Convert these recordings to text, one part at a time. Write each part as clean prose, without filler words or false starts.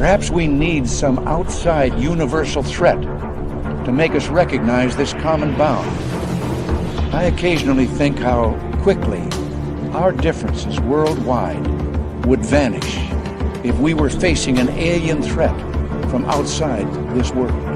Perhaps we need some outside universal threat to make us recognize this common bound. I occasionally think how quickly our differences worldwide would vanish if we were facing an alien threat from outside this world.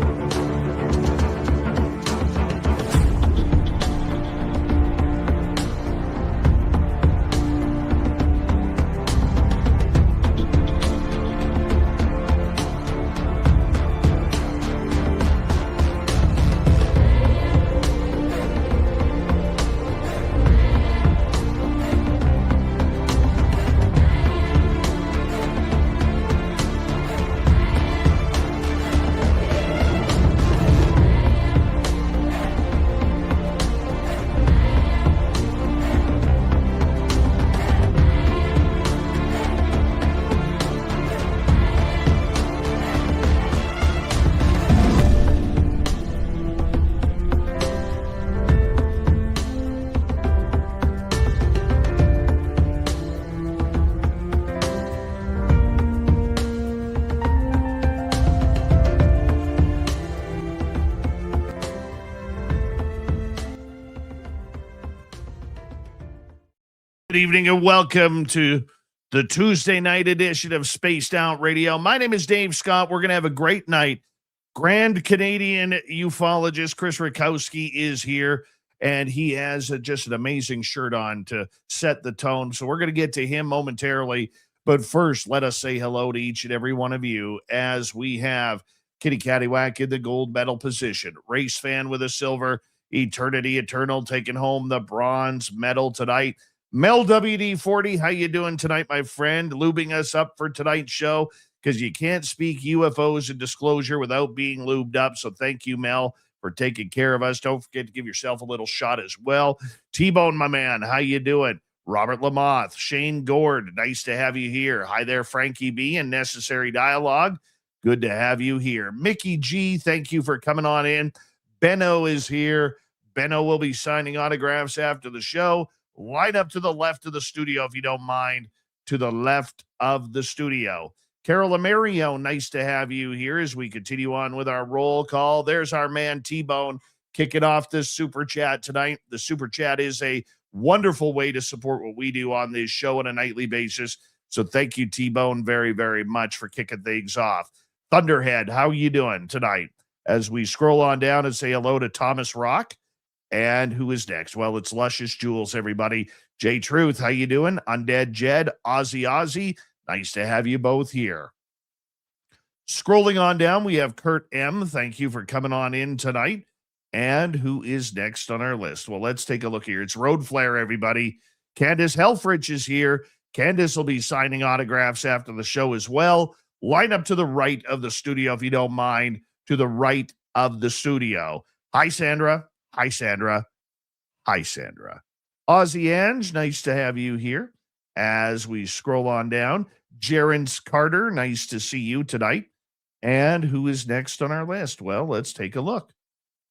Good evening and welcome to the Tuesday night edition of Spaced Out Radio. My name is Dave Scott. We're going to have a great night. Grand Canadian ufologist Chris Rutkowski is here, and he has just an amazing shirt on to set the tone. So we're going to get to him momentarily. But first, let us say hello to each and every one of you as we have Kitty Caddywhack in the gold medal position, Race Fan with a silver, Eternity Eternal taking home the bronze medal tonight. Mel WD-40, how you doing tonight, my friend? Lubing us up for tonight's show because you can't speak UFOs and disclosure without being lubed up. So thank you, Mel, for taking care of us. Don't forget to give yourself a little shot as well. T-Bone, my man, how you doing? Robert Lamoth, Shane Gord, nice to have you here. Hi there, Frankie B and Necessary Dialogue. Good to have you here. Mickey G, thank you for coming on in. Benno is here. Benno will be signing autographs after the show. Line up to the left of the studio, if you don't mind, to the left of the studio. Carol Amerio, nice to have you here as we continue on with our roll call. There's our man T-Bone kicking off this super chat tonight. The super chat is a wonderful way to support what we do on this show on a nightly basis. So thank you, T-Bone, very, very much for kicking things off. Thunderhead, how you doing tonight? As we scroll on down and say hello to Thomas Rock. And who is next? Well, it's Luscious Jules, everybody. Jay Truth, how you doing? Undead Jed, Ozzy, nice to have you both here. Scrolling on down, we have Kurt M. Thank you for coming on in tonight. And who is next on our list? Well, let's take a look here. It's Road Flare, everybody. Candace Helfrich is here. Candace will be signing autographs after the show as well. Line up to the right of the studio, if you don't mind, to the right of the studio. Hi, Sandra. Hi, Sandra. Hi, Sandra. Aussie Ange, nice to have you here. As we scroll on down, Jerence Carter, nice to see you tonight. And who is next on our list? Well, let's take a look.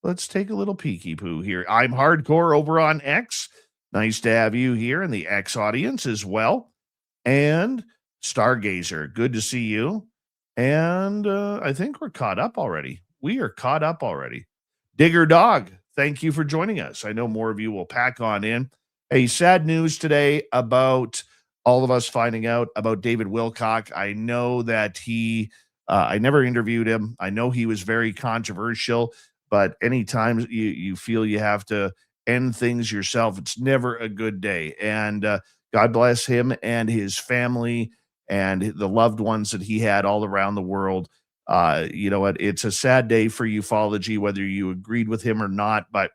Let's take a little peeky poo here. I'm Hardcore over on X. Nice to have you here in the X audience as well. And Stargazer, good to see you. And I think we're caught up already. We are caught up already. Digger Dog, thank you for joining us. I know more of you will pack on in. Hey, sad news today about all of us finding out about David Wilcock. I know that I never interviewed him. I know he was very controversial, but anytime you feel you have to end things yourself, it's never a good day. And God bless him and his family and the loved ones that he had all around the world. You know what? It's a sad day for ufology, whether you agreed with him or not. But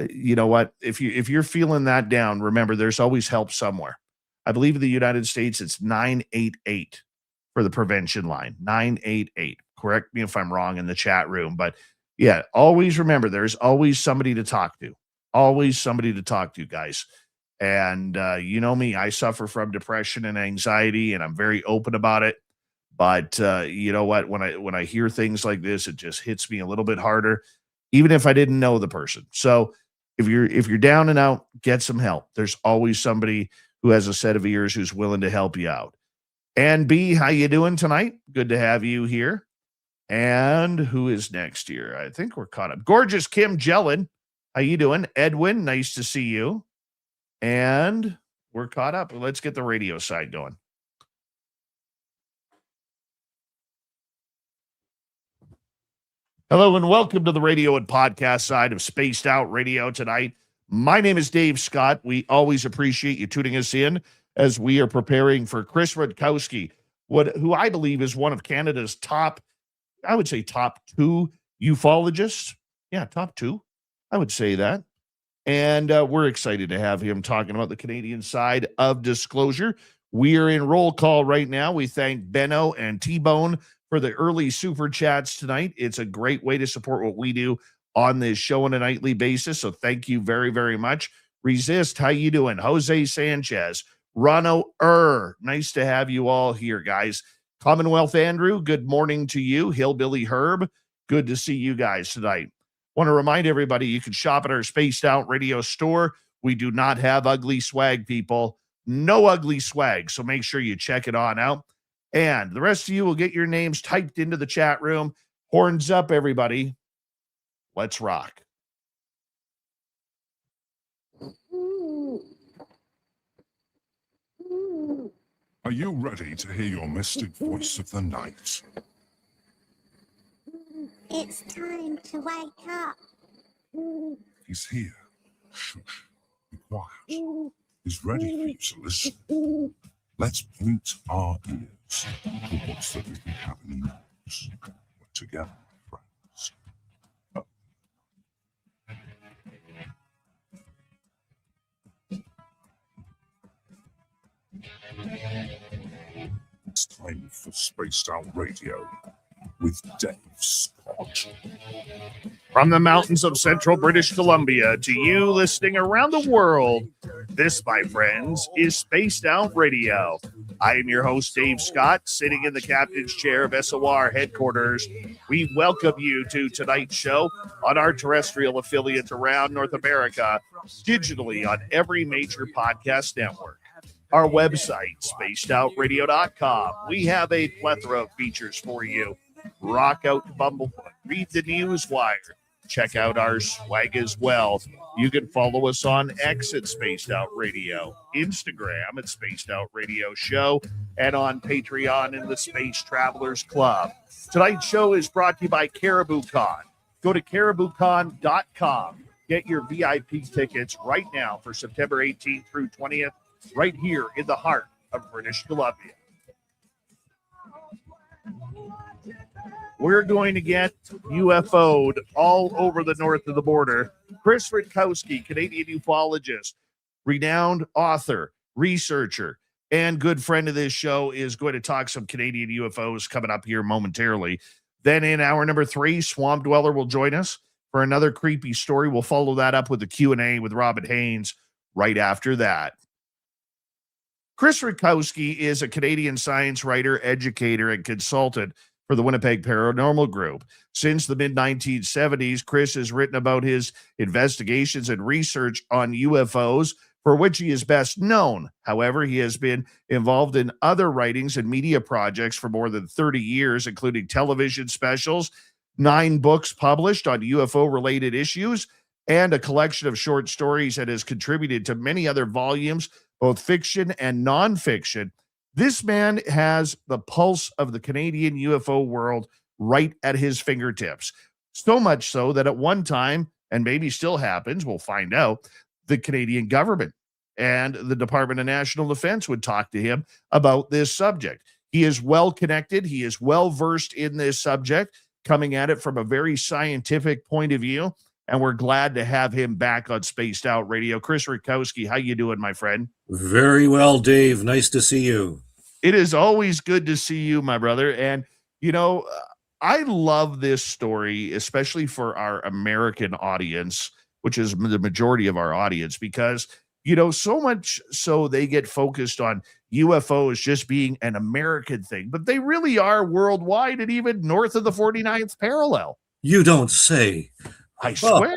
you know what? If you're feeling that down, remember there's always help somewhere. I believe in the United States, it's 988 for the prevention line. 988. Correct me if I'm wrong in the chat room, but yeah, always remember there's always somebody to talk to. Always somebody to talk to, guys. And you know me, I suffer from depression and anxiety, and I'm very open about it. But you know what? When I hear things like this, it just hits me a little bit harder, even if I didn't know the person. So if you're down and out, get some help. There's always somebody who has a set of ears who's willing to help you out. And B, how you doing tonight? Good to have you here. And who is next here? I think we're caught up. Gorgeous Kim Jellin. How you doing? Edwin, nice to see you. And we're caught up. Let's get the radio side going. Hello and welcome to the radio and podcast side of Spaced Out Radio tonight. My name is Dave Scott. We always appreciate you tuning us in as we are preparing for Chris Rutkowski, who I believe is one of Canada's top, I would say top 2 ufologists. Yeah, top 2. I would say that. And we're excited to have him talking about the Canadian side of disclosure. We are in roll call right now. We thank Benno and T-Bone for the early super chats tonight. It's a great way to support what we do on this show on a nightly basis. So thank you very, very much. Resist, how you doing? Jose Sanchez, Rano nice to have you all here, guys. Commonwealth Andrew, good morning to you. Hillbilly Herb, good to see you guys tonight. Want to remind everybody you can shop at our Spaced Out Radio store. We do not have ugly swag, people. No ugly swag. So make sure you check it on out. And the rest of you will get your names typed into the chat room. Horns up, everybody. Let's rock. Are you ready to hear your mystic voice of the night? It's time to wake up. He's here. Shush. Be quiet. He's ready for you to listen. Let's point our ears to what's that really happening next. We're together, friends. It's time for Spaced Out Radio with Dave Scott. From the mountains of central British Columbia to you listening around the world, this, my friends, is Spaced Out Radio. I am your host, Dave Scott, sitting in the captain's chair of SOR headquarters. We welcome you to tonight's show on our terrestrial affiliate around North America, digitally on every major podcast network. Our website, spacedoutradio.com. We have a plethora of features for you. Rock out to Bumblefoot, read the Newswire, check out our swag as well. You can follow us on X at Spaced Out Radio, Instagram at Spaced Out Radio Show, and on Patreon in the Space Travelers Club. Tonight's show is brought to you by CaribouCon. Go to CaribouCon.com. Get your VIP tickets right now for September 18th through 20th, right here in the heart of British Columbia. We're going to get UFO'd all over the north of the border. Chris Rutkowski, Canadian ufologist, renowned author, researcher, and good friend of this show, is going to talk some Canadian UFOs coming up here momentarily. Then in hour number 3, Swamp Dweller will join us for another creepy story. We'll follow that up with the Q&A with Robin Haynes right after that. Chris Rutkowski is a Canadian science writer, educator, and consultant for the Winnipeg Paranormal Group. Since the mid-1970s, Chris has written about his investigations and research on UFOs, for which he is best known. However, he has been involved in other writings and media projects for more than 30 years, including television specials, 9 books published on UFO-related issues, and a collection of short stories that has contributed to many other volumes, both fiction and nonfiction. This man has the pulse of the Canadian UFO world right at his fingertips. So much so that at one time, and maybe still happens, we'll find out, the Canadian government and the Department of National Defense would talk to him about this subject. He is well connected. He is well versed in this subject, coming at it from a very scientific point of view. And we're glad to have him back on Spaced Out Radio. Chris Rutkowski, how you doing, my friend? Very well, Dave. Nice to see you. It is always good to see you, my brother. And, you know, I love this story, especially for our American audience, which is the majority of our audience, because, you know, so much so they get focused on UFOs just being an American thing, but they really are worldwide and even north of the 49th parallel. You don't say. I swear.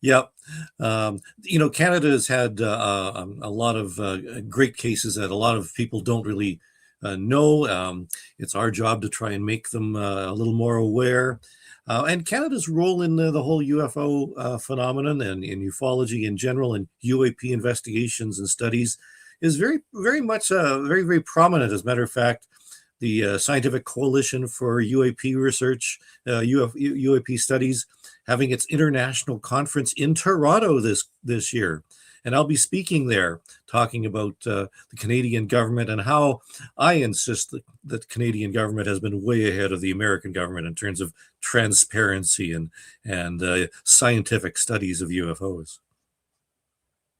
Yep. Canada has had a lot of great cases that a lot of people don't really know. It's our job to try and make them a little more aware. And Canada's role in the whole UFO phenomenon and in ufology in general and UAP investigations and studies is very, very much very, very prominent. As a matter of fact, the Scientific Coalition for UAP Research, UAP Studies, having its international conference in Toronto this year. And I'll be speaking there, talking about the Canadian government and how I insist that the Canadian government has been way ahead of the American government in terms of transparency and scientific studies of UFOs.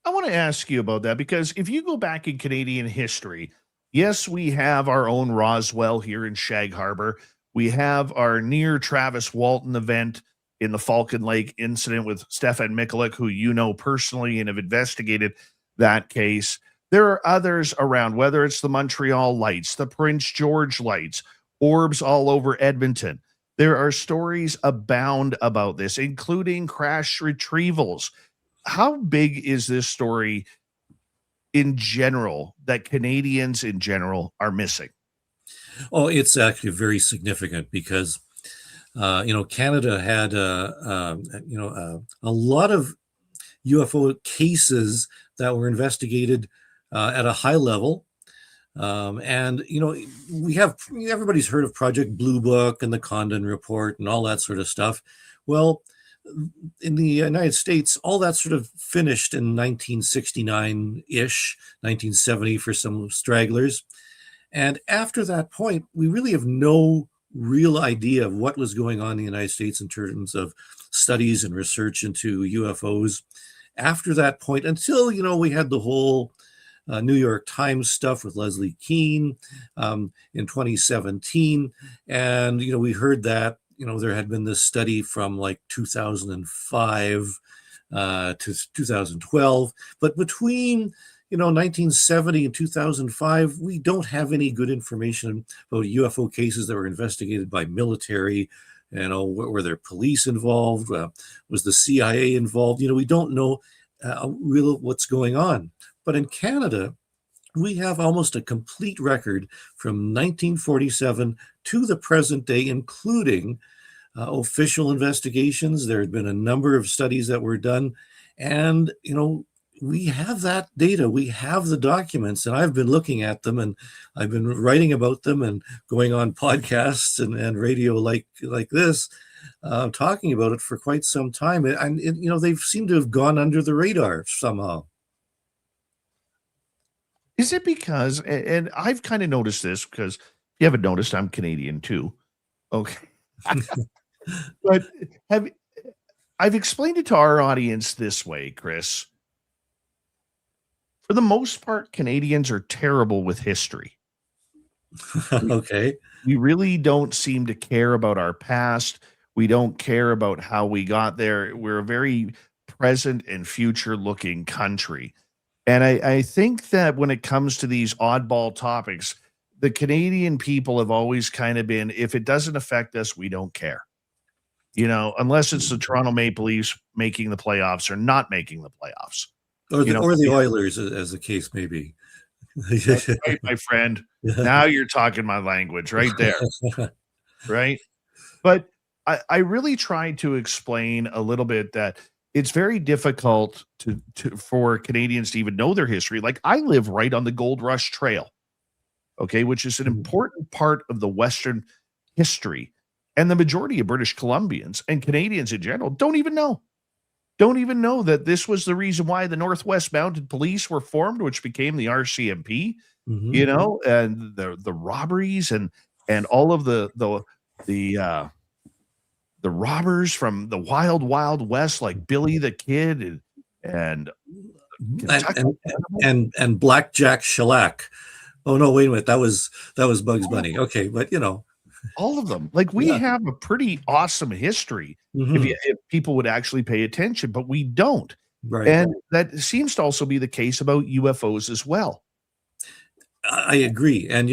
I want to ask you about that because if you go back in Canadian history, yes, we have our own Roswell here in Shag Harbor. We have our near Travis Walton event in the Falcon Lake incident with Stefan Mikulik, who you know personally and have investigated that case. There are others around, whether it's the Montreal Lights, the Prince George Lights, orbs all over Edmonton. There are stories abound about this, including crash retrievals. How big is this story in general that Canadians in general are missing? Oh, it's actually very significant because Canada had a lot of UFO cases that were investigated at a high level. We have everybody's heard of Project Blue Book and the Condon Report and all that sort of stuff. Well, in the United States, all that sort of finished in 1969-ish, 1970 for some stragglers. And after that point, we really have no real idea of what was going on in the United States in terms of studies and research into UFOs. After that point, until, we had the whole New York Times stuff with Leslie Kean in 2017. And, we heard that, there had been this study from like 2005 to 2012. But between 1970 and 2005, we don't have any good information about UFO cases that were investigated by military. Were there police involved? Was the CIA involved? We don't know really what's going on. But in Canada, we have almost a complete record from 1947 to the present day, including official investigations. There had been a number of studies that were done. And, we have that data. We have the documents, and I've been looking at them, and I've been writing about them and going on podcasts and radio like this, talking about it for quite some time. And they've seemed to have gone under the radar somehow. Is it because, and I've kind of noticed this because if you haven't noticed, I'm Canadian too. Okay. But I've explained it to our audience this way, Chris. For the most part, Canadians are terrible with history. Okay. We really don't seem to care about our past. We don't care about how we got there. We're a very present and future looking country. And I think that when it comes to these oddball topics, the Canadian people have always kind of been, if it doesn't affect us, we don't care. Unless it's the Toronto Maple Leafs making the playoffs or not making the playoffs. Or the Oilers, as the case may be. That's right, my friend. Now you're talking my language right there. Right? But I really tried to explain a little bit that it's very difficult for Canadians to even know their history. Like, I live right on the Gold Rush Trail, okay, which is an important part of the Western history. And the majority of British Columbians and Canadians in general don't even know that this was the reason why the Northwest Mounted Police were formed, which became the RCMP, and the robberies and all of the robbers from the wild, wild West, like Billy the Kid and Blackjack Shellac. Oh no, wait a minute. That was Bugs Bunny. Okay, but all of them. Like, we have a pretty awesome history if people would actually pay attention, but we don't. Right. And that seems to also be the case about UFOs as well. I agree. And,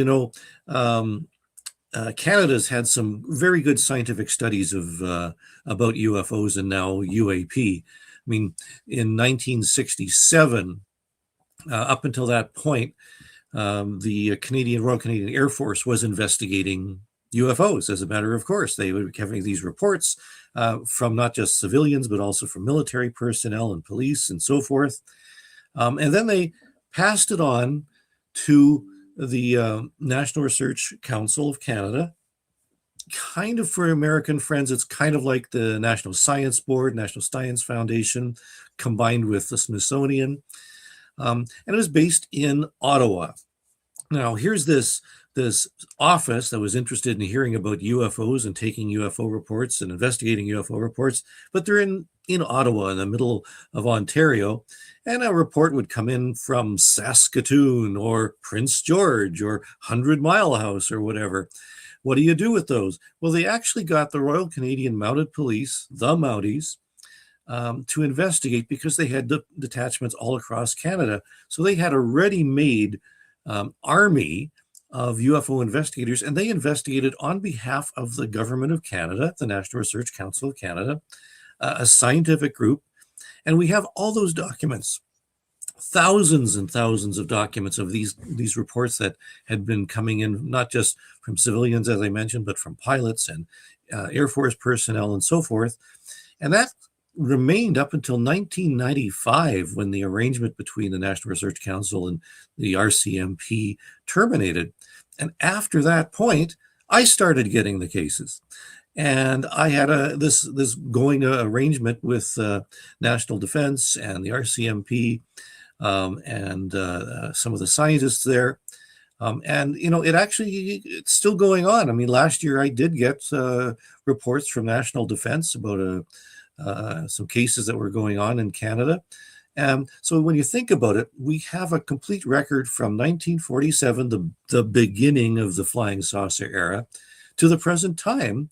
Canada's had some very good scientific studies of about UFOs and now UAP. mean, in 1967, up until that point, the Royal Canadian Air Force was investigating UFOs as a matter of course. They were having these reports from not just civilians, but also from military personnel and police and so forth. And then they passed it on to the National Research Council of Canada. Kind of for American friends, it's kind of like the National Science Board, National Science Foundation, combined with the Smithsonian. And it was based in Ottawa. Now, here's this office that was interested in hearing about UFOs and taking UFO reports and investigating UFO reports, but they're in Ottawa, in the middle of Ontario, and a report would come in from Saskatoon or Prince George or 100 Mile House or whatever. What do you do with those? Well, they actually got the Royal Canadian Mounted Police, the Mounties, to investigate because they had detachments all across Canada. So they had a ready-made army of UFO investigators, and they investigated on behalf of the Government of Canada, the National Research Council of Canada, a scientific group, and we have all those documents, thousands and thousands of documents of these reports that had been coming in, not just from civilians, as I mentioned, but from pilots and Air Force personnel and so forth. And that remained up until 1995, when the arrangement between the National Research Council and the RCMP terminated. And after that point, I started getting the cases. And I had this going arrangement with National Defense and the RCMP and some of the scientists there. And, it's still going on. I mean, last year I did get reports from National Defense about some cases that were going on in Canada. So when you think about it, we have a complete record from 1947, the beginning of the flying saucer era, to the present time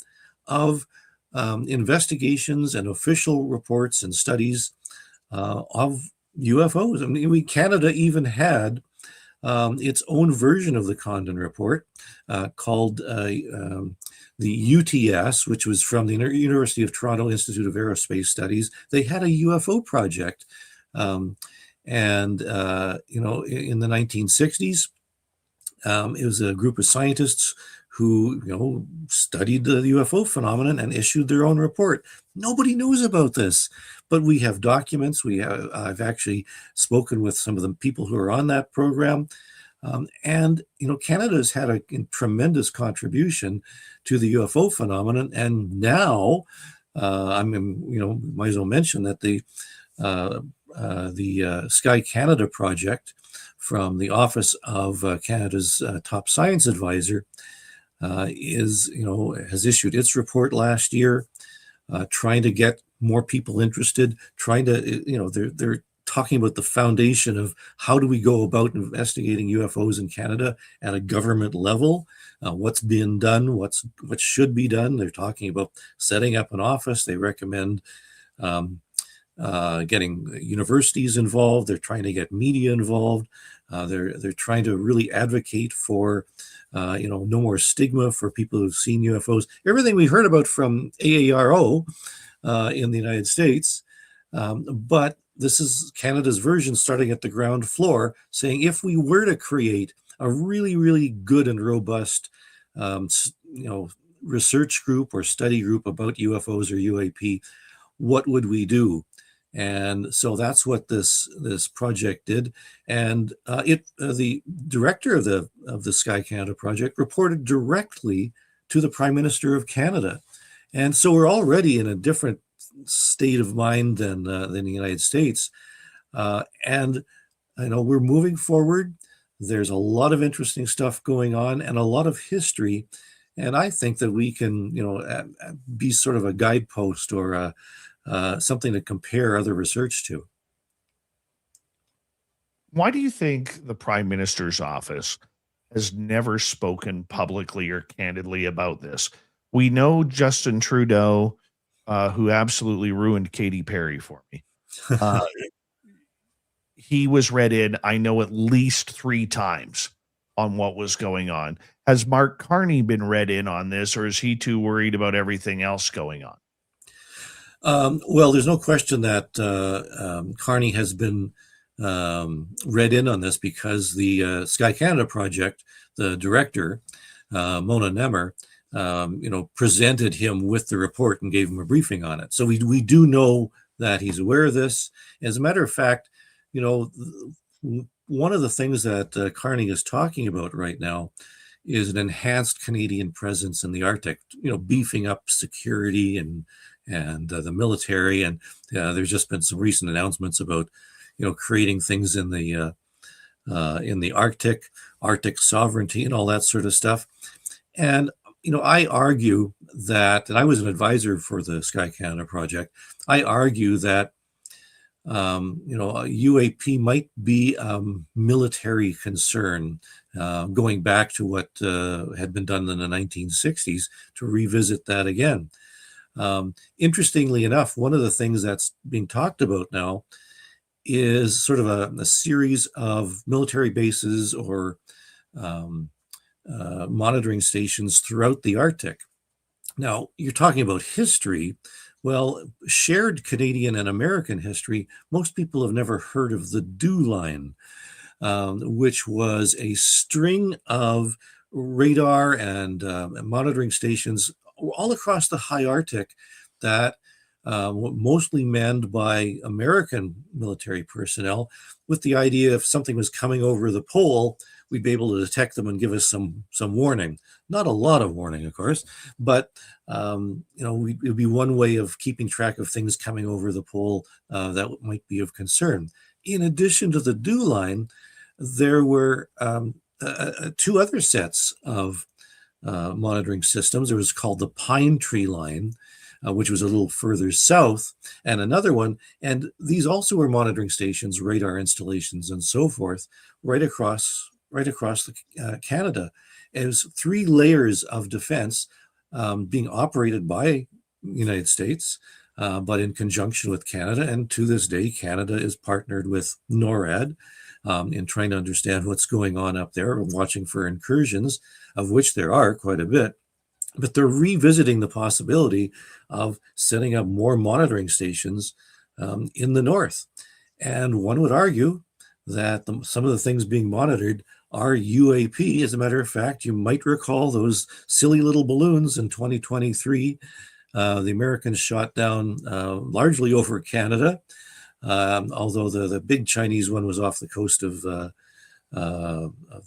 of investigations and official reports and studies of UFOs. I mean, Canada even had its own version of the Condon Report called the UTS, which was from the University of Toronto Institute of Aerospace Studies. They had a UFO project. In the 1960s, it was a group of scientists who, studied the UFO phenomenon and issued their own report. Nobody knows about this, but we have documents. I've actually spoken with some of the people who are on that program. Canada has had a tremendous contribution to the UFO phenomenon. And now, might as well mention that the Sky Canada project from the Office of Canada's top science advisor has issued its report last year, trying to get more people interested, they're talking about the foundation of how do we go about investigating UFOs in Canada at a government level, what's being done, what should be done. They're talking about setting up an office. They recommend getting universities involved. They're trying to get media involved. They're trying to really advocate for no more stigma for people who've seen UFOs. Everything we heard about from AARO in the United States, but this is Canada's version, starting at the ground floor, saying if we were to create a really, really good and robust, research group or study group about UFOs or UAP, what would we do? And so that's what this project did. And the director of the Sky Canada project reported directly to the Prime Minister of Canada. And so we're already in a different state of mind than the United States. And we're moving forward. There's a lot of interesting stuff going on and a lot of history. And I think that we can, be sort of a guidepost or something to compare other research to. Why do you think the Prime Minister's office has never spoken publicly or candidly about this? We know Justin Trudeau, who absolutely ruined Katy Perry for me. He was read in, I know, at least 3 times on what was going on. Has Mark Carney been read in on this, or is he too worried about everything else going on? Well, there's no question that Carney has been read in on this because the Sky Canada project, the director, Mona Nemer, presented him with the report and gave him a briefing on it. So we do know that he's aware of this. As a matter of fact, one of the things that Carney is talking about right now is an enhanced Canadian presence in the Arctic, beefing up security and the military. And there's just been some recent announcements about, creating things in the Arctic sovereignty and all that sort of stuff. And, I argue that, and I was an advisor for the Sky Canada project, I argue that, UAP might be a military concern, going back to what had been done in the 1960s to revisit that again. Interestingly enough, one of the things that's being talked about now is sort of a series of military bases or monitoring stations throughout the Arctic. Now, you're talking about history. Well, shared Canadian and American history, most people have never heard of the DEW line, which was a string of radar and monitoring stations all across the high Arctic that mostly manned by American military personnel, with the idea if something was coming over the pole, we'd be able to detect them and give us some warning. Not a lot of warning, of course, but it would be one way of keeping track of things coming over the pole that might be of concern. In addition to the DEW line, there were two other sets of monitoring systems. There was called the Pine Tree line, which was a little further south, and another one. And these also were monitoring stations, radar installations, and so forth, right across Canada. It was 3 layers of defense being operated by the United States, but in conjunction with Canada. And to this day, Canada is partnered with NORAD in trying to understand what's going on up there, watching for incursions, of which there are quite a bit. But they're revisiting the possibility of setting up more monitoring stations in the north. And one would argue that some of the things being monitored are UAP. As a matter of fact, you might recall those silly little balloons in 2023. The Americans shot down largely over Canada, although the big Chinese one was off the coast of the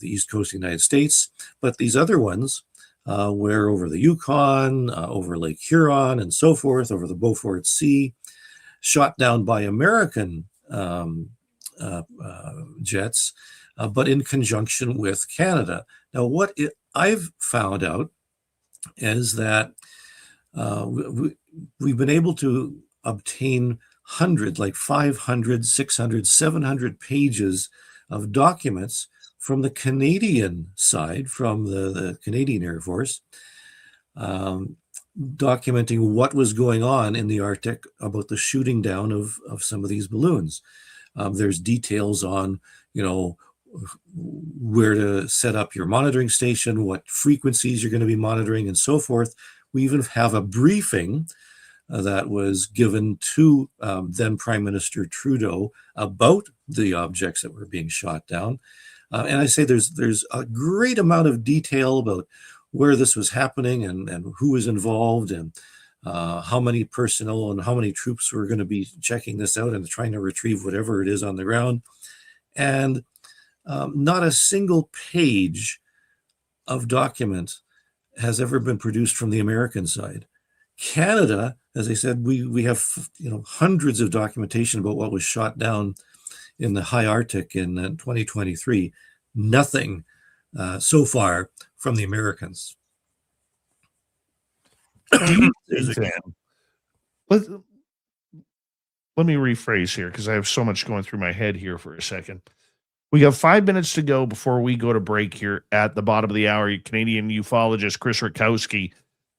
east coast of the United States. But these other ones were over the Yukon, over Lake Huron, and so forth, over the Beaufort Sea, shot down by American jets, but in conjunction with Canada. Now, I've found out is that we've been able to obtain hundreds, like 500, 600, 700 pages of documents from the Canadian side, from the Canadian Air Force, documenting what was going on in the Arctic about the shooting down of some of these balloons. There's details on, where to set up your monitoring station, what frequencies you're going to be monitoring, and so forth. We even have a briefing that was given to then Prime Minister Trudeau about the objects that were being shot down. And I say there's a great amount of detail about where this was happening and who was involved and how many personnel and how many troops were going to be checking this out and trying to retrieve whatever it is on the ground. And not a single page of document has ever been produced from the American side. Canada, as I said, we have hundreds of documentation about what was shot down in the high Arctic in 2023. Nothing so far from the Americans. Let me rephrase here because I have so much going through my head here for a second. We have 5 minutes to go before we go to break here at the bottom of the hour. Canadian ufologist Chris Rutkowski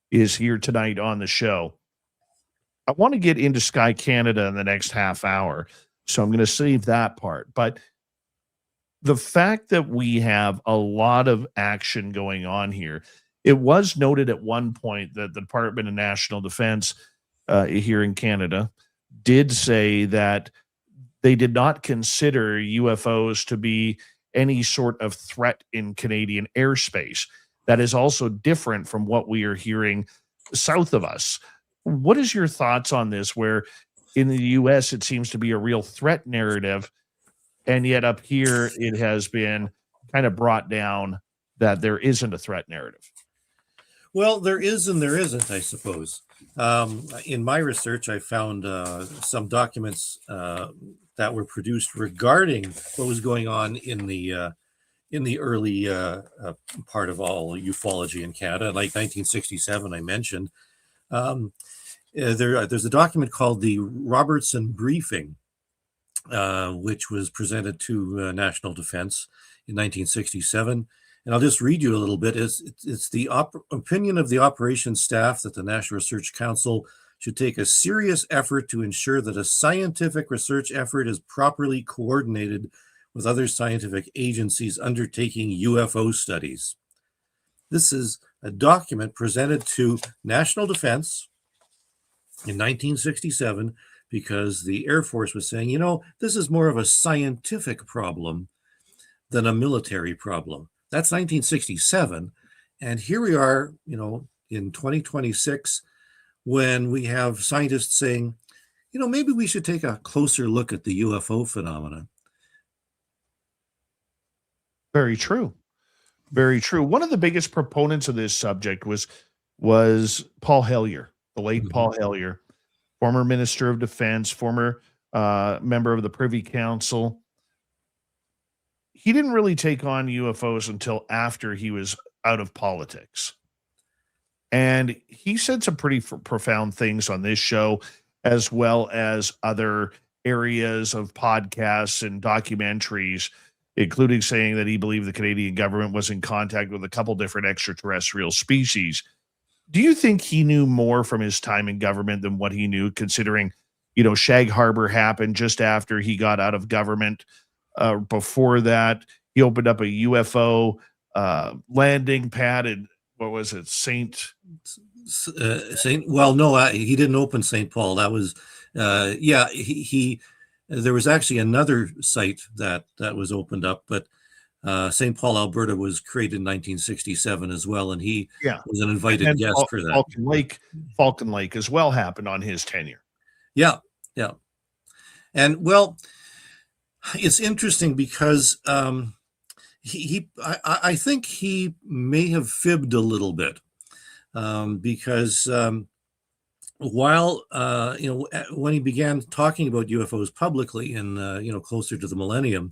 is here tonight on the show. I want to get into Sky Canada in the next half hour, so I'm going to save that part. But the fact that we have a lot of action going on here, it was noted at one point that the Department of National Defense here in Canada did say that they did not consider UFOs to be any sort of threat in Canadian airspace. That is also different from what we are hearing south of us. What is your thoughts on this, where in the US it seems to be a real threat narrative, and yet up here it has been kind of brought down that there isn't a threat narrative? Well, there is and there isn't, I suppose. In my research, I found some documents that were produced regarding what was going on in the early part of all ufology in Canada, like 1967. I mentioned there's a document called the Robertson Briefing, which was presented to National Defense in 1967. And I'll just read you a little bit. It's the opinion of the operations staff that the National Research Council should take a serious effort to ensure that a scientific research effort is properly coordinated with other scientific agencies undertaking UFO studies. This is a document presented to National Defense in 1967 because the Air Force was saying, this is more of a scientific problem than a military problem. That's 1967. And here we are, in 2026, when we have scientists saying, maybe we should take a closer look at the UFO phenomena. Very true. Very true. One of the biggest proponents of this subject was Paul Hellyer, the late Paul Hellyer, former Minister of Defense, former member of the Privy Council. He didn't really take on UFOs until after he was out of politics. And he said some pretty profound things on this show, as well as other areas of podcasts and documentaries, including saying that he believed the Canadian government was in contact with a couple different extraterrestrial species. Do you think he knew more from his time in government than what he knew, considering, Shag Harbor happened just after he got out of government? Before that, he opened up a UFO landing pad in, what was it, Well, no, he didn't open St. Paul. That was, he there was actually another site that was opened up, but St. Paul, Alberta was created in 1967 as well, and he was an invited guest for that. Falcon Lake as well happened on his tenure. Yeah. And well, it's interesting because I think he may have fibbed a little bit because while when he began talking about UFOs publicly in closer to the millennium,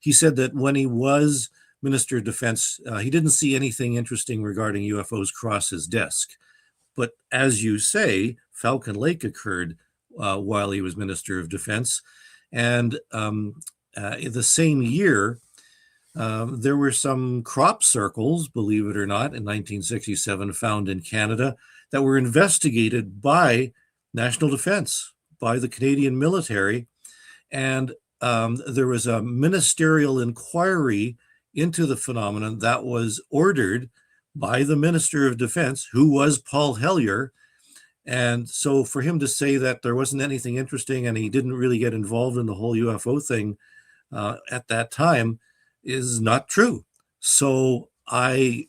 he said that when he was Minister of Defense, he didn't see anything interesting regarding UFOs cross his desk. But as you say, Falcon Lake occurred while he was Minister of Defense. And the same year, there were some crop circles, believe it or not, in 1967 found in Canada that were investigated by National Defense, by the Canadian military. And there was a ministerial inquiry into the phenomenon that was ordered by the Minister of Defense, who was Paul Hellyer. And so for him to say that there wasn't anything interesting and he didn't really get involved in the whole UFO thing at that time is not true. So I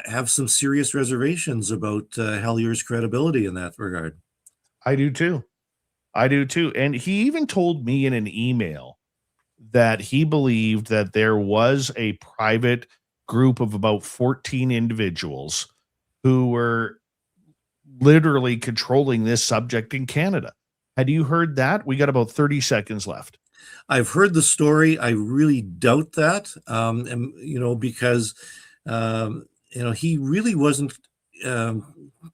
have some serious reservations about Hellyer's credibility in that regard. I do too. And he even told me in an email that he believed that there was a private group of about 14 individuals who were literally controlling this subject in Canada. Had you heard that? We got about 30 seconds left. I've heard the story. I really doubt that, because, he really wasn't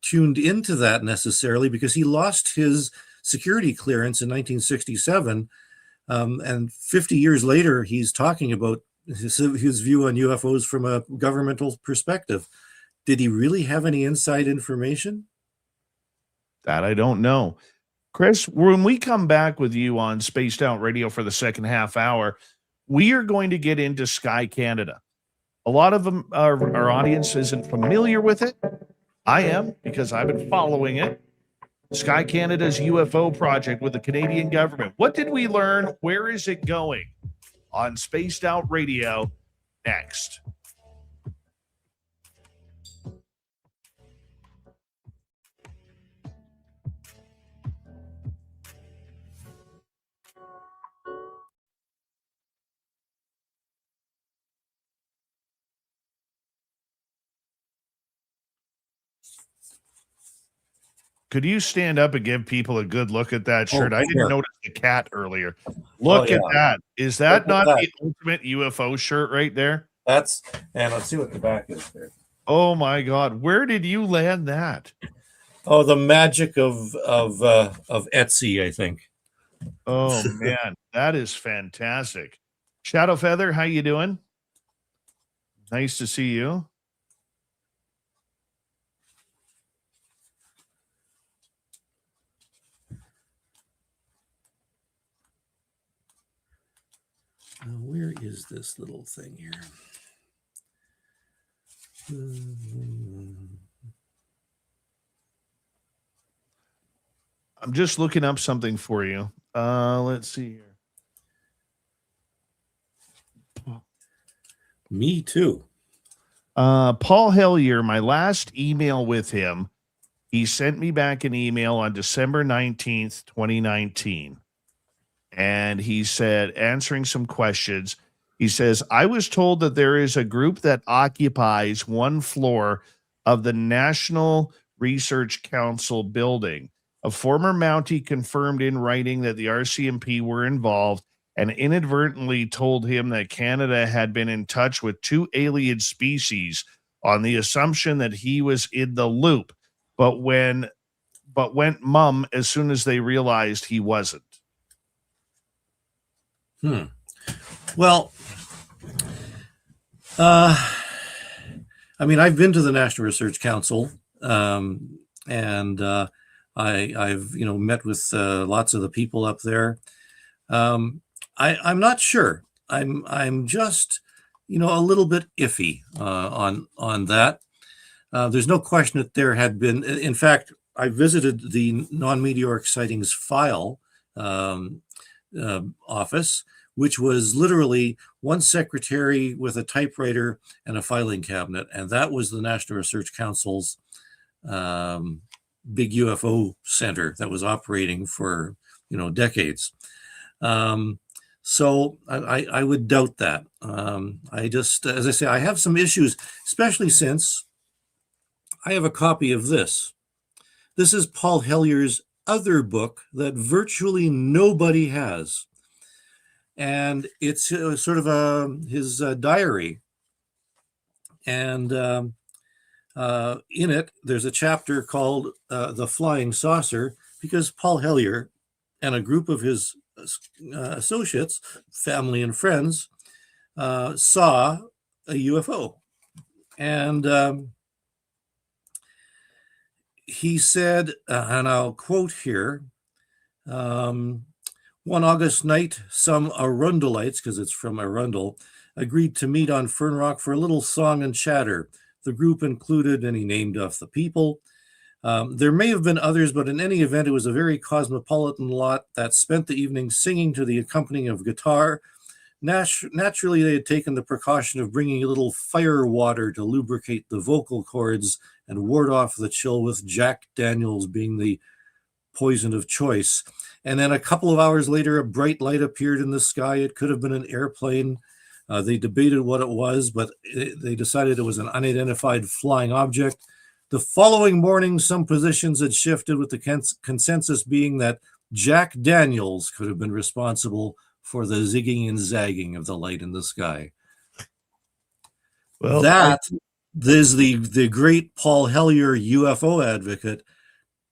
tuned into that necessarily, because he lost his security clearance in 1967. And 50 years later, he's talking about his view on UFOs from a governmental perspective. Did he really have any inside information? That I don't know. Chris, when we come back with you on Spaced Out Radio for the second half hour, we are going to get into Sky Canada. A lot of them, our audience isn't familiar with it. I am, because I've been following it. Sky Canada's UFO project with the Canadian government. What did we learn? Where is it going? On Spaced Out Radio next. Could you stand up and give people a good look at that shirt? I didn't sure. notice the cat earlier. Look at that. Is that not the ultimate UFO shirt right there? And let's see what the back is there. Oh my God. Where did you land that? Oh, the magic of Etsy, I think. Oh man, that is fantastic. Shadow Feather, how you doing? Nice to see you. Where is this little thing here? I'm just looking up something for you. Let's see here. Me too. Paul Hellyer, my last email with him, he sent me back an email on December 19th, 2019. And he said, answering some questions, he says, I was told that there is a group that occupies one floor of the National Research Council building. A former Mountie confirmed in writing that the RCMP were involved and inadvertently told him that Canada had been in touch with 2 alien species on the assumption that he was in the loop, but went mum as soon as they realized he wasn't. Well, I mean, I've been to the National Research Council, and I've met with lots of the people up there. I'm not sure. I'm just a little bit iffy on that. There's no question that there had been. In fact, I visited the non-meteoric sightings file office, which was literally one secretary with a typewriter and a filing cabinet, and that was the National Research Council's big UFO center that was operating for decades. So I would doubt that. I just, as I say, I have some issues, especially since I have a copy of this. This is Paul Hellyer's other book that virtually nobody has. And it's sort of his diary. And in it, there's a chapter called The Flying Saucer, because Paul Hellyer and a group of his associates, family and friends, saw a UFO. And he said, and I'll quote here, one August night, some Arundelites, because it's from Arundel, agreed to meet on Fern Rock for a little song and chatter. The group included, and he named off the people. There may have been others, but in any event, it was a very cosmopolitan lot that spent the evening singing to the accompanying of guitar. Naturally, they had taken the precaution of bringing a little fire water to lubricate the vocal cords and ward off the chill, with Jack Daniels being the poison of choice. And then a couple of hours later, a bright light appeared in the sky. It could have been an airplane. They debated what it was, but they decided it was an unidentified flying object. The following morning, some positions had shifted, with the consensus being that Jack Daniels could have been responsible for the zigging and zagging of the light in the sky. Well, that is the great Paul Hellyer, UFO advocate,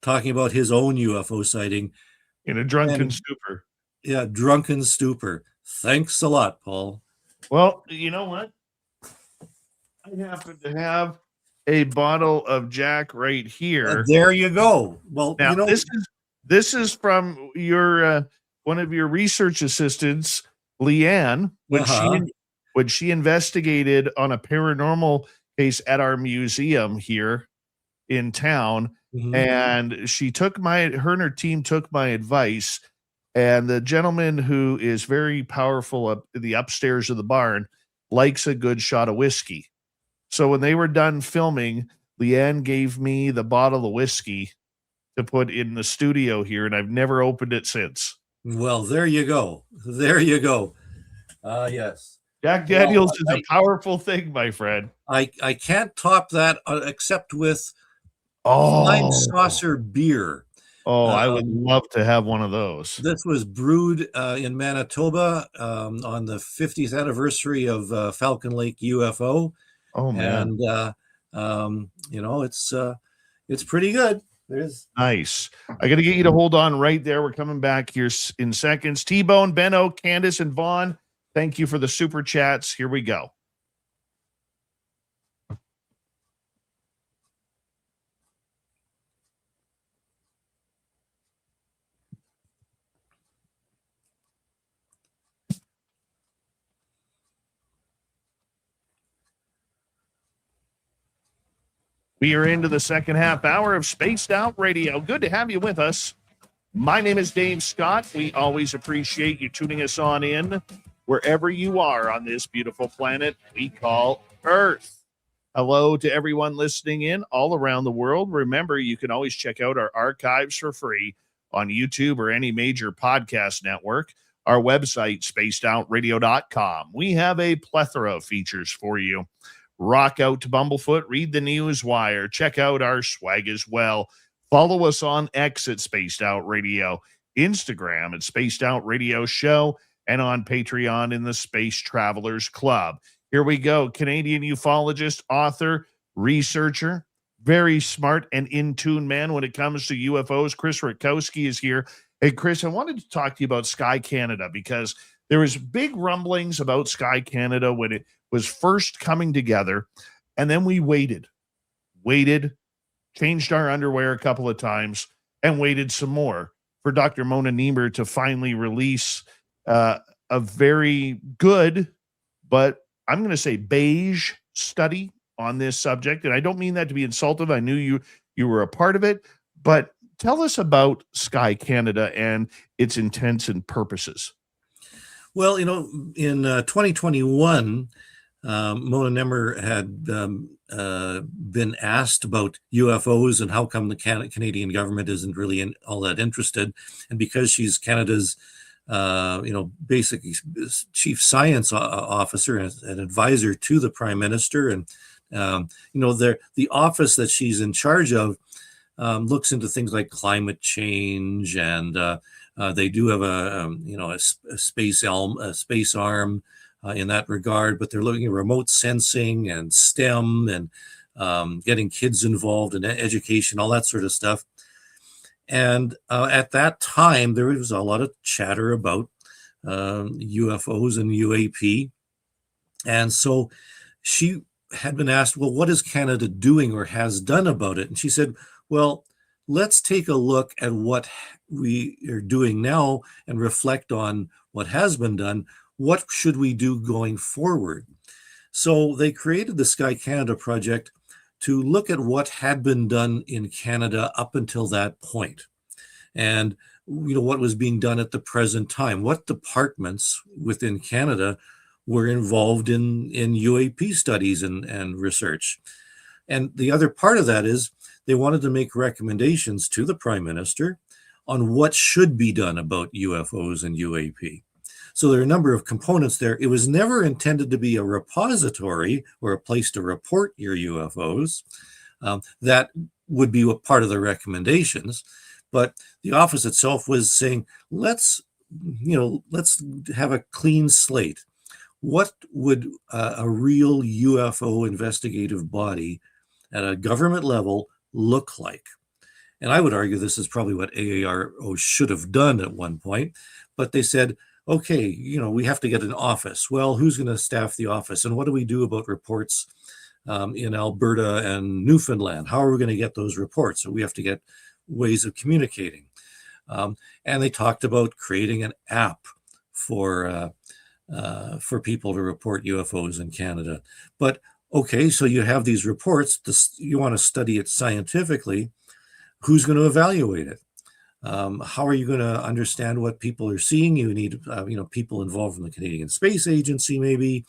talking about his own UFO sighting. In a drunken stupor. Yeah, drunken stupor. Thanks a lot, Paul. Well, you know what? I happen to have a bottle of Jack right here. There you go. Well, now, this is from your one of your research assistants, Leanne, when she investigated on a paranormal case at our museum here in town. Mhm. And her and her team took my advice. And the gentleman who is very powerful up the upstairs of the barn likes a good shot of whiskey. So when they were done filming, Leanne gave me the bottle of whiskey to put in the studio here, and I've never opened it since. Well, there you go. There you go. Yes. Jack Well, Daniels is a powerful thing, my friend. I can't top that except with Flying Oh, Saucer beer. I would love to have one of those. This was brewed in Manitoba on the 50th anniversary of Falcon Lake UFO. Oh man, And it's pretty good. nice. I got to get you to hold on right there. We're coming back here in seconds. T-Bone, Benno, Candace, and Vaughn, thank you for the super chats. Here we go. We are into the second half hour of Spaced Out Radio. Good to have you with us. My name is Dave Scott. We always appreciate you tuning us on in wherever you are on this beautiful planet we call Earth. Hello to everyone listening in all around the world. Remember, you can always check out our archives for free on YouTube or any major podcast network. Our website, spacedoutradio.com. We have a plethora of features for you. Rock out to Bumblefoot, read the news wire, check out our swag as well. Follow us on X at Spaced Out Radio, Instagram at Spaced Out Radio Show, and on Patreon in the Space Travelers Club. Here we go. Canadian ufologist, author, researcher, very smart and in tune man when it comes to UFOs. Chris Rutkowski is here. Hey, Chris, I wanted to talk to you about Sky Canada because there was big rumblings about Sky Canada when it was first coming together, and then we waited, changed our underwear a couple of times, and waited some more for Dr. Mona Niemer to finally release a very good, but I'm going to say beige study on this subject. And I don't mean that to be insultive. I knew you were a part of it, but tell us about Sky Canada and its intents and purposes. Well, in 2021, Mona Niemer had been asked about UFOs and how come the Canadian government isn't really all that interested. And because she's Canada's, basically chief science officer and an advisor to the prime minister, and the office that she's in charge of looks into things like climate change, and they do have a space arm in that regard, but they're looking at remote sensing and STEM and getting kids involved in education, all that sort of stuff. And at that time, there was a lot of chatter about UFOs and UAP. And so she had been asked, well, what is Canada doing or has done about it? And she said, well, let's take a look at what we are doing now and reflect on what has been done. What should we do going forward? So they created the Sky Canada project to look at what had been done in Canada up until that point, and what was being done at the present time. What departments within Canada were involved in UAP studies and research. And the other part of that is they wanted to make recommendations to the Prime Minister on what should be done about UFOs and UAP. So there are a number of components there. It was never intended to be a repository or a place to report your UFOs. That would be a part of the recommendations. But the office itself was saying, let's have a clean slate. What would a real UFO investigative body at a government level look like? And I would argue this is probably what AARO should have done at one point. But they said, okay, we have to get an office. Well, who's going to staff the office? And what do we do about reports in Alberta and Newfoundland? How are we going to get those reports? So we have to get ways of communicating. And they talked about creating an app for people to report UFOs in Canada. But Okay, so you have these reports, you want to study it scientifically. Who's going to evaluate it? How are you going to understand what people are seeing? You need, people involved from the Canadian Space Agency, maybe,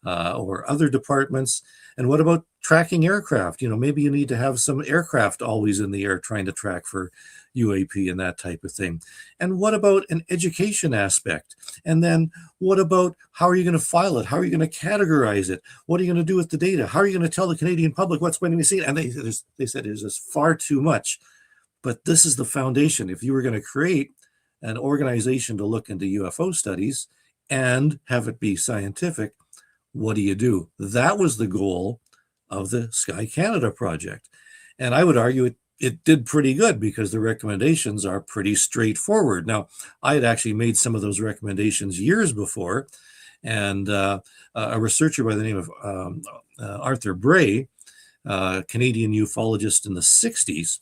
or other departments. And what about tracking aircraft? Maybe you need to have some aircraft always in the air trying to track for UAP and that type of thing. And what about an education aspect? And then what about how are you going to file it? How are you going to categorize it? What are you going to do with the data? How are you going to tell the Canadian public what's going to be seen? And they said there's just far too much. But this is the foundation. If you were going to create an organization to look into UFO studies and have it be scientific, what do? That was the goal of the Sky Canada project. And I would argue it did pretty good because the recommendations are pretty straightforward. Now, I had actually made some of those recommendations years before, and a researcher by the name of Arthur Bray, Canadian ufologist in the 60s,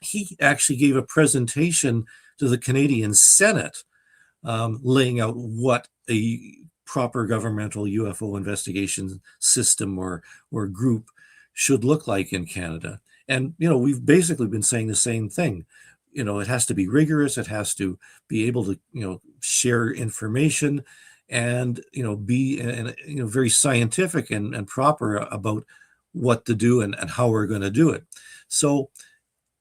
he actually gave a presentation to the Canadian Senate laying out what a proper governmental UFO investigation system or group should look like in Canada. And, we've basically been saying the same thing. It has to be rigorous. It has to be able to, share information and, be, very scientific and proper about what to do and how we're going to do it. So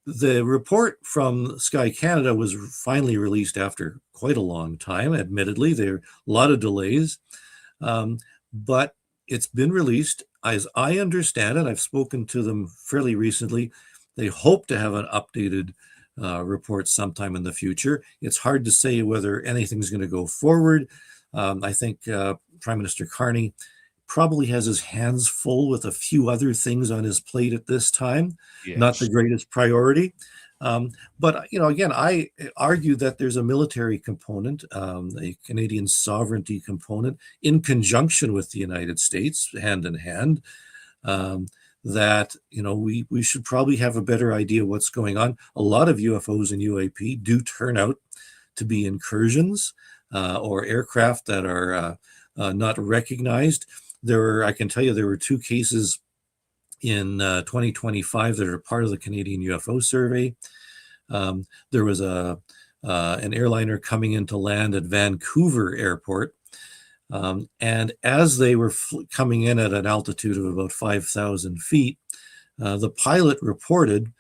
the report from Sky Canada was finally released after quite a long time. Admittedly, there are a lot of delays, but it's been released. As I understand it, I've spoken to them fairly recently. They hope to have an updated report sometime in the future. It's hard to say whether anything's going to go forward. I think Prime Minister Carney probably has his hands full with a few other things on his plate at this time. Yes. Not the greatest priority. But, again, I argue that there's a military component, a Canadian sovereignty component in conjunction with the United States, hand in hand, that, we should probably have a better idea what's going on. A lot of UFOs and UAP do turn out to be incursions or aircraft that are not recognized. I can tell you there were 2 cases in 2025 that are part of the Canadian UFO survey. There was an airliner coming into land at Vancouver Airport. And as they were coming in at an altitude of about 5,000 feet, the pilot reported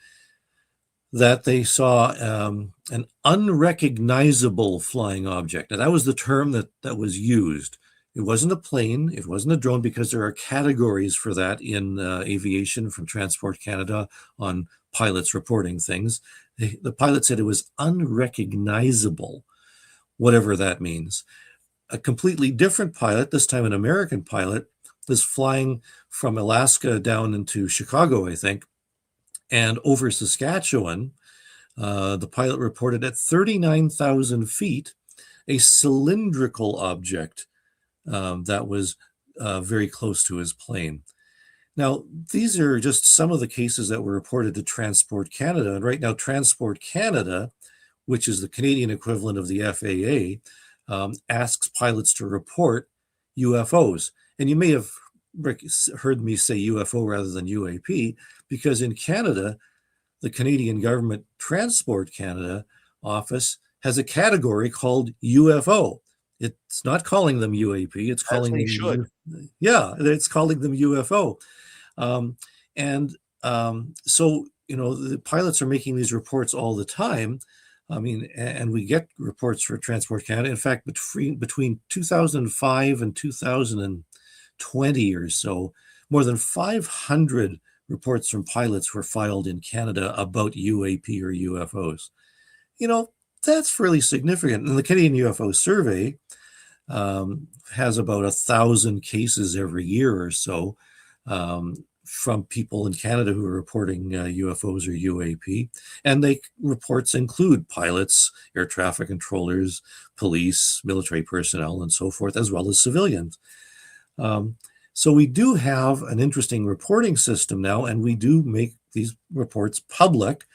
that they saw an unrecognizable flying object. Now, that was the term that was used. It wasn't a plane, it wasn't a drone, because there are categories for that in aviation from Transport Canada on pilots reporting things. The pilot said it was unrecognizable, whatever that means. A completely different pilot, this time an American pilot, was flying from Alaska down into Chicago, I think, and over Saskatchewan. The pilot reported at 39,000 feet a cylindrical object that was very close to his plane. Now, these are just some of the cases that were reported to Transport Canada. And right now, Transport Canada, which is the Canadian equivalent of the FAA, asks pilots to report UFOs. And you may have heard me say UFO rather than UAP, because in Canada, the Canadian Government Transport Canada office has a category called UFO. It's not calling them UAP. It's calling them it's calling them UFO. So the pilots are making these reports all the time. I mean, and we get reports for Transport Canada. In fact, between 2005 and 2020 or so, more than 500 reports from pilots were filed in Canada about UAP or UFOs. That's fairly significant. And the Canadian UFO survey has about 1,000 cases every year or so from people in Canada who are reporting UFOs or UAP. And reports include pilots, air traffic controllers, police, military personnel, and so forth, as well as civilians. So we do have an interesting reporting system now, and we do make these reports public.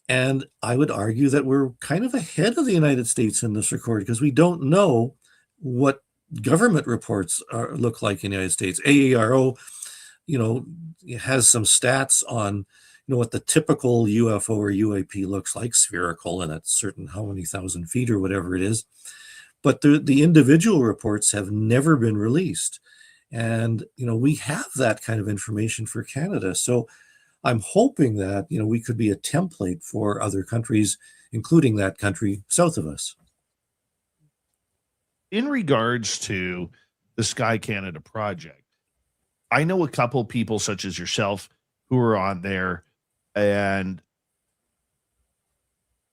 And I would argue that we're kind of ahead of the United States in this regard, because we don't know what government reports look like in the United States. AARO, has some stats on, what the typical UFO or UAP looks like, spherical, and at certain how many thousand feet or whatever it is. But the individual reports have never been released. And, we have that kind of information for Canada. So I'm hoping that, we could be a template for other countries, including that country south of us. In regards to the Sky Canada project, I know a couple people such as yourself who are on there, and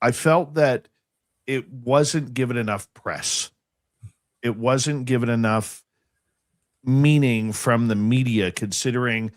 I felt that it wasn't given enough press. It wasn't given enough meaning from the media, considering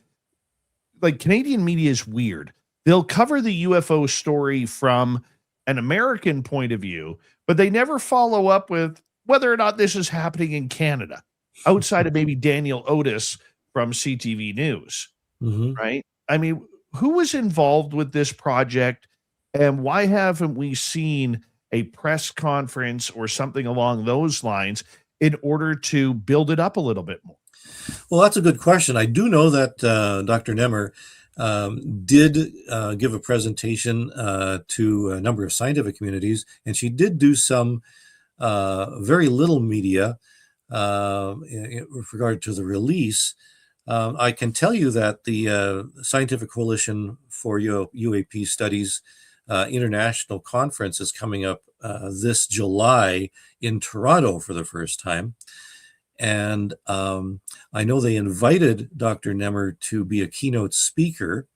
like Canadian media is weird. They'll cover the UFO story from an American point of view, but they never follow up with whether or not this is happening in Canada, outside of maybe Daniel Otis from CTV News, right? I mean, who was involved with this project, and why haven't we seen a press conference or something along those lines in order to build it up a little bit more? Well, that's a good question. I do know that Dr. Nemmer did give a presentation to a number of scientific communities, and she did do some very little media with regard to the release. I can tell you that the Scientific Coalition for UAP Studies International Conference is coming up this July in Toronto for the first time. And I know they invited Dr. Nemmer to be a keynote speaker.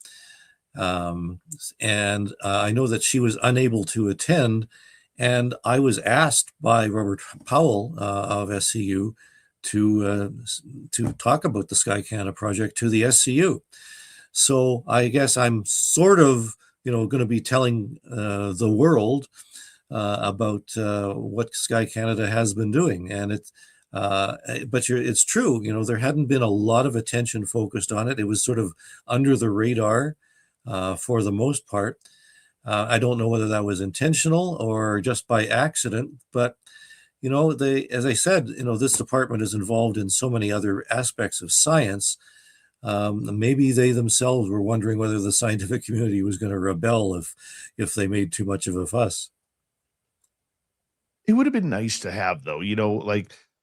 And I know that she was unable to attend. And I was asked by Robert Powell of SCU to talk about the Sky Canada project to the SCU. So I guess I'm sort of, going to be telling the world about what Sky Canada has been doing. And it's true, there hadn't been a lot of attention focused on it. It was sort of under the radar for the most part. I don't know whether that was intentional or just by accident, but as I said, this department is involved in so many other aspects of science. Maybe they themselves were wondering whether the scientific community was going to rebel if they made too much of a fuss. It would have been nice to have, though,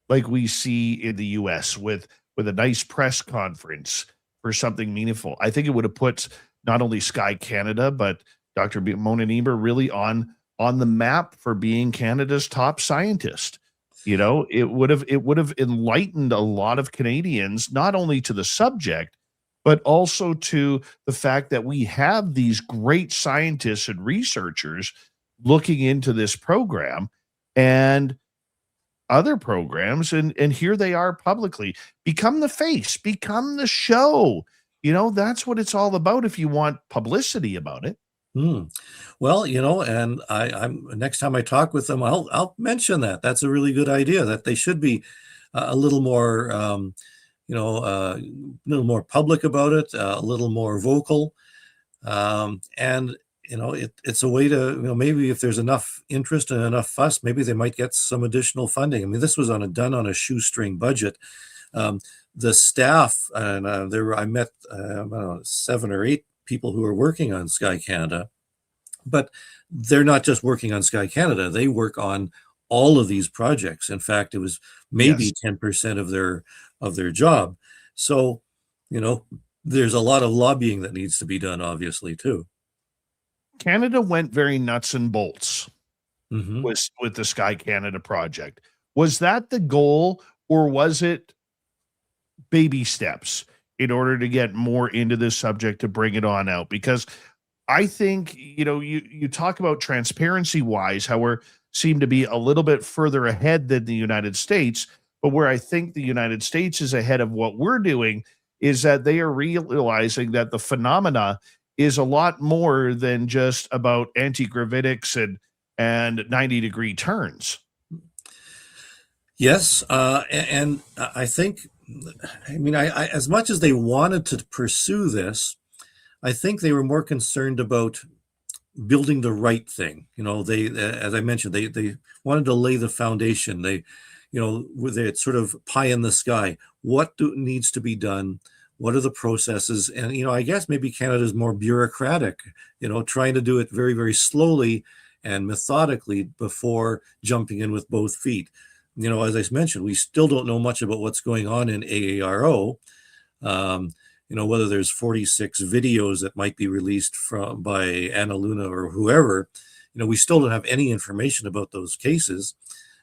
like we see in the US with a nice press conference for something meaningful. I think it would have put not only Sky Canada, but Dr. Mona Niebuhr really on the map for being Canada's top scientist. It would have enlightened a lot of Canadians, not only to the subject, but also to the fact that we have these great scientists and researchers looking into this program and other programs. And here they are publicly. Become the face, become the show. That's what it's all about if you want publicity about it. Well, and I'm next time I talk with them, I'll mention that. That's a really good idea, that they should be a little more, a little more public about it, a little more vocal. And, it's a way to, maybe if there's enough interest and enough fuss, maybe they might get some additional funding. I mean, this was done on a shoestring budget. The staff, and I met, I don't know, 7 or 8 people who are working on Sky Canada, but they're not just working on Sky Canada. They work on all of these projects. In fact, it was maybe 10% of their job. So, there's a lot of lobbying that needs to be done, obviously, too. Canada went very nuts and bolts with the Sky Canada project. Was that the goal, or was it baby steps in order to get more into this subject to bring it on out? Because I think, you talk about transparency wise, how we seem to be a little bit further ahead than the United States, but where I think the United States is ahead of what we're doing is that they are realizing that the phenomena is a lot more than just about anti-gravitics and 90-degree turns. Yes. And I think, I as much as they wanted to pursue this, I think they were more concerned about building the right thing. They, as I mentioned, they wanted to lay the foundation. They, with it sort of pie in the sky. What needs to be done? What are the processes? And, I guess maybe Canada is more bureaucratic, trying to do it very, very slowly and methodically before jumping in with both feet. As I mentioned, we still don't know much about what's going on in AARO. Whether there's 46 videos that might be released by Anna Luna or whoever, we still don't have any information about those cases.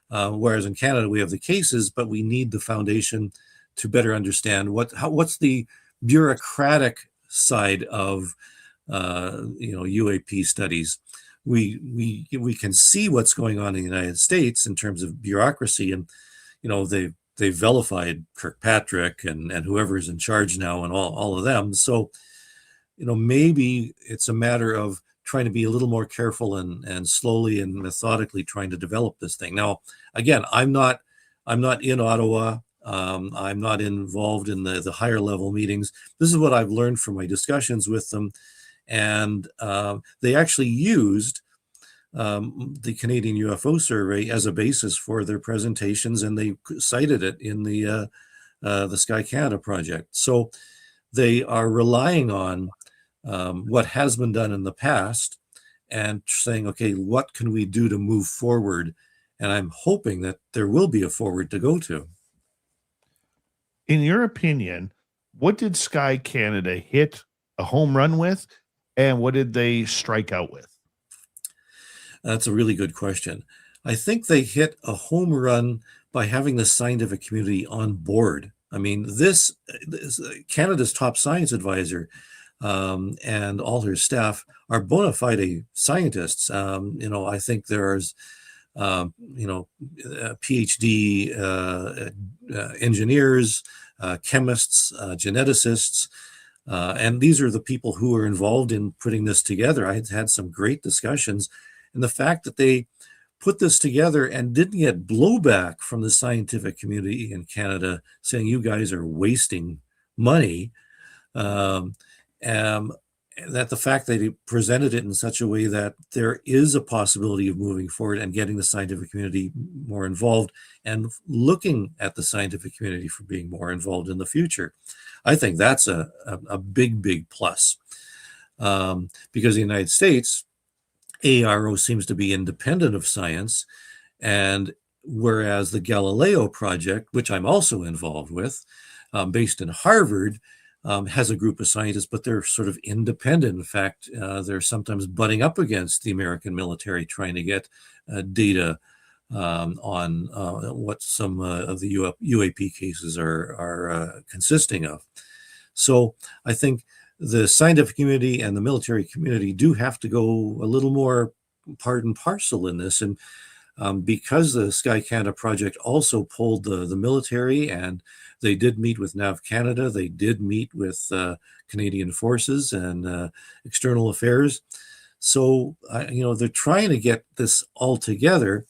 Whereas in Canada, we have the cases, but we need the foundation to better understand what's the bureaucratic side of UAP studies. We can see what's going on in the United States in terms of bureaucracy, and they've vilified Kirkpatrick and whoever's in charge now and all of them. So maybe it's a matter of trying to be a little more careful and slowly and methodically trying to develop this thing. Now, again, I'm not in Ottawa. I'm not involved in the higher level meetings. This is what I've learned from my discussions with them. And they actually used the Canadian UFO survey as a basis for their presentations, and they cited it in the Sky Canada project. So they are relying on what has been done in the past and saying, okay, what can we do to move forward? And I'm hoping that there will be a forward to go to. In your opinion, what did Sky Canada hit a home run with, and what did they strike out with? That's a really good question. I think they hit a home run by having the scientific community on board. I mean, this Canada's top science advisor and all her staff are bona fide scientists. I think there's PhD engineers, chemists, geneticists, and these are the people who are involved in putting this together. I had some great discussions, and the fact that they put this together and didn't get blowback from the scientific community in Canada saying you guys are wasting money, that the fact that he presented it in such a way that there is a possibility of moving forward and getting the scientific community more involved and looking at the scientific community for being more involved in the future. I think that's a big, big plus. Because in the United States, AARO seems to be independent of science, and whereas the Galileo project, which I'm also involved with, based in Harvard, has a group of scientists, but they're sort of independent. In fact, they're sometimes butting up against the American military, trying to get data on what some of the UAP cases are consisting of. So I think the scientific community and the military community do have to go a little more part and parcel in this. And because the Sky Canada project also pulled the military, and they did meet with NAV Canada, they did meet with Canadian Forces and External Affairs. So, they're trying to get this all together.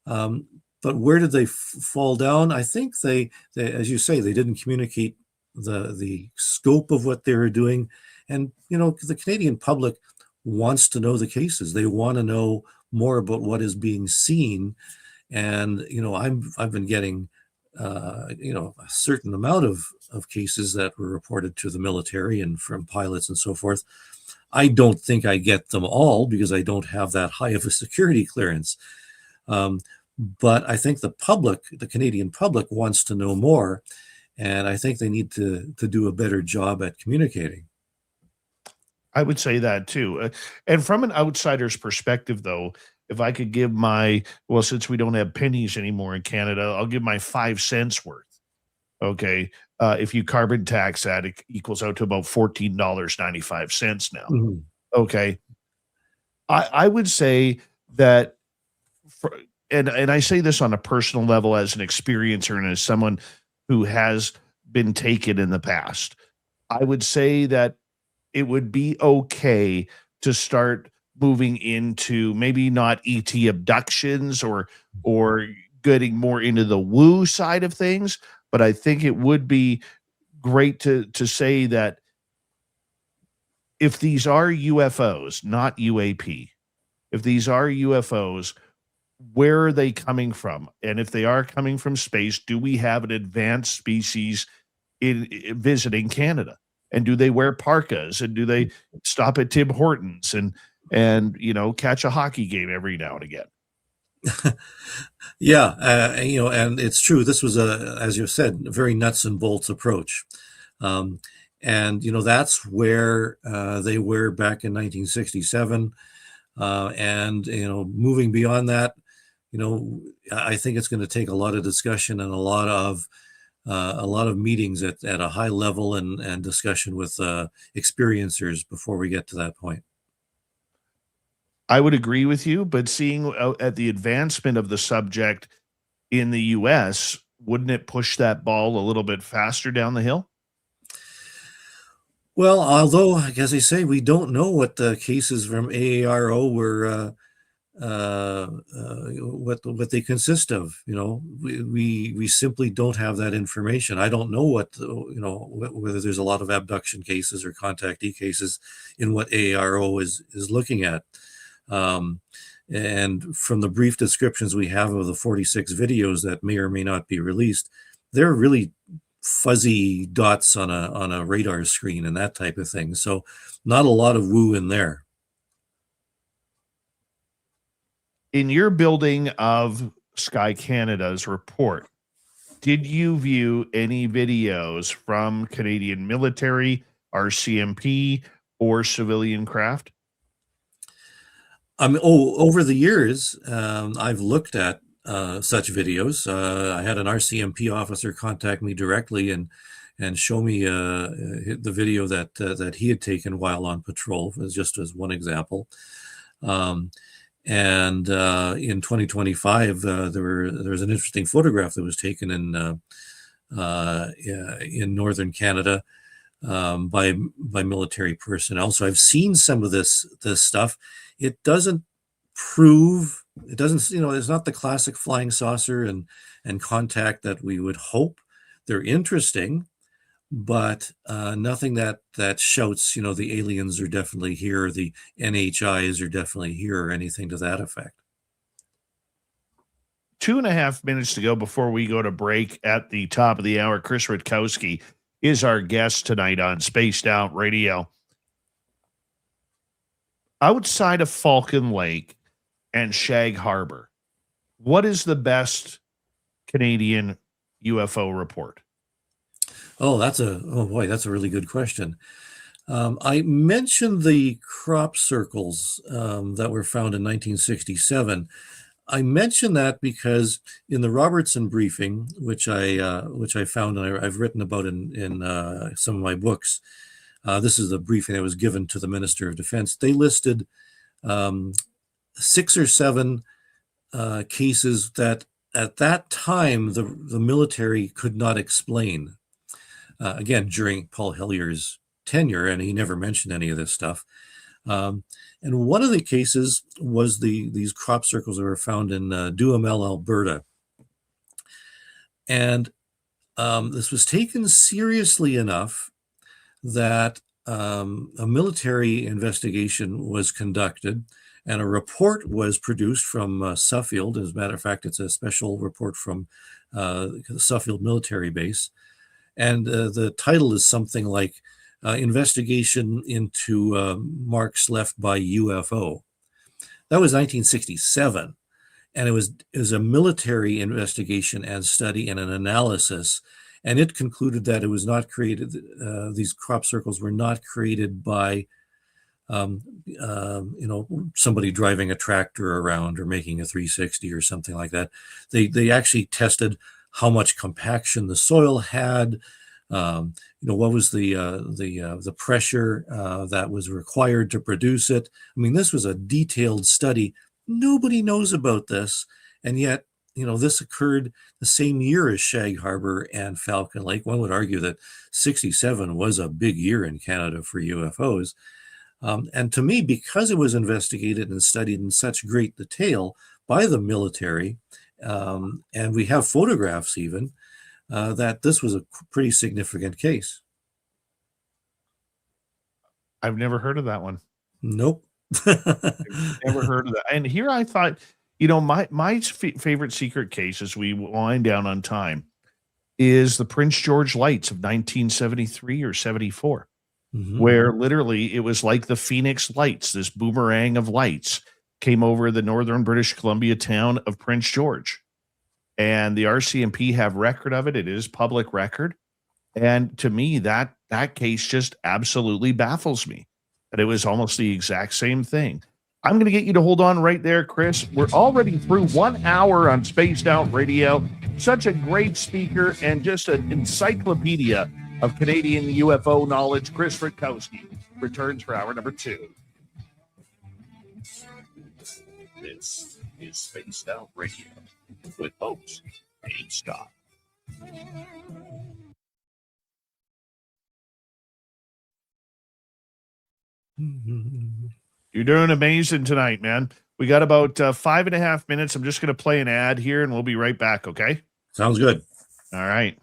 But where did they fall down? I think they, as you say, they didn't communicate the scope of what they were doing. And, the Canadian public wants to know the cases. They want to know more about what is being seen. And, I've been getting, a certain amount of cases that were reported to the military and from pilots and so forth. I don't think I get them all because I don't have that high of a security clearance. But I think the Canadian public wants to know more. And I think they need to do a better job at communicating. I would say that too. And from an outsider's perspective, though, if I could give since we don't have pennies anymore in Canada, I'll give my 5 cents worth. Okay. If you carbon tax that, it equals out to about $14.95 now. Mm-hmm. Okay. I would say that, and I say this on a personal level as an experiencer and as someone who has been taken in the past, I would say that it would be okay to start moving into maybe not ET abductions or getting more into the woo side of things, but I think it would be great to say that if these are UFOs, not UAP, if these are UFOs, where are they coming from? And if they are coming from space, do we have an advanced species in visiting Canada? And do they wear parkas? And do they stop at Tim Hortons and catch a hockey game every now and again? Yeah, and it's true. This was as you said, a very nuts and bolts approach. And that's where they were back in 1967. And moving beyond that, I think it's going to take a lot of discussion and a lot of meetings at a high level and discussion with experiencers before we get to that point. I would agree with you, but seeing at the advancement of the subject in the U.S., wouldn't it push that ball a little bit faster down the hill? Well, although, as I say, we don't know what the cases from AARO were, what they consist of. We simply don't have that information. I don't know whether there's a lot of abduction cases or contactee cases in what AARO is looking at. And from the brief descriptions we have of the 46 videos that may or may not be released, they're really fuzzy dots on a radar screen and that type of thing. So not a lot of woo in there. In your building of Sky Canada's report, did you view any videos from Canadian military, RCMP, or civilian craft? Over the years, I've looked at such videos. I had an RCMP officer contact me directly and show me the video that he had taken while on patrol, just as one example. And in 2025, there was an interesting photograph that was taken in northern Canada by military personnel. So I've seen some of this stuff. It doesn't prove, it's not the classic flying saucer and contact that we would hope. They're interesting, but nothing that shouts, the aliens are definitely here, the NHIs are definitely here, or anything to that effect. 2.5 minutes to go before we go to break. At the top of the hour, Chris Rutkowski is our guest tonight on Spaced Out Radio. Outside of Falcon Lake and Shag Harbor, what is the best Canadian UFO report? Oh, that's a really good question. I mentioned the crop circles that were found in 1967. I mention that because in the Robertson briefing, which I found and I've written about in some of my books, this is the briefing that was given to the Minister of Defense. They listed 6 or 7 cases that at that time the military could not explain. Again, during Paul Hellier's tenure, and he never mentioned any of this stuff. And one of the cases was these crop circles that were found in Duhamel, Alberta. And this was taken seriously enough that a military investigation was conducted and a report was produced from Suffield. As a matter of fact, it's a special report from the Suffield military base. And the title is something like Investigation into Marks Left by UFO. That was 1967. And it was a military investigation and study and an analysis. And it concluded that it was not created, these crop circles were not created by, somebody driving a tractor around or making a 360 or something like that. They actually tested how much compaction the soil had, what was the pressure that was required to produce it. I mean, this was a detailed study. Nobody knows about this, and yet, this occurred the same year as Shag Harbor and Falcon Lake. One would argue that 67 was a big year in Canada for UFOs. And to me, because it was investigated and studied in such great detail by the military, and we have photographs even, that this was a pretty significant case. I've never heard of that one. Nope. I've never heard of that. And here I thought, You know, my favorite secret case as we wind down on time is the Prince George lights of 1973 or 74, where literally it was like the Phoenix lights, this boomerang of lights came over the northern British Columbia town of Prince George. And the RCMP have record of it. It is public record. And to me, that case just absolutely baffles me. That it was almost the exact same thing. I'm going to get you to hold on right there, Chris. We're already through 1 hour on Spaced Out Radio. Such a great speaker and just an encyclopedia of Canadian UFO knowledge. Chris Rutkowski returns for hour number 2. This is Spaced Out Radio with host Dave Scott. You're doing amazing tonight, man. We got about 5.5 minutes. I'm just going to play an ad here and we'll be right back. Okay. Sounds good. All right.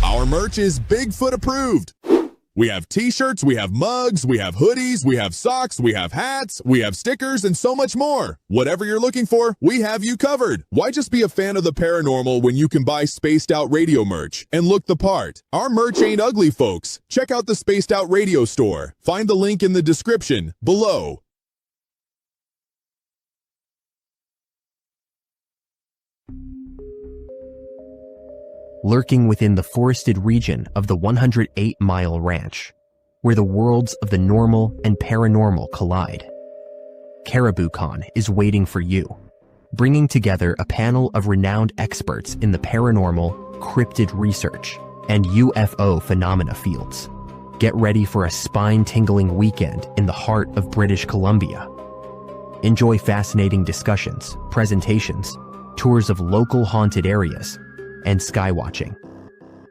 Our merch is Bigfoot approved. We have t-shirts, we have mugs, we have hoodies, we have socks, we have hats, we have stickers, and so much more. Whatever you're looking for, we have you covered. Why just be a fan of the paranormal when you can buy Spaced Out Radio merch and look the part? Our merch ain't ugly, folks. Check out the Spaced Out Radio store. Find the link in the description below. Lurking within the forested region of the 108-mile ranch, where the worlds of the normal and paranormal collide. CaribouCon is waiting for you, bringing together a panel of renowned experts in the paranormal, cryptid research, and UFO phenomena fields. Get ready for a spine-tingling weekend in the heart of British Columbia. Enjoy fascinating discussions, presentations, tours of local haunted areas, and skywatching.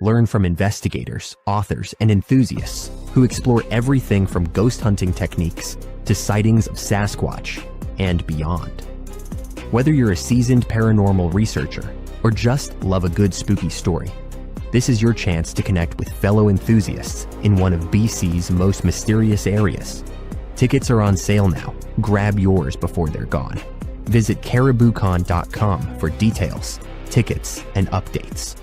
Learn from investigators, authors, and enthusiasts who explore everything from ghost hunting techniques to sightings of Sasquatch and beyond. Whether you're a seasoned paranormal researcher or just love a good spooky story, this is your chance to connect with fellow enthusiasts in one of BC's most mysterious areas. Tickets are on sale now. Grab yours before they're gone. Visit cariboucon.com for details, tickets, and updates.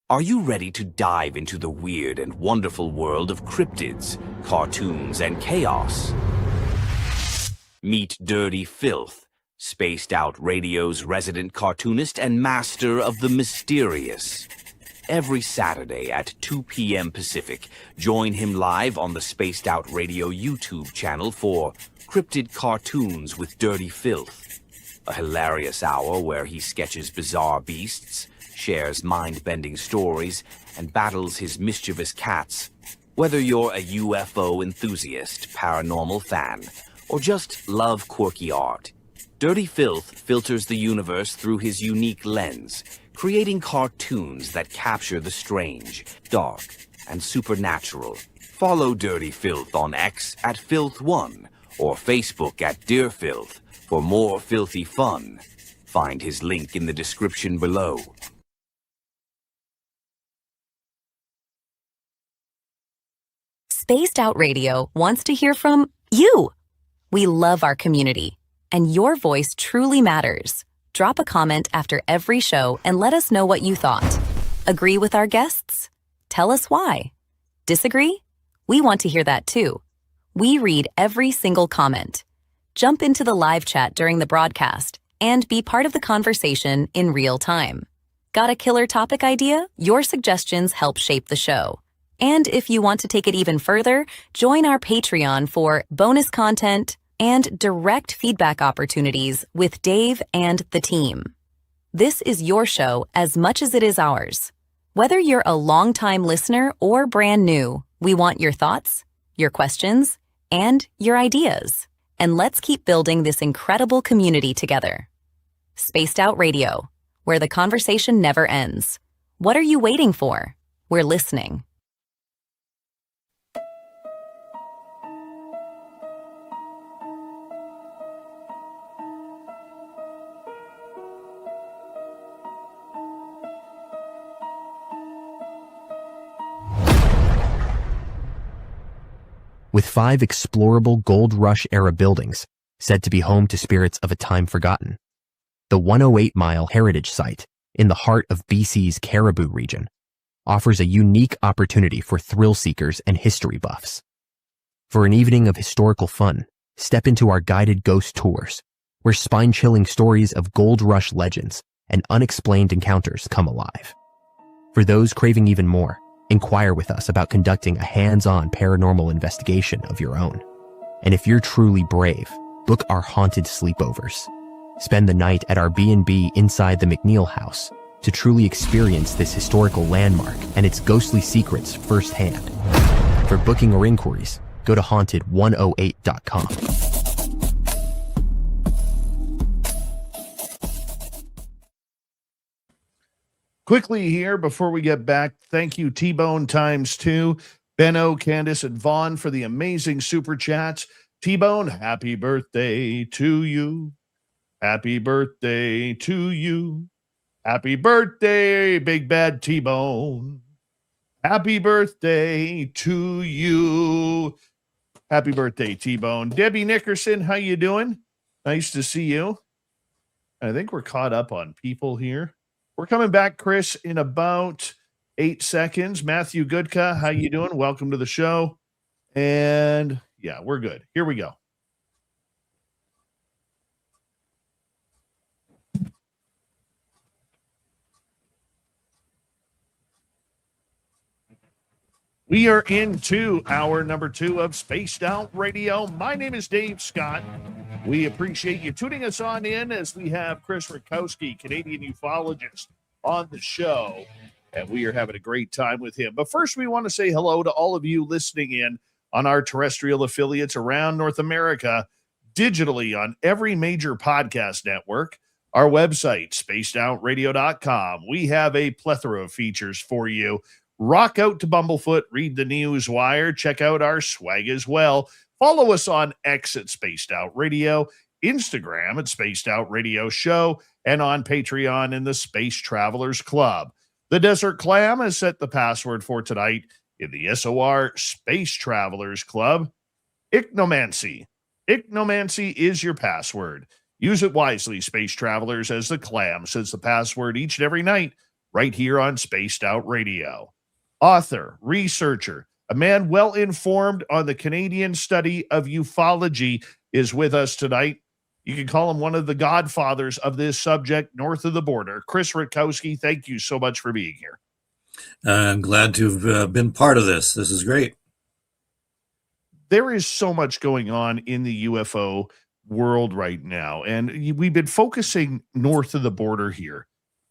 Are you ready to dive into the weird and wonderful world of cryptids, cartoons, and chaos? Meet Dirty Filth, Spaced Out Radio's resident cartoonist and master of the mysterious. Every Saturday at 2 p.m. Pacific, join him live on the Spaced Out Radio YouTube channel for Cryptid Cartoons with Dirty Filth, a hilarious hour where he sketches bizarre beasts, shares mind-bending stories, and battles his mischievous cats. Whether you're a UFO enthusiast, paranormal fan, or just love quirky art, Dirty Filth filters the universe through his unique lens, creating cartoons that capture the strange, dark, and supernatural. Follow Dirty Filth on X at Filth1 or Facebook at Dear Filth for more filthy fun. Find his link in the description below. Spaced Out Radio wants to hear from you. We love our community, and your voice truly matters. Drop a comment after every show and let us know what you thought. Agree with our guests? Tell us why. Disagree? We want to hear that too. We read every single comment. Jump into the live chat during the broadcast and be part of the conversation in real time. Got a killer topic idea? Your suggestions help shape the show. And if you want to take it even further, join our Patreon for bonus content and direct feedback opportunities with Dave and the team. This is your show as much as it is ours. Whether you're a longtime listener or brand new, we want your thoughts, your questions, and your ideas. And let's keep building this incredible community together. Spaced Out Radio, where the conversation never ends. What are you waiting for? We're listening. With 5 explorable Gold Rush-era buildings said to be home to spirits of a time forgotten, the 108-mile heritage site in the heart of BC's Caribou region offers a unique opportunity for thrill seekers and history buffs. For an evening of historical fun, step into our guided ghost tours, where spine-chilling stories of Gold Rush legends and unexplained encounters come alive. For those craving even more, inquire with us about conducting a hands-on paranormal investigation of your own. And if you're truly brave, book our haunted sleepovers. Spend the night at our B&B inside the McNeil House to truly experience this historical landmark and its ghostly secrets firsthand. For booking or inquiries, go to haunted108.com. Quickly here, before we get back, thank you T-Bone ×2, Benno, Candace, and Vaughn for the amazing super chats. T-Bone, happy birthday to you. Happy birthday to you. Happy birthday, Big Bad T-Bone. Happy birthday to you. Happy birthday, T-Bone. Debbie Nickerson, how you doing? Nice to see you. I think we're caught up on people here. We're coming back, Chris, in about 8 seconds. Matthew Goodka, how you doing? Welcome to the show. And yeah, we're good. Here we go. We are into hour number 2 of Spaced Out Radio. My name is Dave Scott. We appreciate you tuning us on in as we have Chris Rutkowski, Canadian ufologist, on the show. And we are having a great time with him. But first, we want to say hello to all of you listening in on our terrestrial affiliates around North America, digitally on every major podcast network. Our website, spacedoutradio.com. We have a plethora of features for you. Rock out to Bumblefoot, read the news wire, check out our swag as well. Follow us on X at Spaced Out Radio, Instagram at Spaced Out Radio Show, and on Patreon in the Space Travelers Club. The Desert Clam has set the password for tonight in the SOR Space Travelers Club. Ichnomancy. Ichnomancy is your password. Use it wisely, Space Travelers, as the Clam says the password each and every night right here on Spaced Out Radio. Author, researcher, a man well informed on the Canadian study of ufology is with us tonight. You can call him one of the godfathers of this subject north of the border. Chris Rutkowski, thank you so much for being here. I'm glad to have been part of this. This is great. There is so much going on in the UFO world right now, and we've been focusing north of the border here.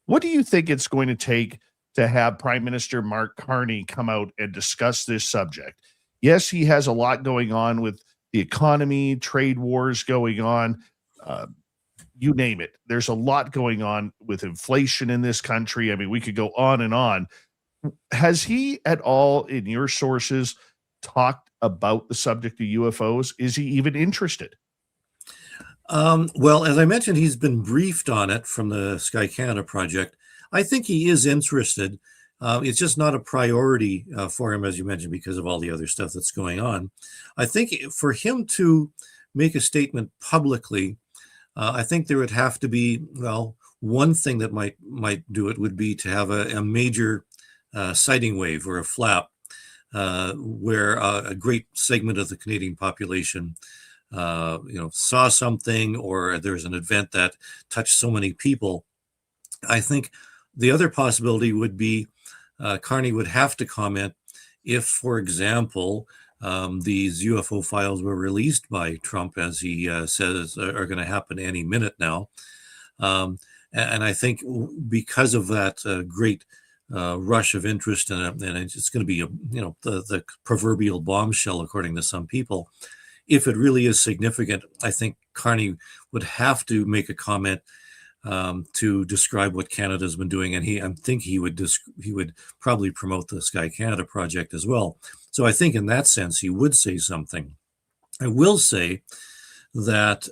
What do you think it's going to take to have Prime Minister Mark Carney come out and discuss this subject? Yes, he has a lot going on with the economy, trade wars going on, you name it. There's a lot going on with inflation in this country. I mean, we could go on and on. Has he at all, in your sources, talked about the subject of UFOs? Is he even interested? Well, as I mentioned, he's been briefed on it from the Sky Canada project. I think he is interested. It's just not a priority for him, as you mentioned, because of all the other stuff that's going on. I think for him to make a statement publicly, I think there would have to be, well, one thing that might do it would be to have a major sighting wave or a flap where a great segment of the Canadian population saw something, or there's an event that touched so many people. I think the other possibility would be Carney would have to comment if, for example, these UFO files were released by Trump, as he says are going to happen any minute now. And I think because of that great rush of interest, and it's going to be the proverbial bombshell, according to some people. If it really is significant, I think Carney would have to make a comment to describe what Canada's been doing, and I think he would probably promote the Sky Canada project as well. So I think in that sense he would say something. I will say that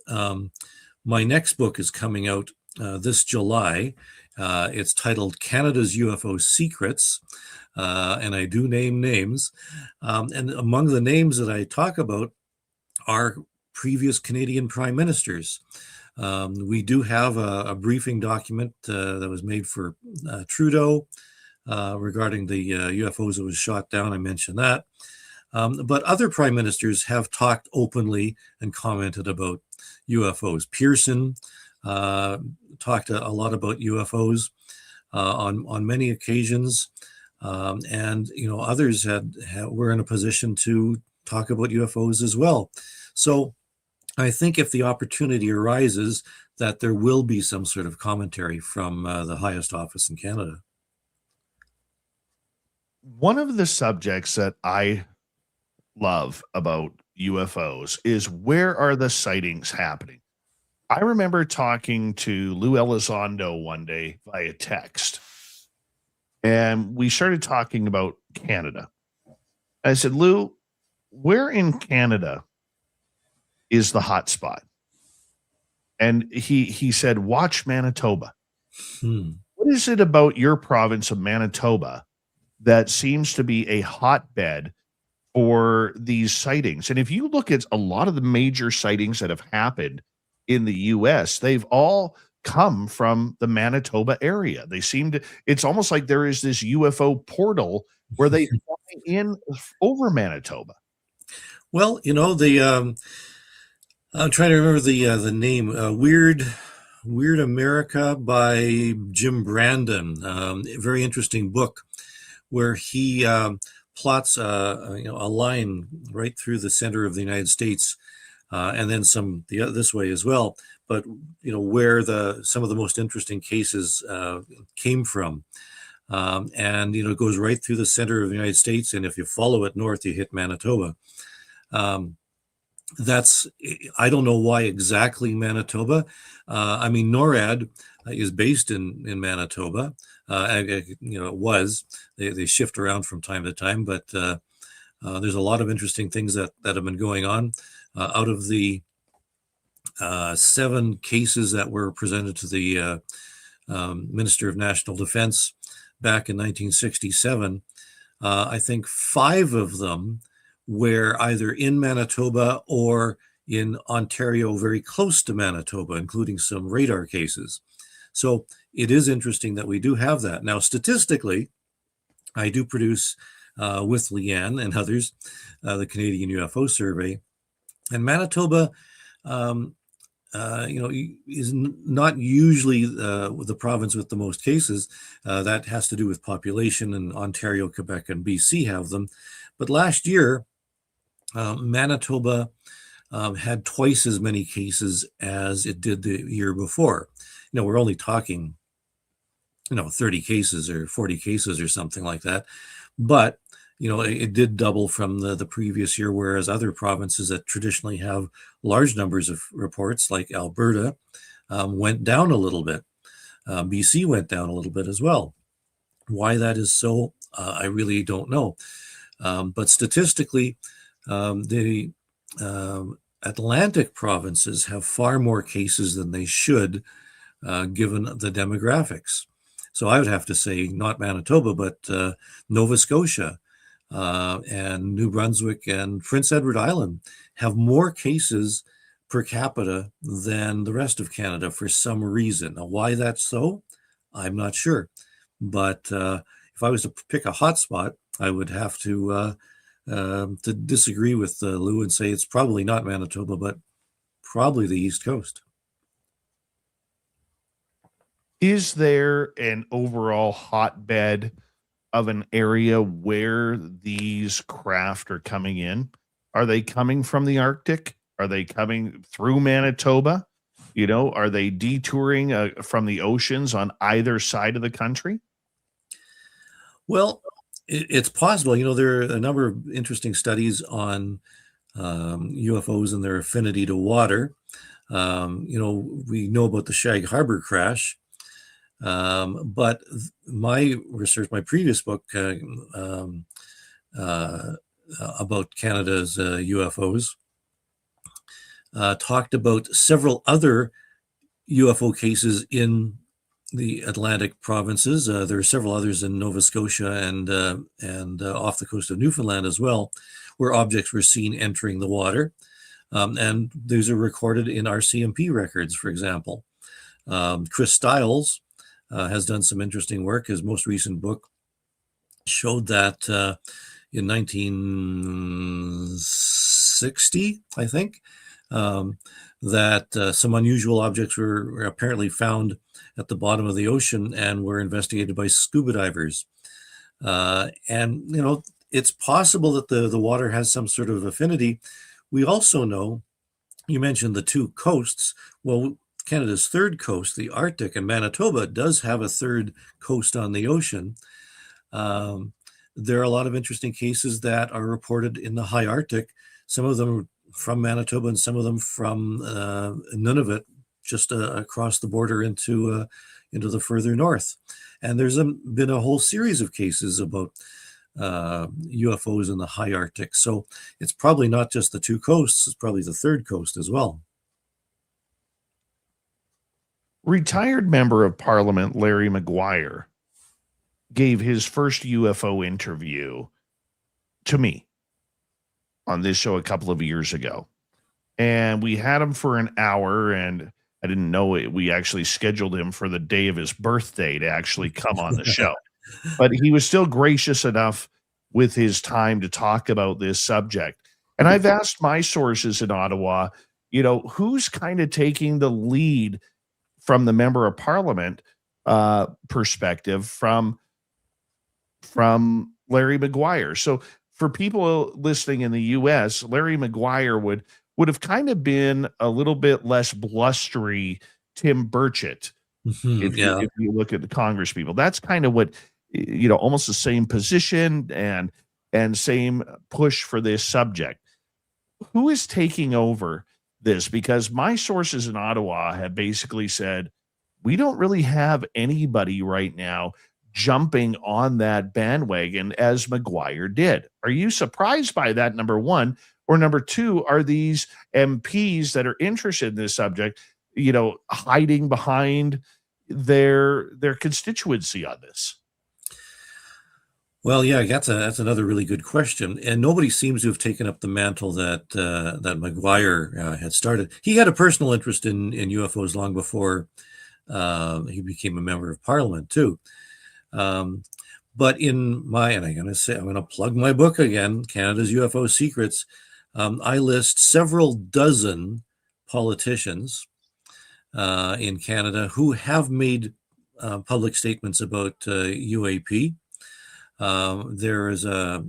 my next book is coming out this July. It's titled Canada's UFO Secrets, and I do name names. And among the names that I talk about are previous Canadian prime ministers. We do have a briefing document that was made for Trudeau regarding the UFOs that was shot down. I mentioned that. But other prime ministers have talked openly and commented about UFOs. Pearson talked a lot about UFOs on many occasions, and others were in a position to talk about UFOs as well. So I think if the opportunity arises, that there will be some sort of commentary from the highest office in Canada. One of the subjects that I love about UFOs is, where are the sightings happening? I remember talking to Lou Elizondo one day via text, and we started talking about Canada. I said, Lou, where in Canada is the hotspot? And he said, watch Manitoba. What is it about your province of Manitoba that seems to be a hotbed for these sightings? And if you look at a lot of the major sightings that have happened in the U.S., they've all come from the Manitoba area. They seem to, it's almost like there is this UFO portal where they fly in over Manitoba. Well, I'm trying to remember the name. Weird America by Jim Brandon. A very interesting book where he plots a line right through the center of the United States, and then this way as well. But where some of the most interesting cases came from, and it goes right through the center of the United States. And if you follow it north, you hit Manitoba. I don't know why exactly Manitoba. NORAD is based in Manitoba. It was. They shift around from time to time, but there's a lot of interesting things that have been going on. Out of the 7 cases that were presented to the Minister of National Defense back in 1967, I think 5 of them were either in Manitoba or in Ontario, very close to Manitoba, including some radar cases. So it is interesting that we do have that. Now, statistically, I do produce with Leanne and others the Canadian UFO Survey, and Manitoba, is not usually the province with the most cases. That has to do with population, and Ontario, Quebec, and BC have them. But last year, Manitoba had twice as many cases as it did the year before. We're only talking, 30 cases or 40 cases or something like that. But, it did double from the previous year, whereas other provinces that traditionally have large numbers of reports, like Alberta, went down a little bit. BC went down a little bit as well. Why that is so, I really don't know. But statistically, the Atlantic provinces have far more cases than they should, given the demographics. So I would have to say not Manitoba, but Nova Scotia and New Brunswick and Prince Edward Island have more cases per capita than the rest of Canada for some reason. Now, why that's so, I'm not sure. But if I was to pick a hotspot, I would have to disagree with Lou and say it's probably not Manitoba, but probably the East Coast. Is there an overall hotbed of an area where these craft are coming in? Are they coming from the Arctic? Are they coming through Manitoba? Are they detouring from the oceans on either side of the country? Well, it's possible. There are a number of interesting studies on UFOs and their affinity to water. We know about the Shag Harbor crash, but my research, my previous book about Canada's UFOs, talked about several other UFO cases in the Atlantic provinces. There are several others in Nova Scotia and off the coast of Newfoundland as well, where objects were seen entering the water. And these are recorded in RCMP records, for example. Chris Stiles has done some interesting work. His most recent book showed that in 1960, I think, that some unusual objects were apparently found at the bottom of the ocean and were investigated by scuba divers. And it's possible that the water has some sort of affinity. We also know, you mentioned the two coasts. Well, Canada's third coast, the Arctic, and Manitoba does have a third coast on the ocean. There are a lot of interesting cases that are reported in the high Arctic, some of them from Manitoba and some of them from Nunavut, just across the border into the further north. And there's been a whole series of cases about UFOs in the high Arctic. So it's probably not just the two coasts, it's probably the third coast as well. Retired member of Parliament Larry Maguire gave his first UFO interview to me on this show a couple of years ago. And we had him for an hour, and I didn't know it. We actually scheduled him for the day of his birthday to actually come on the show. But he was still gracious enough with his time to talk about this subject. And I've asked my sources in Ottawa, who's kind of taking the lead from the member of parliament perspective from Larry Maguire. So for people listening in the U.S., Larry Maguire would have kind of been a little bit less blustery Tim Burchett. If you look at the Congress people, that's kind of what, almost the same position and same push for this subject. Who is taking over this? Because my sources in Ottawa have basically said, we don't really have anybody right now jumping on that bandwagon as Maguire did. Are you surprised by that, number one? Or number two, are these MPs that are interested in this subject, hiding behind their constituency on this? Well, yeah, that's another really good question, and nobody seems to have taken up the mantle that Maguire had started. He had a personal interest in UFOs long before he became a member of Parliament too. But I'm going to plug my book again, Canada's UFO Secrets. I list several dozen politicians in Canada who have made public statements about UAP. There is a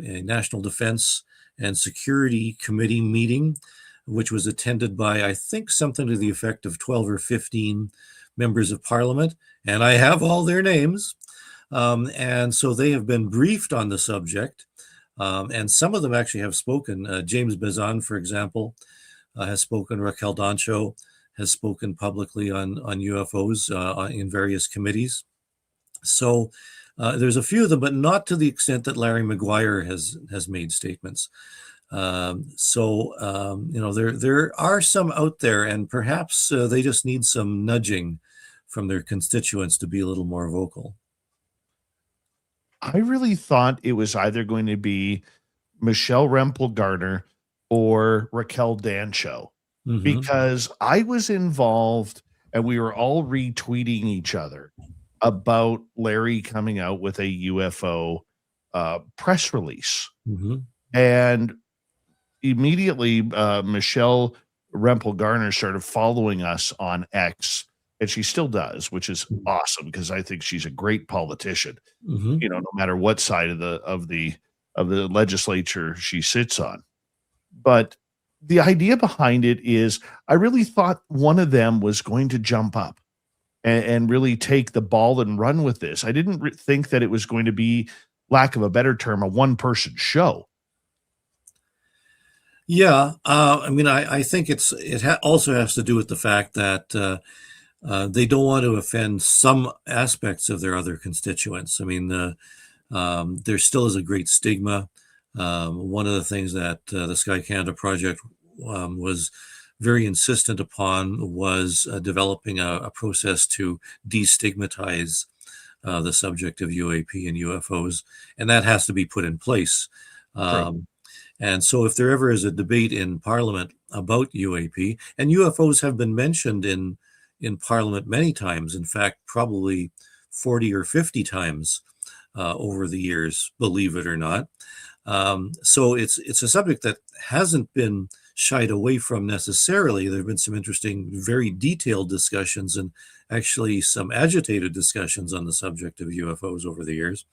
National Defense and Security Committee meeting, which was attended by, I think, something to the effect of 12 or 15 members of Parliament, and I have all their names. And so they have been briefed on the subject, and some of them actually have spoken. James Bezan, for example, has spoken. Raquel Dancho has spoken publicly on UFOs in various committees. So there's a few of them, but not to the extent that Larry Maguire has made statements. There are some out there, and perhaps they just need some nudging from their constituents to be a little more vocal. I really thought it was either going to be Michelle Rempel Garner or Raquel Dancho, because I was involved and we were all retweeting each other about Larry coming out with a UFO press release. And immediately Michelle Rempel Garner started following us on X, and she still does, which is awesome because I think she's a great politician. No matter what side of the legislature she sits on. But the idea behind it is, I really thought one of them was going to jump up and really take the ball and run with this. I didn't think that it was going to be, lack of a better term, a one-person show. Yeah, I mean, I think also has to do with the fact that they don't want to offend some aspects of their other constituents. I mean, there still is a great stigma. One of the things that the Sky Canada Project was very insistent upon was developing a process to destigmatize the subject of UAP and UFOs, and that has to be put in place. And so if there ever is a debate in Parliament about UAP, and UFOs have been mentioned in Parliament many times, in fact, probably 40 or 50 times over the years, believe it or not. So it's a subject that hasn't been shied away from necessarily. There have been some interesting, very detailed discussions and actually some agitated discussions on the subject of UFOs over the years.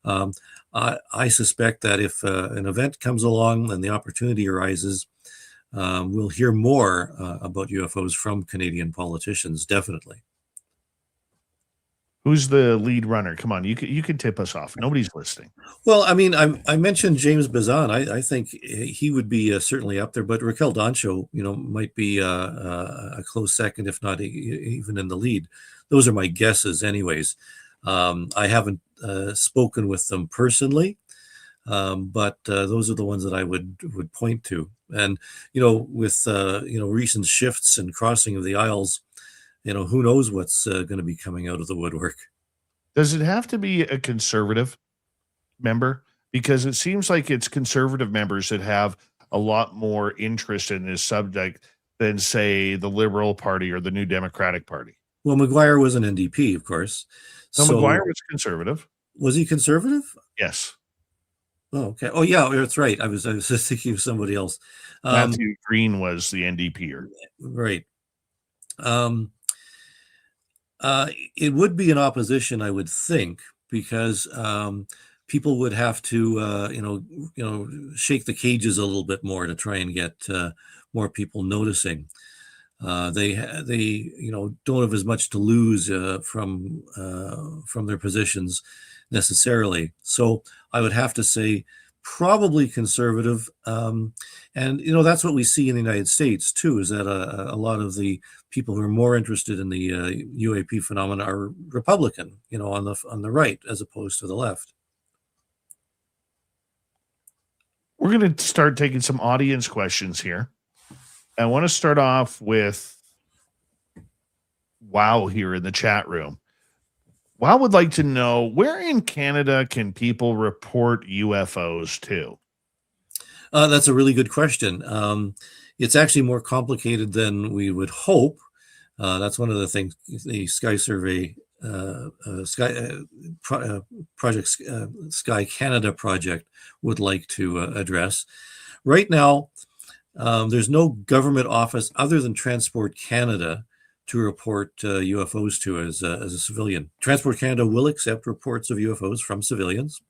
I suspect that if an event comes along and the opportunity arises, we'll hear more about UFOs from Canadian politicians, definitely. Who's the lead runner? Come on, you can tip us off. Nobody's listening. Well, I mean, I mentioned James Bazan. I think he would be certainly up there, but Raquel Dancho, might be a close second, if not even in the lead. Those are my guesses, anyways. I haven't spoken with them personally, but those are the ones that I would point to. And with recent shifts and crossing of the aisles, who knows what's going to be coming out of the woodwork. Does it have to be a conservative member? Because it seems like it's conservative members that have a lot more interest in this subject than, say, the Liberal Party or the New Democratic Party. Well, McGuire was an NDP, of course. No, McGuire was conservative. Was he conservative? Yes. Oh, okay. Oh, yeah, that's right. I was just thinking of somebody else. Matthew Green was the NDPer. Right. It would be an opposition, I would think, because people would have to, shake the cages a little bit more to try and get more people noticing. They don't have as much to lose from their positions necessarily. So I would have to say probably conservative. And that's what we see in the United States too, is that a lot of the people who are more interested in the UAP phenomena are Republican, on the right as opposed to the left. We're going to start taking some audience questions here. I want to start off with Wow here in the chat room. Wow would like to know, where in Canada can people report UFOs to? That's a really good question. It's actually more complicated than we would hope. That's one of the things the Sky Survey, Sky Canada project would like to address. Right now, there's no government office other than Transport Canada to report UFOs to as a civilian. Transport Canada will accept reports of UFOs from civilians.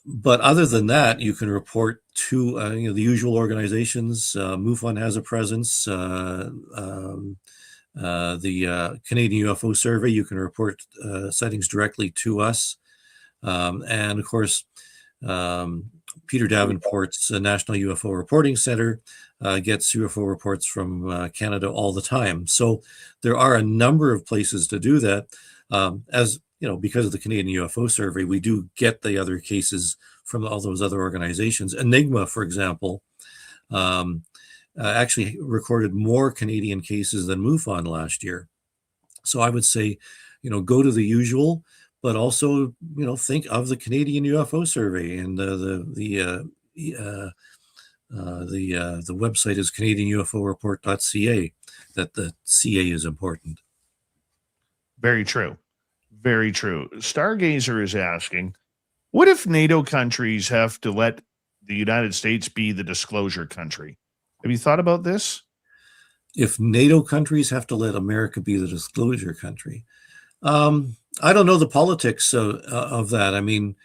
But other than that, you can report to the usual organizations. MUFON has a presence. The Canadian UFO Survey, you can report sightings directly to us. And of course, Peter Davenport's National UFO Reporting Center gets UFO reports from Canada all the time. So there are a number of places to do that. Because of the Canadian UFO Survey, we do get the other cases from all those other organizations. Enigma, for example, actually recorded more Canadian cases than MUFON last year. So I would say, go to the usual, but also, think of the Canadian UFO Survey, and the website is CanadianUFOReport.ca. That the CA is important. Very true. Very true. Stargazer is asking, what if NATO countries have to let the United States be the disclosure country? Have you thought about this? If NATO countries have to let America be the disclosure country, I don't know the politics of that. I mean,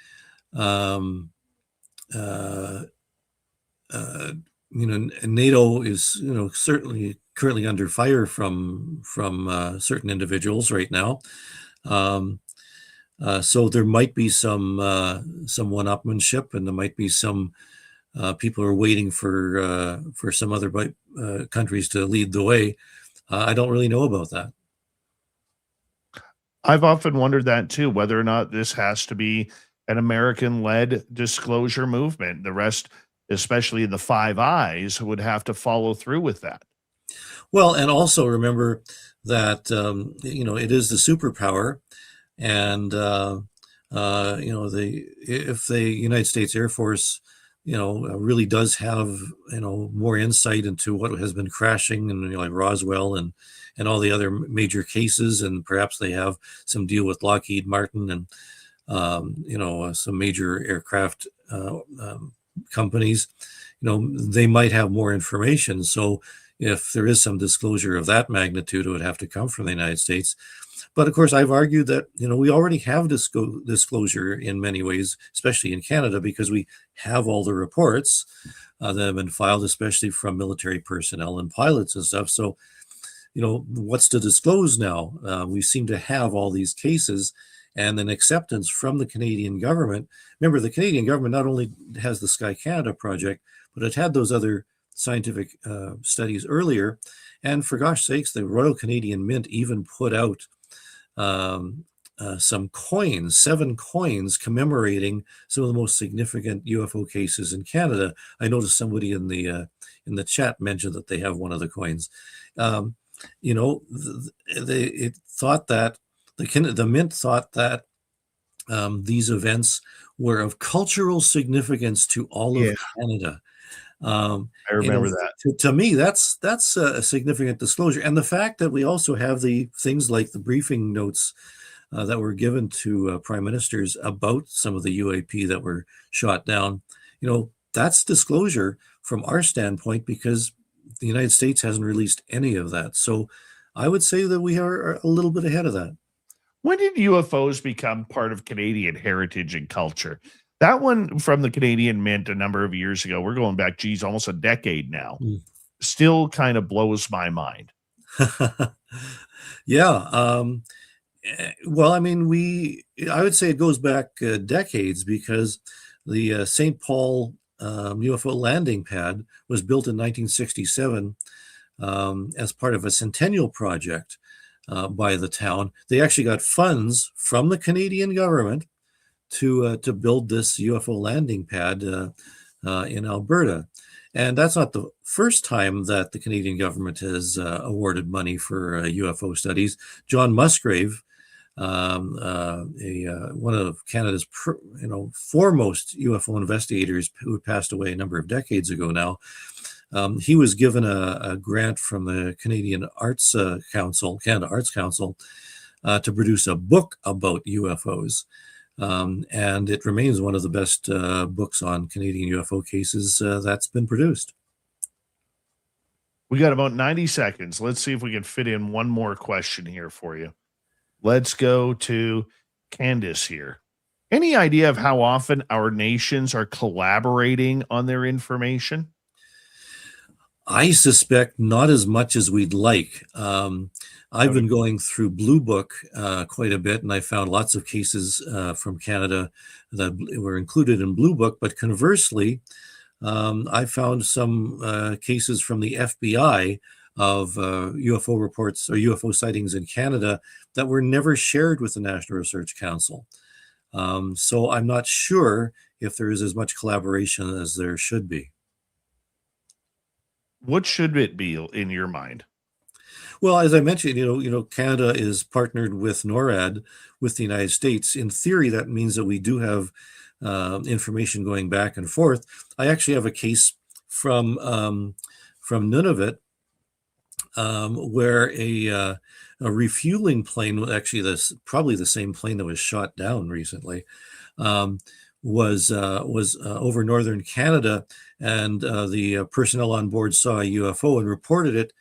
NATO is, certainly currently under fire from certain individuals right now. So there might be some one-upmanship, and there might be some people who are waiting for some other countries to lead the way. I don't really know about that. I've often wondered that too, whether or not this has to be an American-led disclosure movement. The rest, especially the Five Eyes, would have to follow through with that. Well, and also remember that it is the superpower, and if the United States Air Force really does have more insight into what has been crashing, and like Roswell and all the other major cases, and perhaps they have some deal with Lockheed Martin and some major aircraft companies, they might have more information. So if there is some disclosure of that magnitude, it would have to come from the United States. But of course, I've argued that we already have disclosure in many ways, especially in Canada, because we have all the reports that have been filed, especially from military personnel and pilots and stuff. So, what's to disclose now? We seem to have all these cases and an acceptance from the Canadian government. Remember, the Canadian government not only has the Sky Canada project, but it had those other scientific studies earlier. And for gosh sakes, the Royal Canadian Mint even put out some coins, 7 coins commemorating some of the most significant UFO cases in Canada. I noticed somebody in the chat mentioned that they have one of the coins. It thought that the Mint thought that these events were of cultural significance to all of Canada. I remember that. To me, that's a significant disclosure, and the fact that we also have the things like the briefing notes that were given to prime ministers about some of the UAP that were shot down. That's disclosure from our standpoint, because the United States hasn't released any of that. So I would say that we are a little bit ahead of that. When did UFOs become part of Canadian heritage and culture? That one from the Canadian Mint a number of years ago, we're going back, almost a decade now, still kind of blows my mind. Yeah. Well, I mean, I would say it goes back decades, because the St. Paul UFO landing pad was built in 1967 as part of a centennial project by the town. They actually got funds from the Canadian government to build this UFO landing pad in Alberta. And that's not the first time that the Canadian government has awarded money for UFO studies. John Musgrave, one of Canada's foremost UFO investigators, who passed away a number of decades ago now, he was given a grant from the Canadian Arts Council, Canada Arts Council, to produce a book about UFOs. And it remains one of the best books on Canadian UFO cases that's been produced. We got about 90 seconds. Let's see if we can fit in one more question here for you. Let's go to Candace here. Any idea of how often our nations are collaborating on their information? I suspect not as much as we'd like. I've been going through Blue Book quite a bit, and I found lots of cases from Canada that were included in Blue Book. But conversely, I found some cases from the FBI of UFO reports or UFO sightings in Canada that were never shared with the National Research Council. So I'm not sure if there is as much collaboration as there should be. What should it be in your mind? Well, as I mentioned, Canada is partnered with NORAD, with the United States. In theory, that means that we do have information going back and forth. I actually have a case from Nunavut where a refueling plane, actually probably the same plane that was shot down recently, was over northern Canada, and the personnel on board saw a UFO and reported it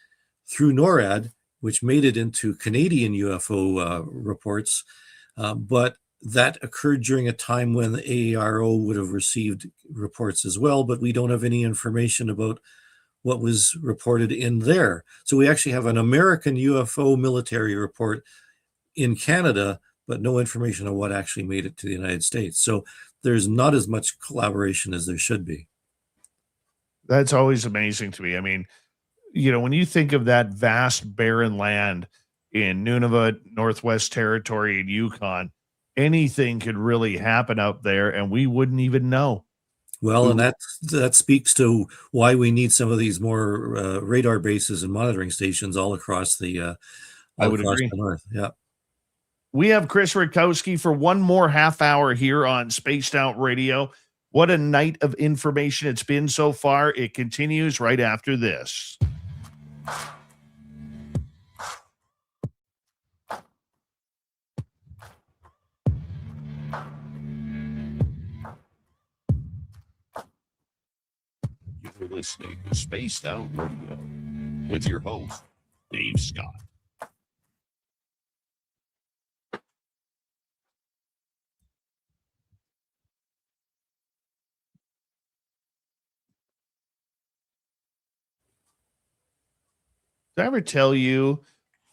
through NORAD, which made it into Canadian UFO reports. But that occurred during a time when the AARO would have received reports as well, but we don't have any information about what was reported in there. So we actually have an American UFO military report in Canada, but no information on what actually made it to the United States. So there's not as much collaboration as there should be. That's always amazing to me. I mean, when you think of that vast barren land in Nunavut, Northwest Territory, and Yukon, anything could really happen up there, and we wouldn't even know. Well, and that speaks to why we need some of these more radar bases and monitoring stations all across the I would agree. the north. Yeah. We have Chris Rutkowski for one more half hour here on Spaced Out Radio. What a night of information it's been so far. It continues right after this. You're listening to Spaced Out Radio with your host, Dave Scott. Did I ever tell you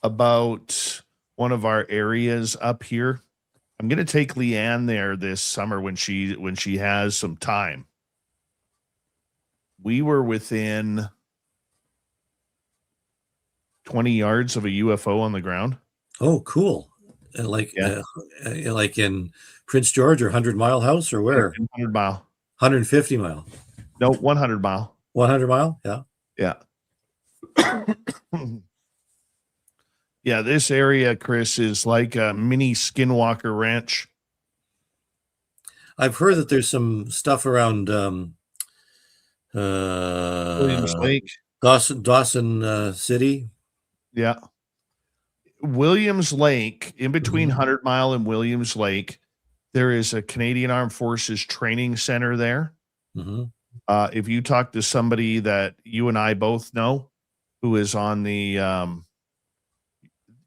about one of our areas up here? I'm going to take Leanne there this summer when she has some time. We were within 20 yards of a UFO on the ground. Oh, cool. Like in Prince George or 100 Mile House or where? 100 mile. 150 mile. No, 100 mile. 100 mile? Yeah. Yeah. Yeah, this area, Chris, is like a mini Skinwalker Ranch. I've heard that there's some stuff around Williams Lake. Dawson City. Yeah. Williams Lake, in between 100 Mile and Williams Lake, there is a Canadian Armed Forces training center there. Mm-hmm. If you talk to somebody that you and I both know who is on the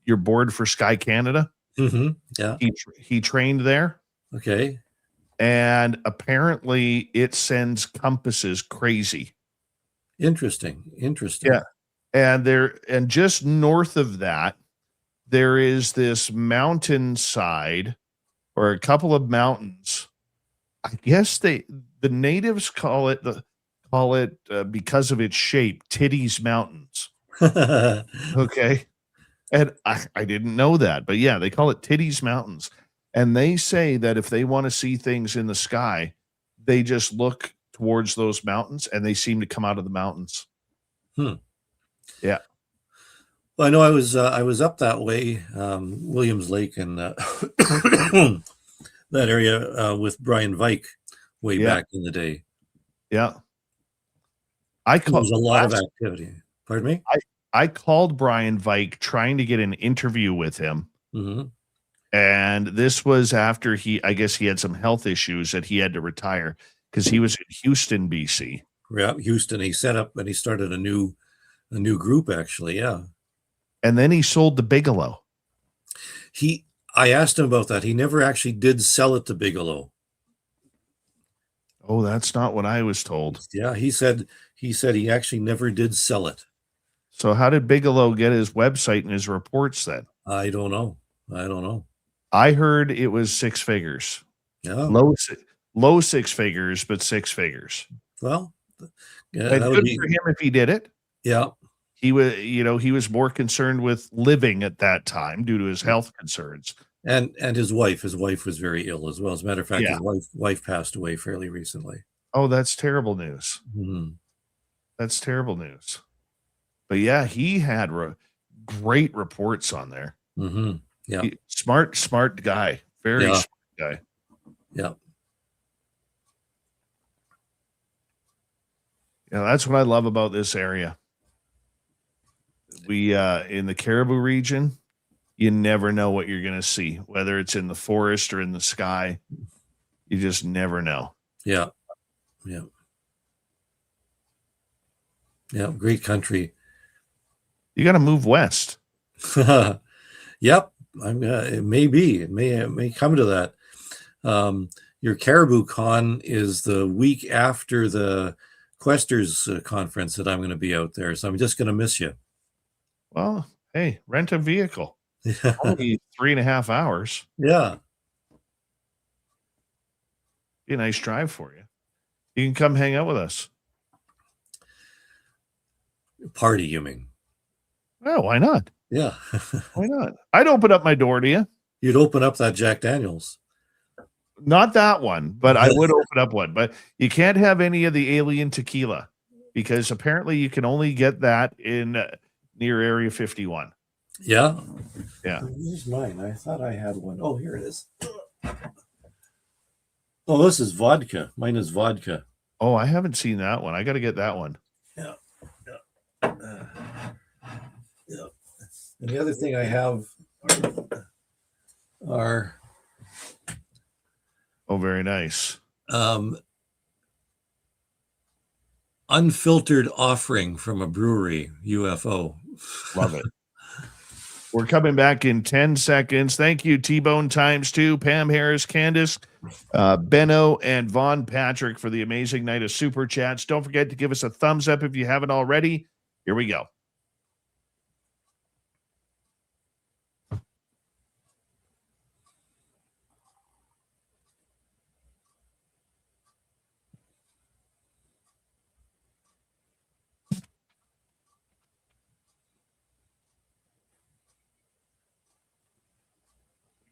your board for Sky Canada, yeah, he trained there. Okay. And apparently it sends compasses crazy. Interesting. Yeah. And just north of that, there is this mountainside or a couple of mountains. I guess the natives call it because of its shape, Titties Mountains. Okay. And I didn't know that, but yeah, they call it Titties Mountains. And they say that if they want to see things in the sky, they just look towards those mountains and they seem to come out of the mountains. Yeah. Well, I know I was up that way, Williams Lake and that area with Brian Vike way back in the day. Yeah. There was a lot of activity. Pardon me? I called Brian Vike trying to get an interview with him. Mm-hmm. And this was after I guess he had some health issues that he had to retire because he was in Houston, BC. Yeah, Houston. He set up and he started a new group, actually. Yeah. And then he sold to Bigelow. I asked him about that. He never actually did sell it to Bigelow. Oh, that's not what I was told. Yeah, he said he actually never did sell it. So how did Bigelow get his website and his reports then? I don't know. I heard it was 6 figures. Yeah. Low 6 figures, but 6 figures. Well, yeah, and good for him if he did it. Yeah. He was more concerned with living at that time due to his health concerns. And his wife was very ill as well. As a matter of fact, his wife passed away fairly recently. Oh, that's terrible news. Mm-hmm. That's terrible news. But yeah, he had great reports on there. Mm-hmm. Yeah. Smart guy. Very smart guy. Yeah. Yeah, that's what I love about this area. We in the Caribou region, you never know what you're going to see, whether it's in the forest or in the sky. You just never know. Yeah. Yeah. Yeah. Great country. You got to move west. Yep. It may be. It may come to that. Your Caribou Con is the week after the Questers conference that I'm going to be out there, so I'm just going to miss you. Well, hey, rent a vehicle. Yeah. Only 3.5 hours. Yeah. Be a nice drive for you. You can come hang out with us. Party, you mean? Oh, why not? Yeah. Why not? I'd open up my door to you. You'd open up that Jack Daniels. Not that one, but I would open up one. But you can't have any of the alien tequila because apparently you can only get that in near Area 51. Yeah. Yeah. Here's mine. I thought I had one. Oh, here it is. Oh, this is vodka. Mine is vodka. Oh, I haven't seen that one. I got to get that one. Yeah. Yeah. And the other thing I have are Oh, very nice. Unfiltered offering from a brewery, UFO. Love it. We're coming back in 10 seconds. Thank you, T-Bone ×2, Pam Harris, Candace, Benno, and Vaughn Patrick for the amazing night of super chats. Don't forget to give us a thumbs up if you haven't already. Here we go.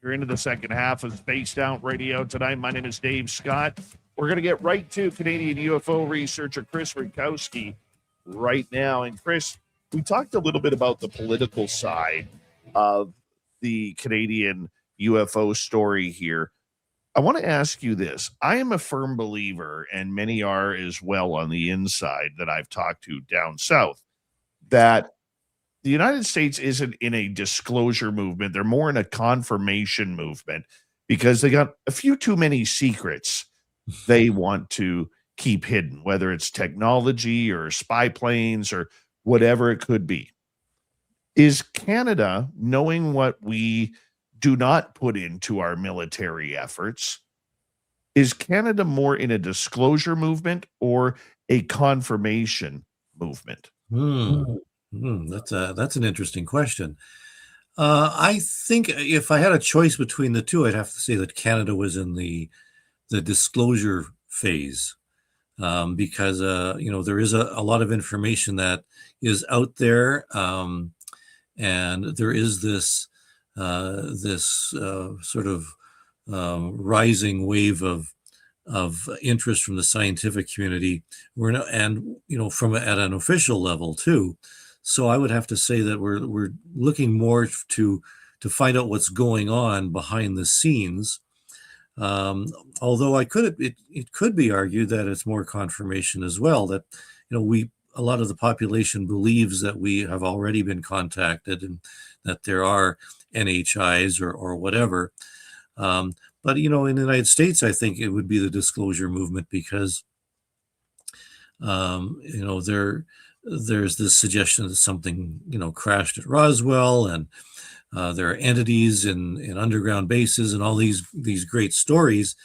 You're into the second half of Spaced Out Radio tonight. My name is Dave Scott. We're going to get right to Canadian UFO researcher Chris Rutkowski right now. And Chris, we talked a little bit about the political side of the Canadian UFO story here. I want to ask you this. I am a firm believer, and many are as well on the inside that I've talked to down south, that the United States isn't in a disclosure movement. They're more in a confirmation movement because they got a few too many secrets they want to keep hidden, whether it's technology or spy planes or whatever it could be. Is Canada, knowing what we do not put into our military efforts, is Canada more in a disclosure movement or a confirmation movement? That's an interesting question. I think if I had a choice between the two, I'd have to say that Canada was in the disclosure phase, because there is a lot of information that is out there, and there is this sort of rising wave of interest from the scientific community. From at an official level too. So I would have to say that we're looking more to find out what's going on behind the scenes. Although it could be argued that it's more confirmation as well, that a lot of the population believes that we have already been contacted and that there are NHIs or whatever. But in the United States, I think it would be the disclosure movement because there's this suggestion that something crashed at Roswell, and there are entities in underground bases and all these great stories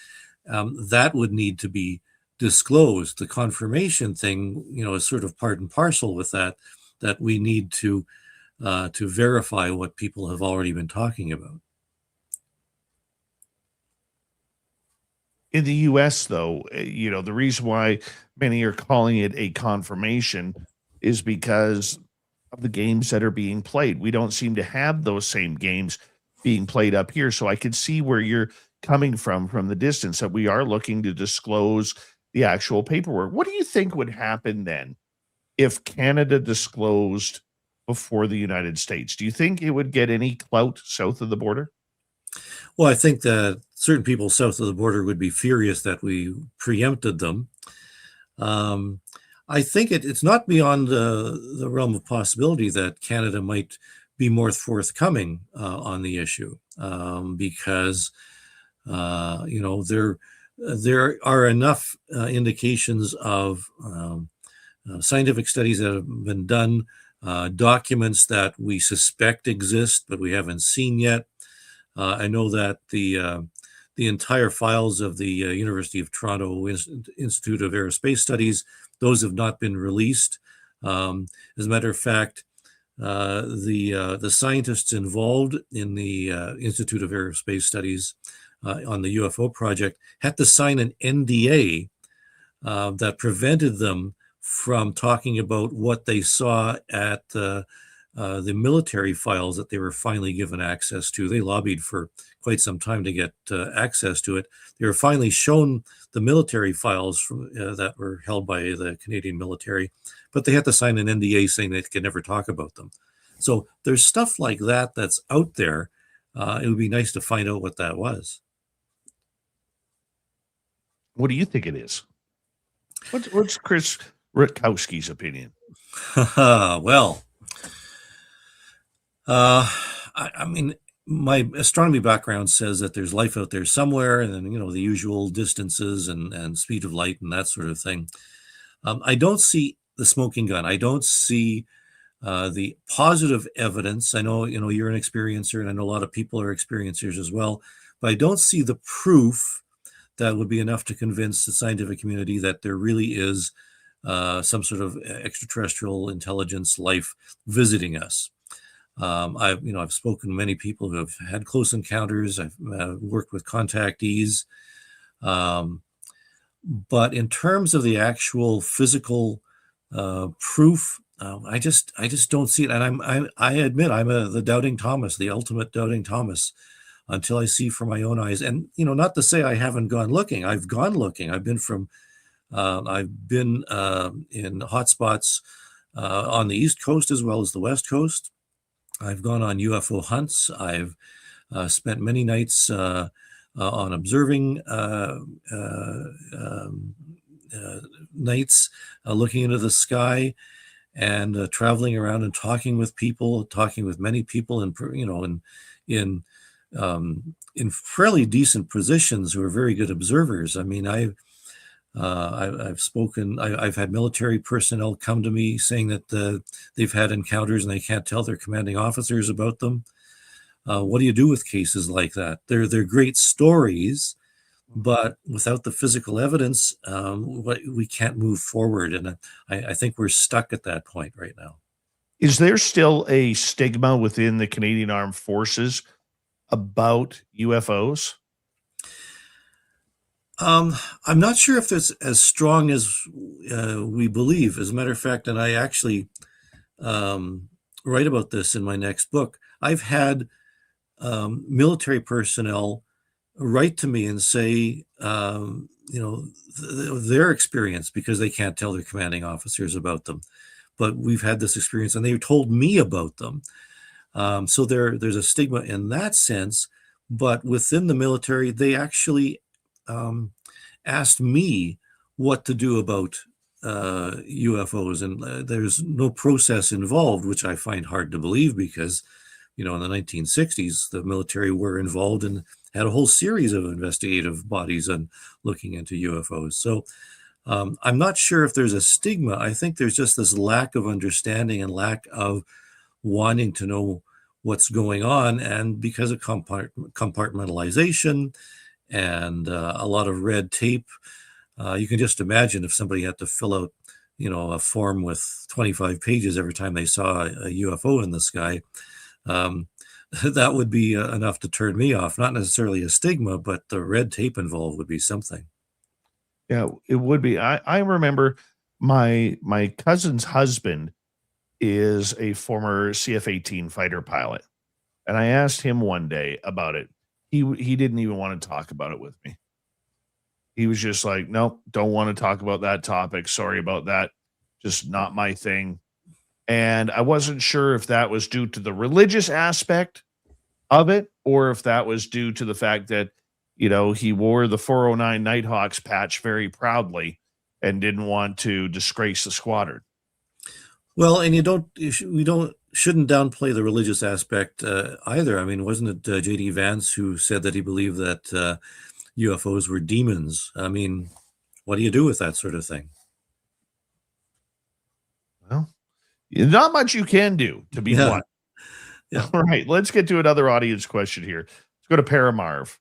that would need to be disclosed. The confirmation thing is sort of part and parcel with that we need to verify what people have already been talking about. In the U.S., though, the reason why many are calling it a confirmation is because of the games that are being played. We don't seem to have those same games being played up here. So I could see where you're coming from the distance, that we are looking to disclose the actual paperwork. What do you think would happen then if Canada disclosed before the United States? Do you think it would get any clout south of the border? Well, I think that certain people south of the border would be furious that we preempted them. I think it's not beyond the realm of possibility that Canada might be more forthcoming on the issue, because there are enough indications of scientific studies that have been done, documents that we suspect exist but we haven't seen yet. I know that the the entire files of the University of Toronto Institute of Aerospace Studies. Those have not been released. As a matter of fact, the scientists involved in the Institute of Aerospace Studies on the UFO project had to sign an NDA that prevented them from talking about what they saw at the military files that they were finally given access to. They lobbied for quite some time to get access to it. They were finally shown the military files from, that were held by the Canadian military, but they had to sign an NDA saying they could never talk about them. So there's stuff like that that's out there. It would be nice to find out what that was. What do you think it is? What's Chris Rutkowski's opinion? Well, I mean, my astronomy background says that there's life out there somewhere, and then, the usual distances and speed of light and that sort of thing. I don't see the smoking gun. I don't see the positive evidence. I know, you're an experiencer, and I know a lot of people are experiencers as well, but I don't see the proof that would be enough to convince the scientific community that there really is some sort of extraterrestrial intelligence life visiting us. I've spoken to many people who have had close encounters. I've worked with contactees, but in terms of the actual physical proof, I just don't see it. And I admit I'm the doubting Thomas, the ultimate doubting Thomas, until I see for my own eyes. And not to say I haven't gone looking. I've gone looking. I've been in hotspots on the East Coast as well as the West Coast. I've gone on UFO hunts. I've spent many nights on observing nights, looking into the sky, and traveling around and talking with many people, in fairly decent positions who are very good observers. I mean, I've had military personnel come to me saying that they've had encounters and they can't tell their commanding officers about them. What do you do with cases like that? They're great stories, but without the physical evidence, we can't move forward. And I think we're stuck at that point right now. Is there still a stigma within the Canadian Armed Forces about UFOs? I'm not sure if it's as strong as we believe. As a matter of fact, and I actually write about this in my next book, I've had military personnel write to me and say, their experience, because they can't tell their commanding officers about them. But we've had this experience and they've told me about them. So there's a stigma in that sense. But within the military, they actually asked me what to do about UFOs, and there's no process involved, which I find hard to believe because, in the 1960s, the military were involved and had a whole series of investigative bodies on looking into UFOs. So I'm not sure if there's a stigma. I think there's just this lack of understanding and lack of wanting to know what's going on, and because of compartmentalization and a lot of red tape, you can just imagine if somebody had to fill out, a form with 25 pages every time they saw a UFO in the sky, that would be enough to turn me off. Not necessarily a stigma, but the red tape involved would be something. Yeah, it would be. I remember my cousin's husband is a former CF-18 fighter pilot, and I asked him one day about it. He didn't even want to talk about it with me. He was just like, nope, don't want to talk about that topic. Sorry about that. Just not my thing. And I wasn't sure if that was due to the religious aspect of it, or if that was due to the fact that, he wore the 409 Nighthawks patch very proudly and didn't want to disgrace the squadron. Well, and shouldn't downplay the religious aspect either. I mean, wasn't it J.D. Vance who said that he believed that UFOs were demons? I mean, what do you do with that sort of thing? Well, not much you can do, to be blunt. Yeah. All right, let's get to another audience question here. Let's go to Paramarv.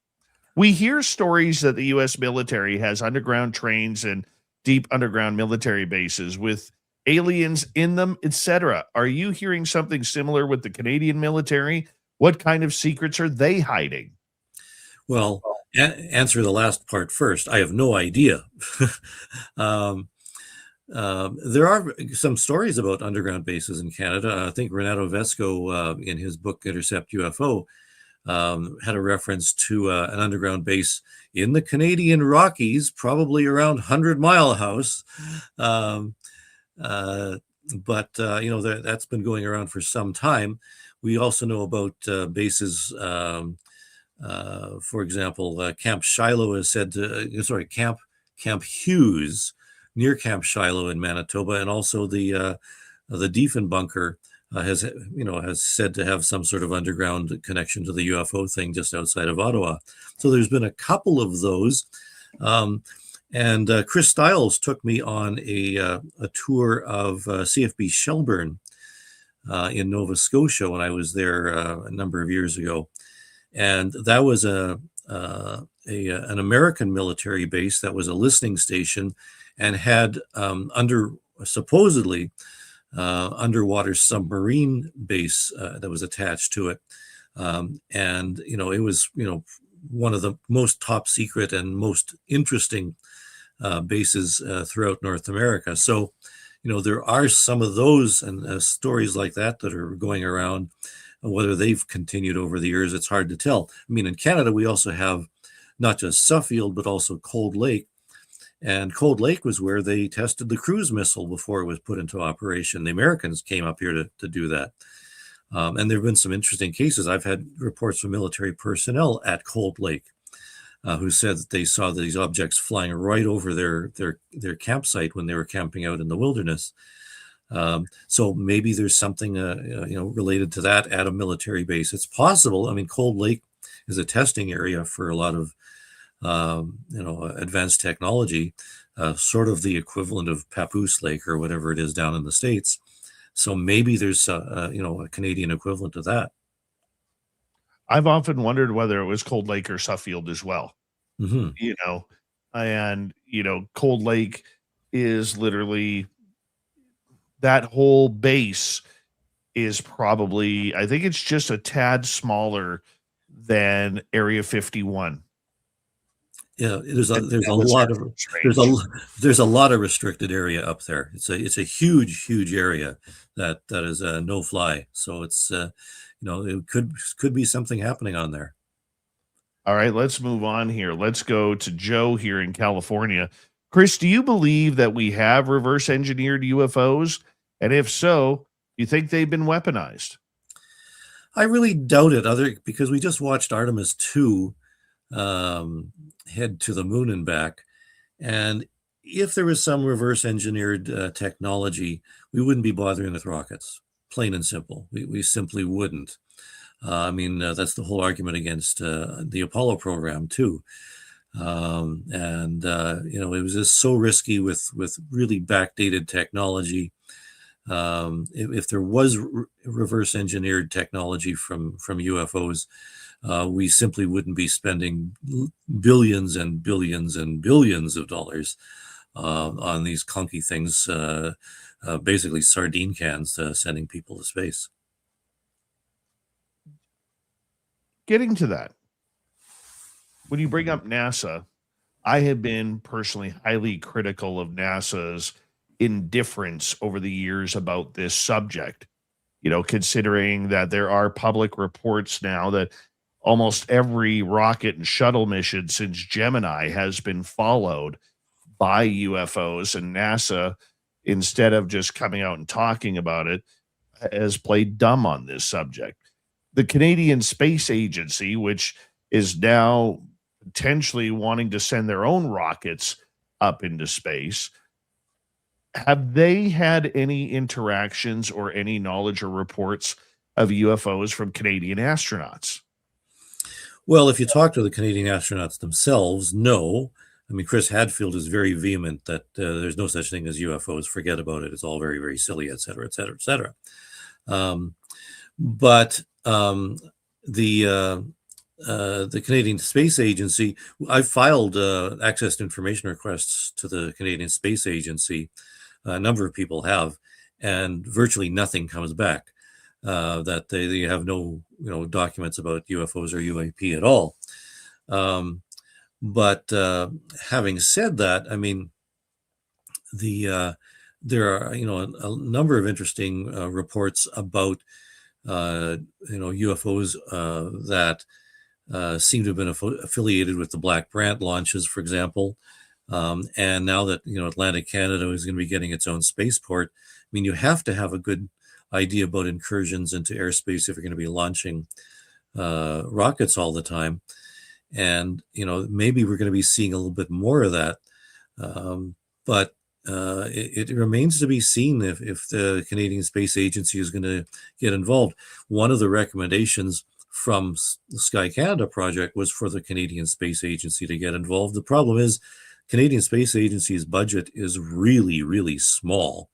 We hear stories that the U.S. military has underground trains and deep underground military bases with aliens in them, etc. Are you hearing something similar with the Canadian military? What kind of secrets are they hiding? Well, answer the last part first. I have no idea. There are some stories about underground bases in Canada. I think Renato Vesco, in his book Intercept UFO, had a reference to an underground base in the Canadian Rockies, probably around 100 Mile House. But that's been going around for some time. We also know about bases. For example, Camp Shiloh is said to, Camp Hughes near Camp Shiloh in Manitoba, and also the Diefenbunker has said to have some sort of underground connection to the UFO thing just outside of Ottawa. So there's been a couple of those. And Chris Stiles took me on a tour of CFB Shelburne in Nova Scotia when I was there a number of years ago. And that was an American military base that was a listening station and had supposedly underwater submarine base that was attached to it. And it was one of the most top secret and most interesting bases throughout North America. So there are some of those and stories like that are going around. Whether they've continued over the years, it's hard to tell. I mean, in Canada, we also have not just Suffield, but also Cold Lake. And Cold Lake was where they tested the cruise missile before it was put into operation. The Americans came up here to do that. And there have been some interesting cases. I've had reports from military personnel at Cold Lake who said that they saw these objects flying right over their campsite when they were camping out in the wilderness. So maybe there's something related to that at a military base. It's possible. I mean, Cold Lake is a testing area for a lot of advanced technology, sort of the equivalent of Papoose Lake or whatever it is down in the States. So maybe there's a Canadian equivalent to that. I've often wondered whether it was Cold Lake or Suffield as well. Mm-hmm. And Cold Lake is literally, that whole base is probably, I think it's just a tad smaller than Area 51. Yeah, there's a lot of restricted area up there. It's a huge area that is no fly. So it's it could be something happening on there. All right, let's move on here. Let's go to Joe here in California. Chris, do you believe that we have reverse engineered UFOs? And if so, do you think they've been weaponized? I really doubt it, because we just watched Artemis 2 head to the moon and back. And if there was some reverse engineered technology, we wouldn't be bothering with rockets, plain and simple. We simply wouldn't. That's the whole argument against the Apollo program too. It was just so risky with really backdated technology. If there was reverse engineered technology from UFOs, we simply wouldn't be spending billions and billions and billions of dollars on these clunky things, basically sardine cans sending people to space. Getting to that, when you bring up NASA, I have been personally highly critical of NASA's indifference over the years about this subject, considering that there are public reports now that almost every rocket and shuttle mission since Gemini has been followed by UFOs, and NASA, instead of just coming out and talking about it, has played dumb on this subject. The Canadian Space Agency, which is now potentially wanting to send their own rockets up into space, have they had any interactions or any knowledge or reports of UFOs from Canadian astronauts? Well, if you talk to the Canadian astronauts themselves, no. I mean, Chris Hadfield is very vehement that there's no such thing as UFOs. Forget about it. It's all very, very silly, et cetera, et cetera, et cetera. But the the Canadian Space Agency, I filed access to information requests to the Canadian Space Agency. A number of people have, and virtually nothing comes back. That they have no documents about UFOs or UAP at all. But having said that, I mean, there are a number of interesting reports about UFOs that seem to have been affiliated with the Black Brant launches, for example. And now that Atlantic Canada is going to be getting its own spaceport, I mean, you have to have a good idea about incursions into airspace if you're going to be launching rockets all the time. And maybe we're going to be seeing a little bit more of that. But it remains to be seen if the Canadian Space Agency is going to get involved. One of the recommendations from the Sky Canada project was for the Canadian Space Agency to get involved. The problem is Canadian Space Agency's budget is really, really small.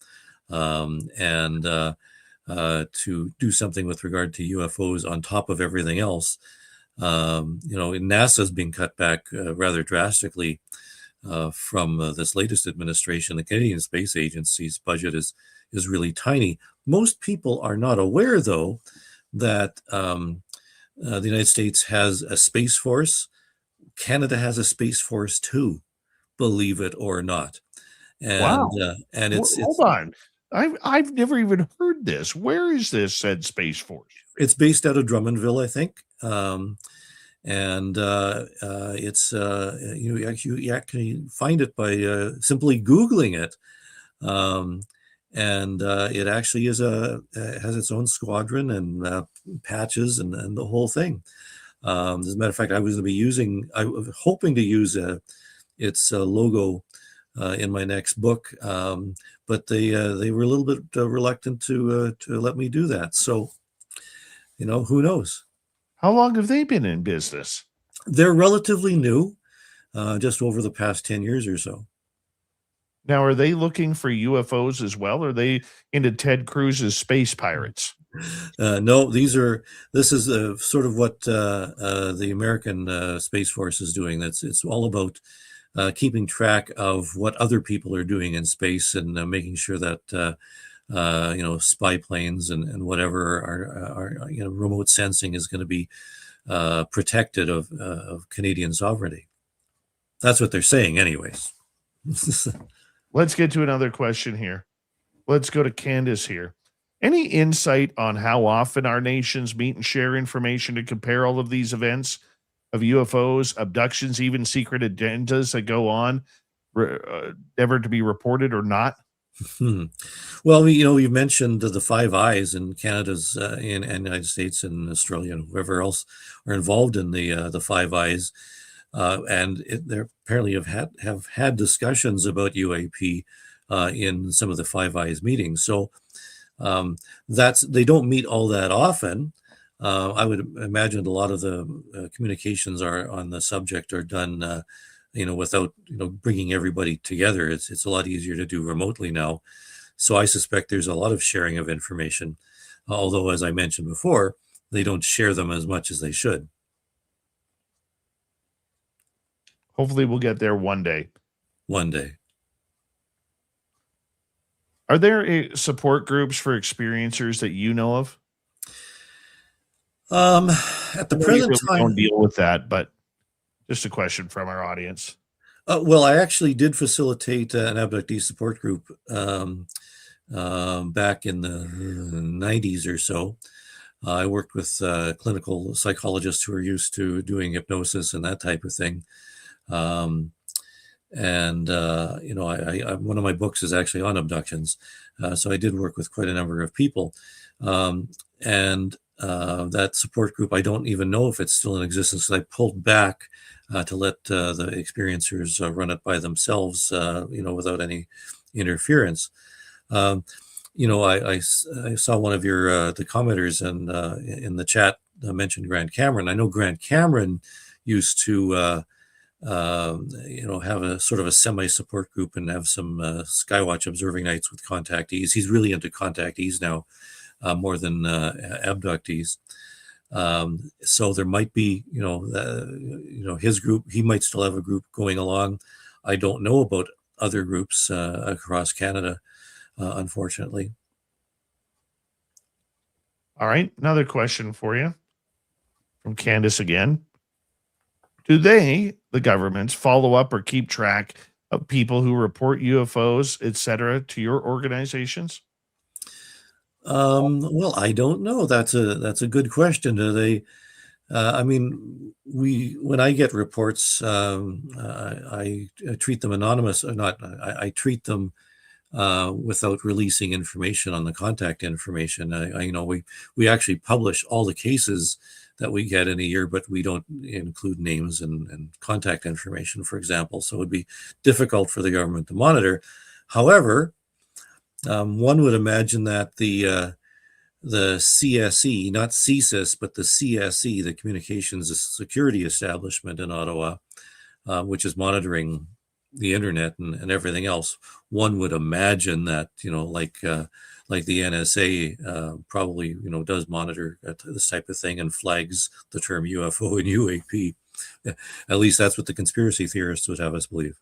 And to do something with regard to UFOs on top of everything else, NASA's being cut back rather drastically from this latest administration. The Canadian Space Agency's budget is really tiny. Most people are not aware, though, that the United States has a space force. Canada has a space force too, believe it or not. And Wow. And Hold on. I've never even heard this. Where is this said Space Force? It's based out of Drummondville, I think. And it's you actually find it by simply Googling it. And it actually is has its own squadron and patches and the whole thing. As a matter of fact, I was hoping to use its logo in my next book, but they were a little bit reluctant to let me do that. So, who knows? How long have they been in business? They're relatively new, just over the past 10 years or so. Now, are they looking for UFOs as well? Or are they into Ted Cruz's Space Pirates? No, this is sort of what the American Space Force is doing. It's all about keeping track of what other people are doing in space and making sure that spy planes and whatever are remote sensing is going to be protected of Canadian sovereignty. That's what they're saying, anyways. Let's get to another question here. Let's go to Candace here. Any insight on how often our nations meet and share information to compare all of these events of UFOs, abductions, even secret agendas that go on, never to be reported or not? Well, we've mentioned the Five Eyes in Canada's and United States and Australia and whoever else are involved in the Five Eyes, and they apparently have had discussions about UAP in some of the Five Eyes meetings. So they don't meet all that often. I would imagine a lot of the communications on the subject are done without bringing everybody together. It's a lot easier to do remotely now. So I suspect there's a lot of sharing of information, although, as I mentioned before, they don't share them as much as they should. Hopefully we'll get there one day. One day. Are there support groups for experiencers that you know of? At the present time, don't deal with that, but just a question from our audience. Well, I actually did facilitate an abductee support group back in the 90s or so. I worked with clinical psychologists who are used to doing hypnosis and that type of thing. One of my books is actually on abductions. So I did work with quite a number of people. That support group, I don't even know if it's still in existence. I pulled back to let the experiencers run it by themselves, without any interference. I saw one of your the commenters in the chat mentioned Grant Cameron. I know Grant Cameron used to have a sort of a semi-support group and have some Skywatch observing nights with contactees. He's really into contactees now, more than abductees. So there might be, his group, he might still have a group going along. I don't know about other groups across Canada, unfortunately. All right. Another question for you from Candace again. Do they, the governments, follow up or keep track of people who report UFOs, etc., to your organizations? Well, I don't know. That's a good question. Do they? I mean, when I get reports, I treat them anonymous or not. I treat them without releasing information on the contact information. We actually publish all the cases that we get in a year, but we don't include names and contact information, for example. So it would be difficult for the government to monitor. However, one would imagine that the CSE, not CSIS, but the CSE, the Communications Security Establishment in Ottawa, which is monitoring the internet and everything else, one would imagine that, like the NSA probably, does monitor this type of thing and flags the term UFO and UAP. At least that's what the conspiracy theorists would have us believe.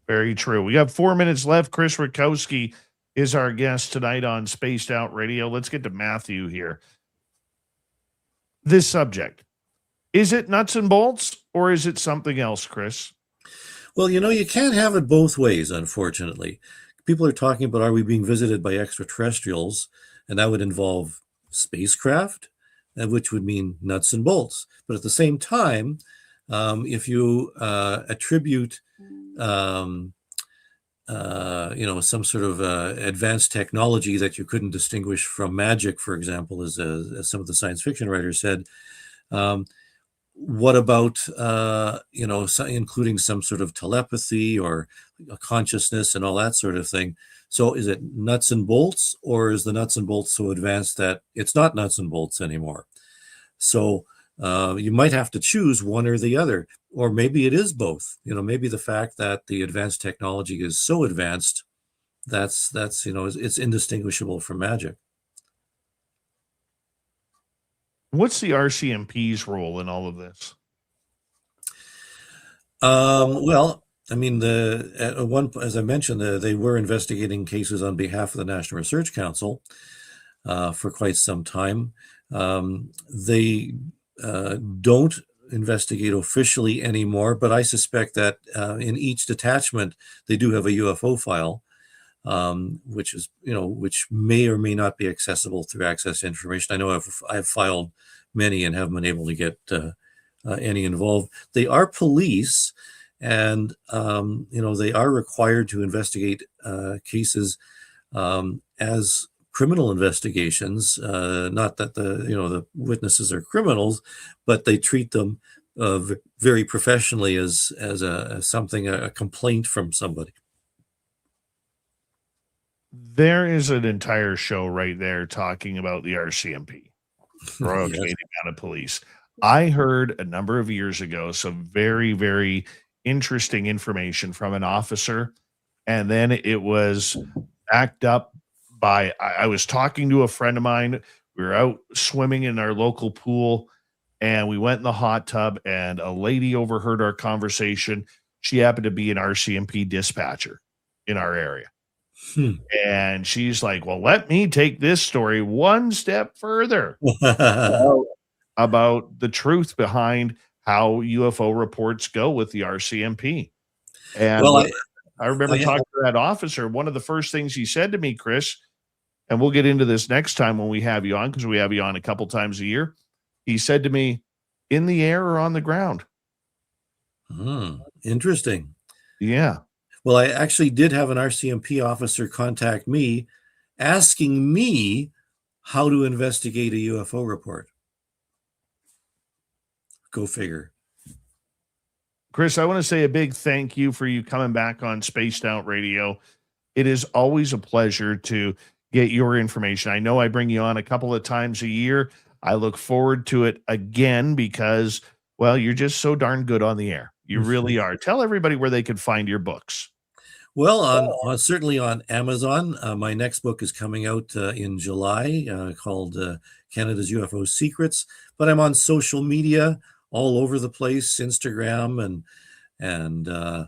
Very true. We have 4 minutes left. Chris Rutkowski is our guest tonight on Spaced Out Radio. Let's get to Matthew here. This subject, is it nuts and bolts or is it something else, Chris? Well, you can't have it both ways, unfortunately. People are talking about, are we being visited by extraterrestrials? And that would involve spacecraft, which would mean nuts and bolts. But at the same time, if you attribute, some sort of advanced technology that you couldn't distinguish from magic, for example, as some of the science fiction writers said, what about, including some sort of telepathy or a consciousness and all that sort of thing? So is it nuts and bolts, or is the nuts and bolts so advanced that it's not nuts and bolts anymore? So you might have to choose one or the other, or maybe it is both. Maybe the fact that the advanced technology is so advanced, that's it's indistinguishable from magic. What's the RCMP's role in all of this? Well, I mean, as I mentioned, they were investigating cases on behalf of the National Research Council for quite some time. They don't investigate officially anymore, but I suspect that in each detachment they do have a UFO file, which may or may not be accessible through access to information. I know I've filed many and haven't been able to get any involved. They are police, and they are required to investigate cases as criminal investigations. Not that the witnesses are criminals, but they treat them very professionally as a complaint from somebody. There is an entire show right there talking about the RCMP, Royal Yes. Canadian Mounted Police. I heard a number of years ago some very, very interesting information from an officer, and then it was backed up by, I was talking to a friend of mine. We were out swimming in our local pool, and we went in the hot tub, and a lady overheard our conversation. She happened to be an RCMP dispatcher in our area. And she's like, well, let me take this story one step further about the truth behind how UFO reports go with the RCMP. And Well, I remember talking to that officer. One of the first things he said to me, Chris, and we'll get into this next time when we have you on, because we have you on a couple times a year. He said to me, in the air or on the ground? Interesting. Yeah. Well, I actually did have an RCMP officer contact me asking me how to investigate a UFO report. Go figure. Chris, I want to say a big thank you for you coming back on Spaced Out Radio. It is always a pleasure to get your information. I know I bring you on a couple of times a year. I look forward to it again because, well, you're just so darn good on the air. You really are. Tell everybody where they can find your books. Well, certainly on Amazon. My next book is coming out in July called Canada's UFO Secrets. But I'm on social media all over the place, Instagram, and I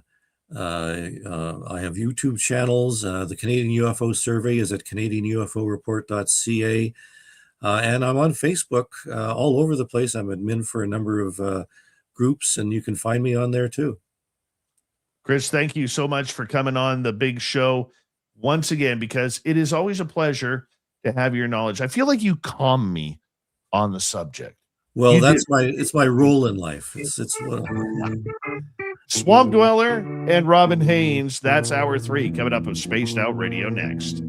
have YouTube channels. The Canadian UFO Survey is at canadianUFOreport.ca. And I'm on Facebook all over the place. I'm admin for a number of groups, and you can find me on there too. Chris, thank you so much for coming on the big show once again, because it is always a pleasure to have your knowledge. I feel like you calm me on the subject. Well, it's my role in life. It's what Swamp Dweller and Robin Haynes. That's hour 3 coming up of Spaced Out Radio next.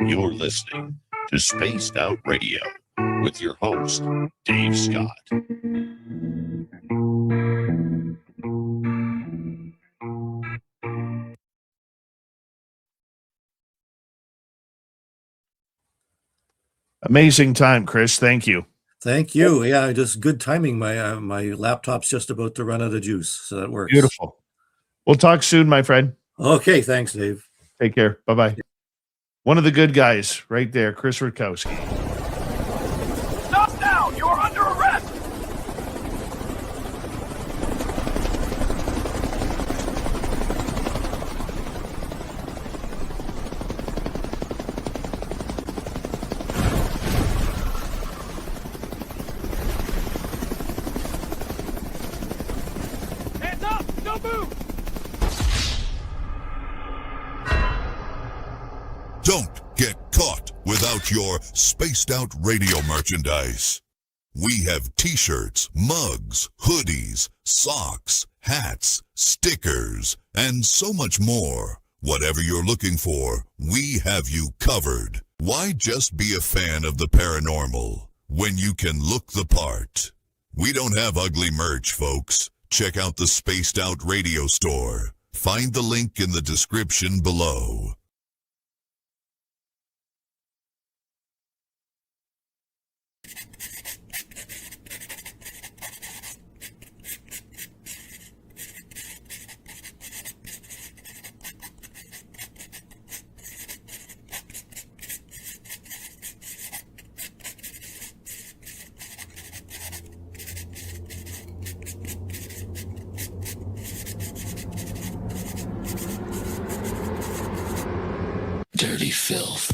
You're listening to Spaced Out Radio with your host, Dave Scott. Amazing time, Chris. Thank you. Thank you. Yeah, just good timing. My laptop's just about to run out of juice, so that works. Beautiful. We'll talk soon, my friend. Okay, thanks, Dave. Take care. Bye-bye. One of the good guys right there, Chris Rutkowski. Stop now! You're under arrest! Hands up! Don't move! Don't get caught without your Spaced Out Radio merchandise. We have t-shirts, mugs, hoodies, socks, hats, stickers, and so much more. Whatever you're looking for, we have you covered. Why just be a fan of the paranormal when you can look the part? We don't have ugly merch, folks. Check out the Spaced Out Radio store. Find the link in the description below. Dirty filth.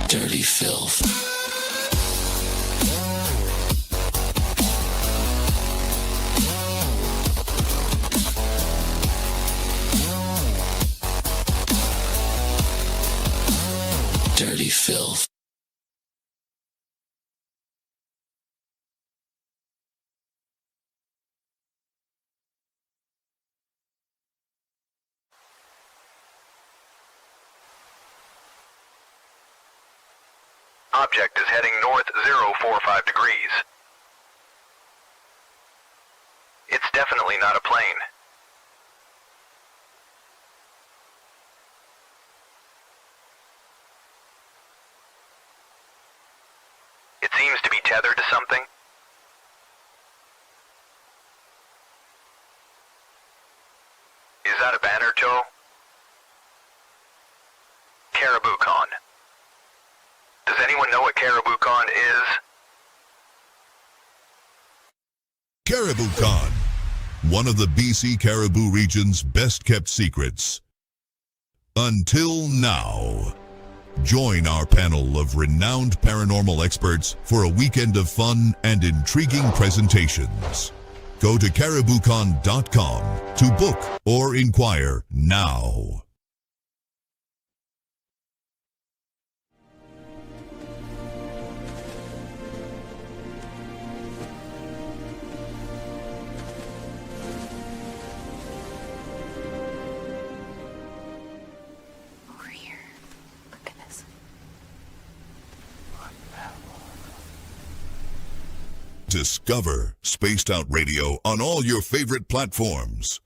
Dirty filth. Dirty filth. Object is heading north 045 degrees. It's definitely not a plane. It seems to be tethered to something. Is that a banner tow? Caribou Con. Does anyone know what Caribou Con is? Caribou Con, one of the BC Caribou region's best-kept secrets. Until now. Join our panel of renowned paranormal experts for a weekend of fun and intriguing presentations. Go to cariboucon.com to book or inquire now. Over here. Look at this. Discover Spaced Out Radio on all your favorite platforms.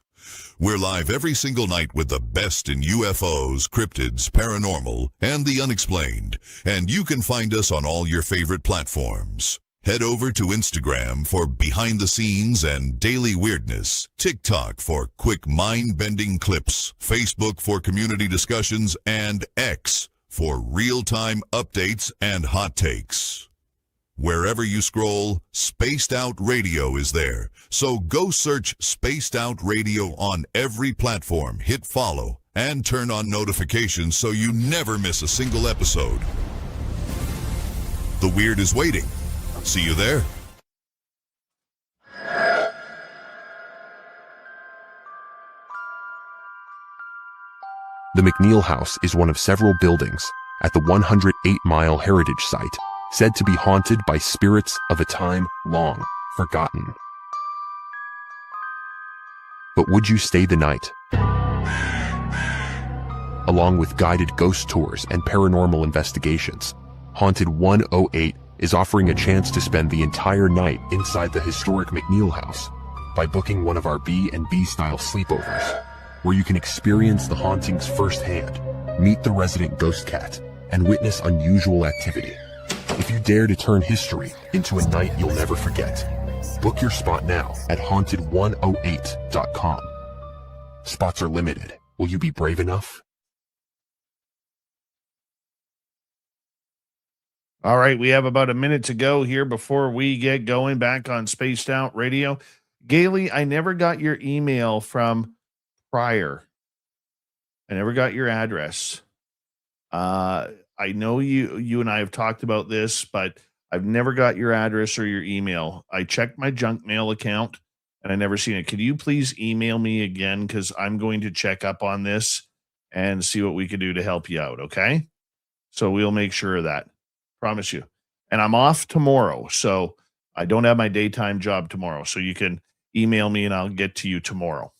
We're live every single night with the best in UFOs, cryptids, paranormal, and the unexplained. And you can find us on all your favorite platforms. Head over to Instagram for behind the scenes and daily weirdness, TikTok for quick mind-bending clips, Facebook for community discussions, and X for real-time updates and hot takes. Wherever you scroll, Spaced Out Radio is there. So go search Spaced Out Radio on every platform, hit follow, and turn on notifications so you never miss a single episode. The weird is waiting. See you there. The McNeil House is one of several buildings at the 108-mile heritage site said to be haunted by spirits of a time long forgotten. But would you stay the night? Along with guided ghost tours and paranormal investigations, Haunted 108 is offering a chance to spend the entire night inside the historic McNeil House by booking one of our B&B style sleepovers, where you can experience the hauntings firsthand, meet the resident ghost cat, and witness unusual activity. If you dare to turn history into a night you'll never forget, book your spot now at haunted108.com. Spots are limited. Will you be brave enough? All right, we have about a minute to go here before we get going back on Spaced Out Radio. Gailey, I never got your email from prior. I never got your address. I know you and I have talked about this, but I've never got your address or your email. I checked my junk mail account and I never seen it. Could you please email me again? Because I'm going to check up on this and see what we can do to help you out. Okay. So we'll make sure of that. Promise you. And I'm off tomorrow. So I don't have my daytime job tomorrow. So you can email me and I'll get to you tomorrow.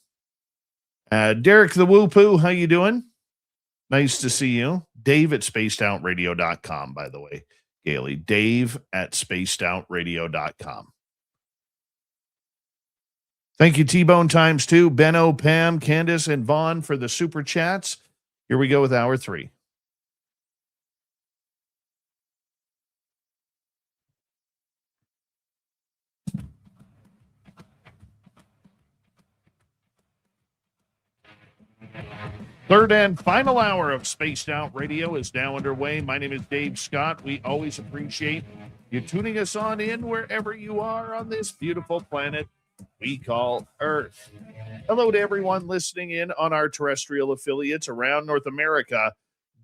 Derek the Woo-Poo, how you doing? Nice to see you. Dave at spacedoutradio.com, by the way, Gailey. Dave at spacedoutradio.com. Thank you, T-Bone times 2, Benno, Pam, Candace, and Vaughn for the super chats. Here we go with hour 3. Third and final hour of Spaced Out Radio is now underway. My name is Dave Scott. We always appreciate you tuning us on in wherever you are on this beautiful planet we call Earth. Hello to everyone listening in on our terrestrial affiliates around North America,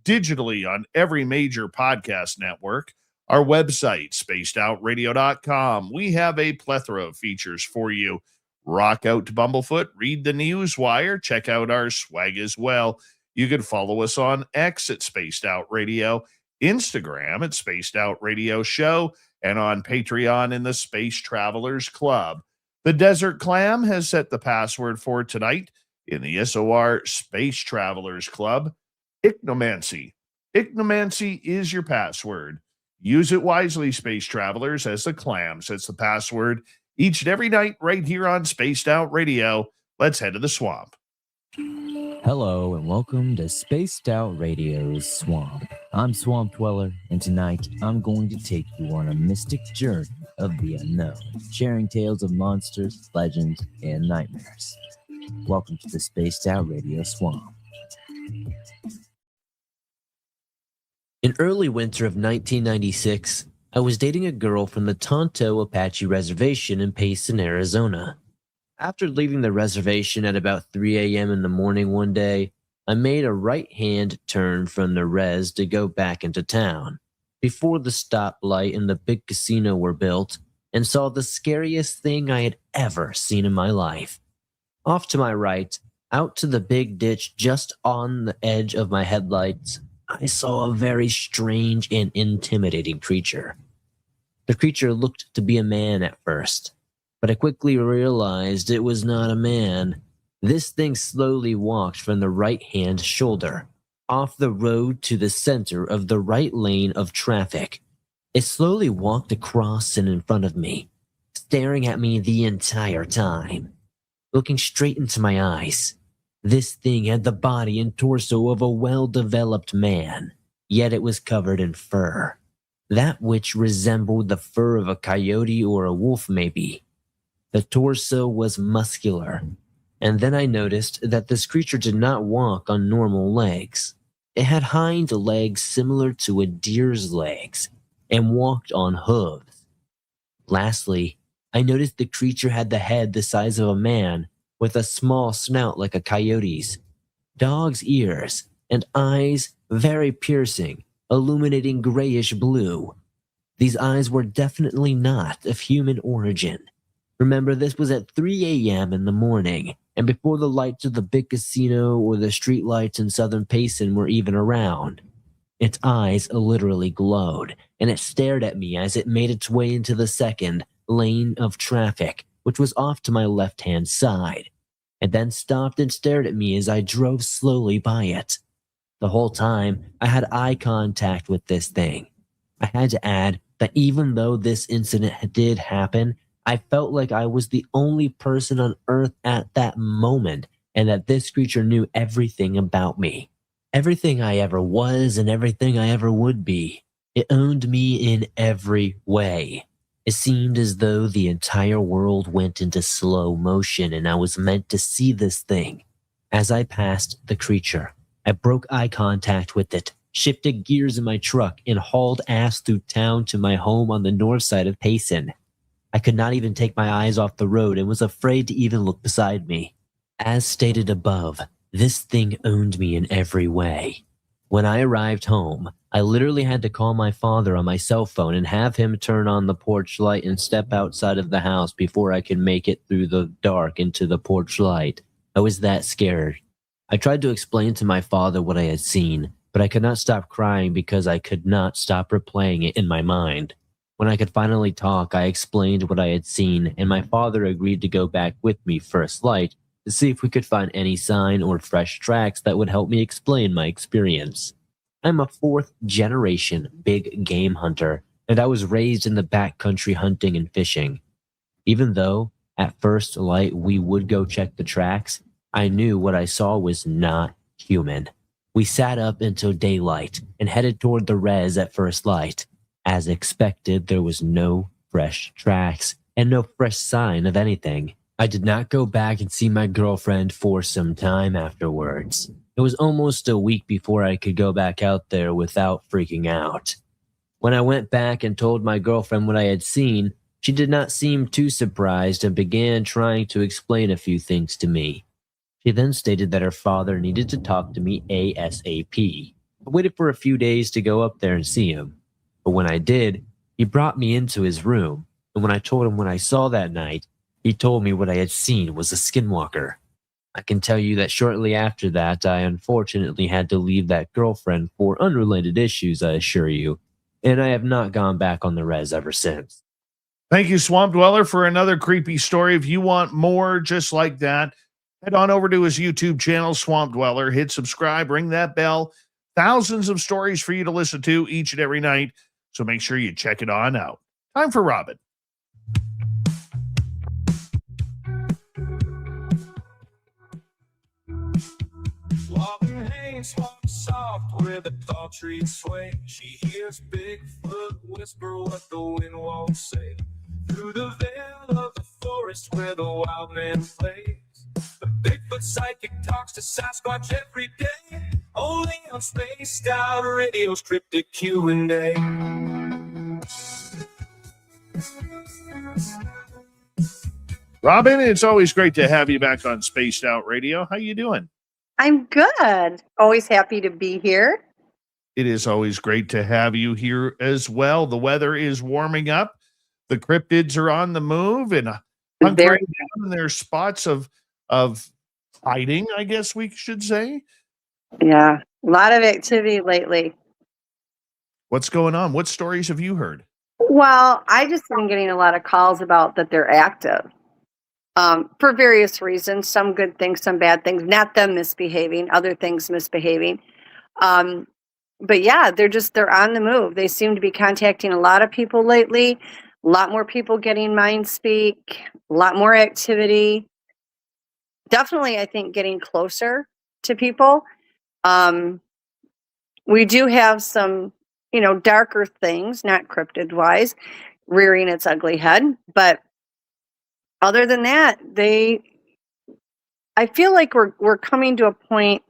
digitally on every major podcast network, our website, spacedoutradio.com. We have a plethora of features for you. Rock out to Bumblefoot, read the Newswire, check out our swag as well. You can follow us on X at Spaced Out Radio, Instagram at Spaced Out Radio Show, and on Patreon in the Space Travelers Club. The Desert Clam has set the password for tonight in the SOR Space Travelers Club. Ichnomancy. Ichnomancy is your password. Use it wisely, Space Travelers, as the Clam sets the password each and every night right here on Spaced Out Radio. Let's head to the swamp. Hello and welcome to Spaced Out Radio's Swamp. I'm Swamp Dweller, and tonight I'm going to take you on a mystic journey of the unknown, sharing tales of monsters, legends, and nightmares. Welcome to the Spaced Out Radio Swamp. In early winter of 1996, I was dating a girl from the Tonto Apache Reservation in Payson, Arizona. After leaving the reservation at about 3 a.m. in the morning one day, I made a right-hand turn from the res to go back into town, before the stoplight and the big casino were built, and saw the scariest thing I had ever seen in my life. Off to my right, out to the big ditch just on the edge of my headlights, I saw a very strange and intimidating creature. The creature looked to be a man at first, but I quickly realized it was not a man. This thing slowly walked from the right-hand shoulder, off the road to the center of the right lane of traffic. It slowly walked across and in front of me, staring at me the entire time, looking straight into my eyes. This thing had the body and torso of a well-developed man, yet it was covered in fur. That which resembled the fur of a coyote or a wolf, maybe. The torso was muscular, and then I noticed that this creature did not walk on normal legs. It had hind legs similar to a deer's legs, and walked on hooves. Lastly, I noticed the creature had the head the size of a man, with a small snout like a coyote's, dog's ears, and eyes very piercing, illuminating grayish blue. These eyes were definitely not of human origin. Remember, this was at 3 a.m. in the morning, and before the lights of the big casino or the street lights in southern Payson were even around. Its eyes literally glowed, and it stared at me as it made its way into the second lane of traffic, which was off to my left-hand side, and then stopped and stared at me as I drove slowly by it. The whole time, I had eye contact with this thing. I had to add that even though this incident did happen, I felt like I was the only person on Earth at that moment, and that this creature knew everything about me. Everything I ever was and everything I ever would be. It owned me in every way. It seemed as though the entire world went into slow motion and I was meant to see this thing. As I passed the creature, I broke eye contact with it, shifted gears in my truck, and hauled ass through town to my home on the north side of Payson. I could not even take my eyes off the road and was afraid to even look beside me. As stated above, this thing owned me in every way. When I arrived home, I literally had to call my father on my cell phone and have him turn on the porch light and step outside of the house before I could make it through the dark into the porch light. I was that scared. I tried to explain to my father what I had seen, but I could not stop crying because I could not stop replaying it in my mind. When I could finally talk, I explained what I had seen, and my father agreed to go back with me first light to see if we could find any sign or fresh tracks that would help me explain my experience. I'm a fourth-generation big game hunter, and I was raised in the backcountry hunting and fishing. Even though, at first light, we would go check the tracks, I knew what I saw was not human. We sat up until daylight and headed toward the res at first light. As expected, there was no fresh tracks and no fresh sign of anything. I did not go back and see my girlfriend for some time afterwards. It was almost a week before I could go back out there without freaking out. When I went back and told my girlfriend what I had seen, she did not seem too surprised and began trying to explain a few things to me. She then stated that her father needed to talk to me ASAP. I waited for a few days to go up there and see him. But when I did, he brought me into his room, and when I told him what I saw that night, he told me what I had seen was a skinwalker. I can tell you that shortly after that, I unfortunately had to leave that girlfriend for unrelated issues, I assure you, and I have not gone back on the res ever since. Thank you, Swamp Dweller, for another creepy story. If you want more just like that, head on over to his YouTube channel, Swamp Dweller. Hit subscribe, ring that bell. Thousands of stories for you to listen to each and every night, so make sure you check it on out. Time for Robin. Robin hangs soft where the tall trees sway. She hears Bigfoot whisper what the wind won't say. Through the veil of the forest where the wild man plays, the Bigfoot psychic talks to Sasquatch every day. Only on Spaced Out Radio's Crypted Q&A. Robin, it's always great to have you back on Spaced Out Radio. How you doing? I'm good. Always happy to be here. It is always great to have you here as well. The weather is warming up. The cryptids are on the move and hunkering down in their spots of hiding, I guess we should say. Yeah, a lot of activity lately. What's going on? What stories have you heard? Well, I just been getting a lot of calls about that they're active for various reasons. Some good things, some bad things. Not them misbehaving, other things misbehaving. But yeah, they're on the move. They seem to be contacting a lot of people lately. A lot more people getting mind speak. A lot more activity. definitely, I think, getting closer to people. We do have some, darker things, not cryptid wise, rearing its ugly head. But other than that, I feel like we're coming to a point,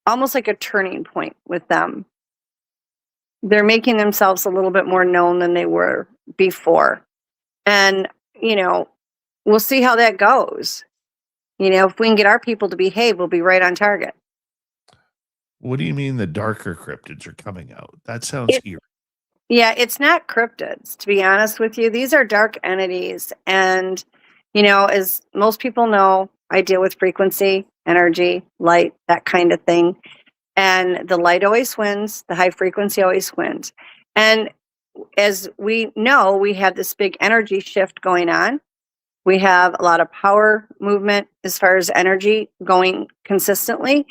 almost like a turning point with them. They're making themselves a little bit more known than they were before. And, we'll see how that goes. If we can get our people to behave, we'll be right on target. What do you mean the darker cryptids are coming out? That sounds eerie. Yeah, it's not cryptids, to be honest with you. These are dark entities. And, as most people know, I deal with frequency, energy, light, that kind of thing. And the light always wins. The high frequency always wins. And as we know, we have this big energy shift going on. We have a lot of power movement as far as energy going consistently.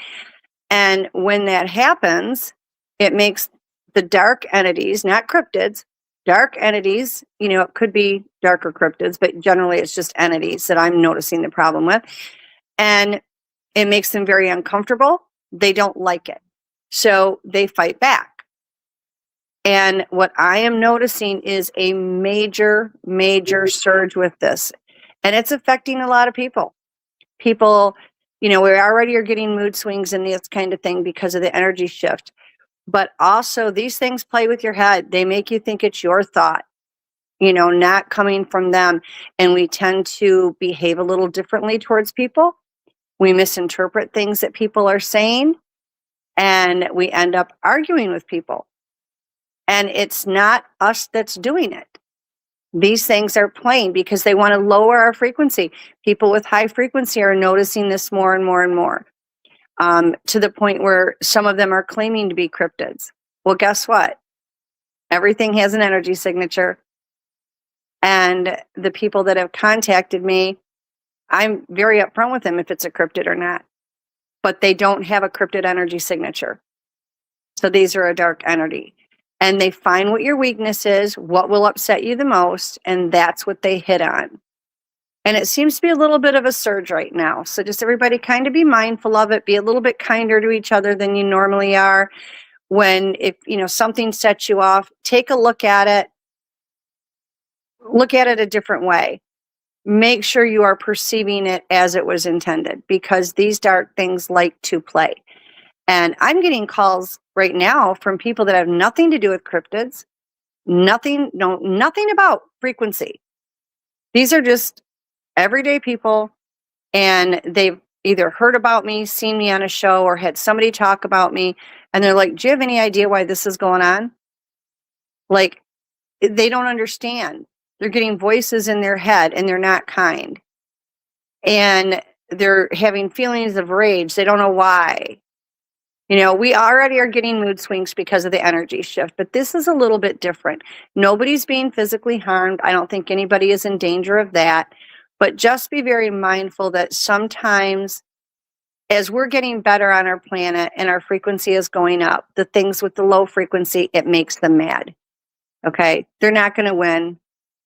And when that happens, it makes the dark entities, not cryptids, dark entities, it could be darker cryptids, but generally it's just entities that I'm noticing the problem with. And it makes them very uncomfortable. They don't like it. So they fight back. And what I am noticing is a major, major surge with this. And it's affecting a lot of people. People, we already are getting mood swings and this kind of thing because of the energy shift. But also these things play with your head. They make you think it's your thought, not coming from them. And we tend to behave a little differently towards people. We misinterpret things that people are saying. And we end up arguing with people. And it's not us that's doing it. These things are playing because they want to lower our frequency. People with high frequency are noticing this more and more and more, to the point where some of them are claiming to be cryptids. Well, guess what? Everything has an energy signature. And the people that have contacted me, I'm very upfront with them if it's a cryptid or not. But they don't have a cryptid energy signature. So these are a dark entity. And they find what your weakness is, what will upset you the most, and that's what they hit on. And it seems to be a little bit of a surge right now. So just everybody kind of be mindful of it, be a little bit kinder to each other than you normally are. If something sets you off, take a look at it. Look at it a different way. Make sure you are perceiving it as it was intended, because these dark things like to play. And I'm getting calls right now from people that have nothing to do with cryptids, nothing about frequency. These are just everyday people, and they've either heard about me, seen me on a show, or had somebody talk about me, and they're like, do you have any idea why this is going on? Like, they don't understand. They're getting voices in their head, and they're not kind. And they're having feelings of rage. They don't know why. We already are getting mood swings because of the energy shift, but this is a little bit different. Nobody's being physically harmed. I don't think anybody is in danger of that, but just be very mindful that sometimes as we're getting better on our planet and our frequency is going up, the things with the low frequency, it makes them mad. Okay. They're not going to win.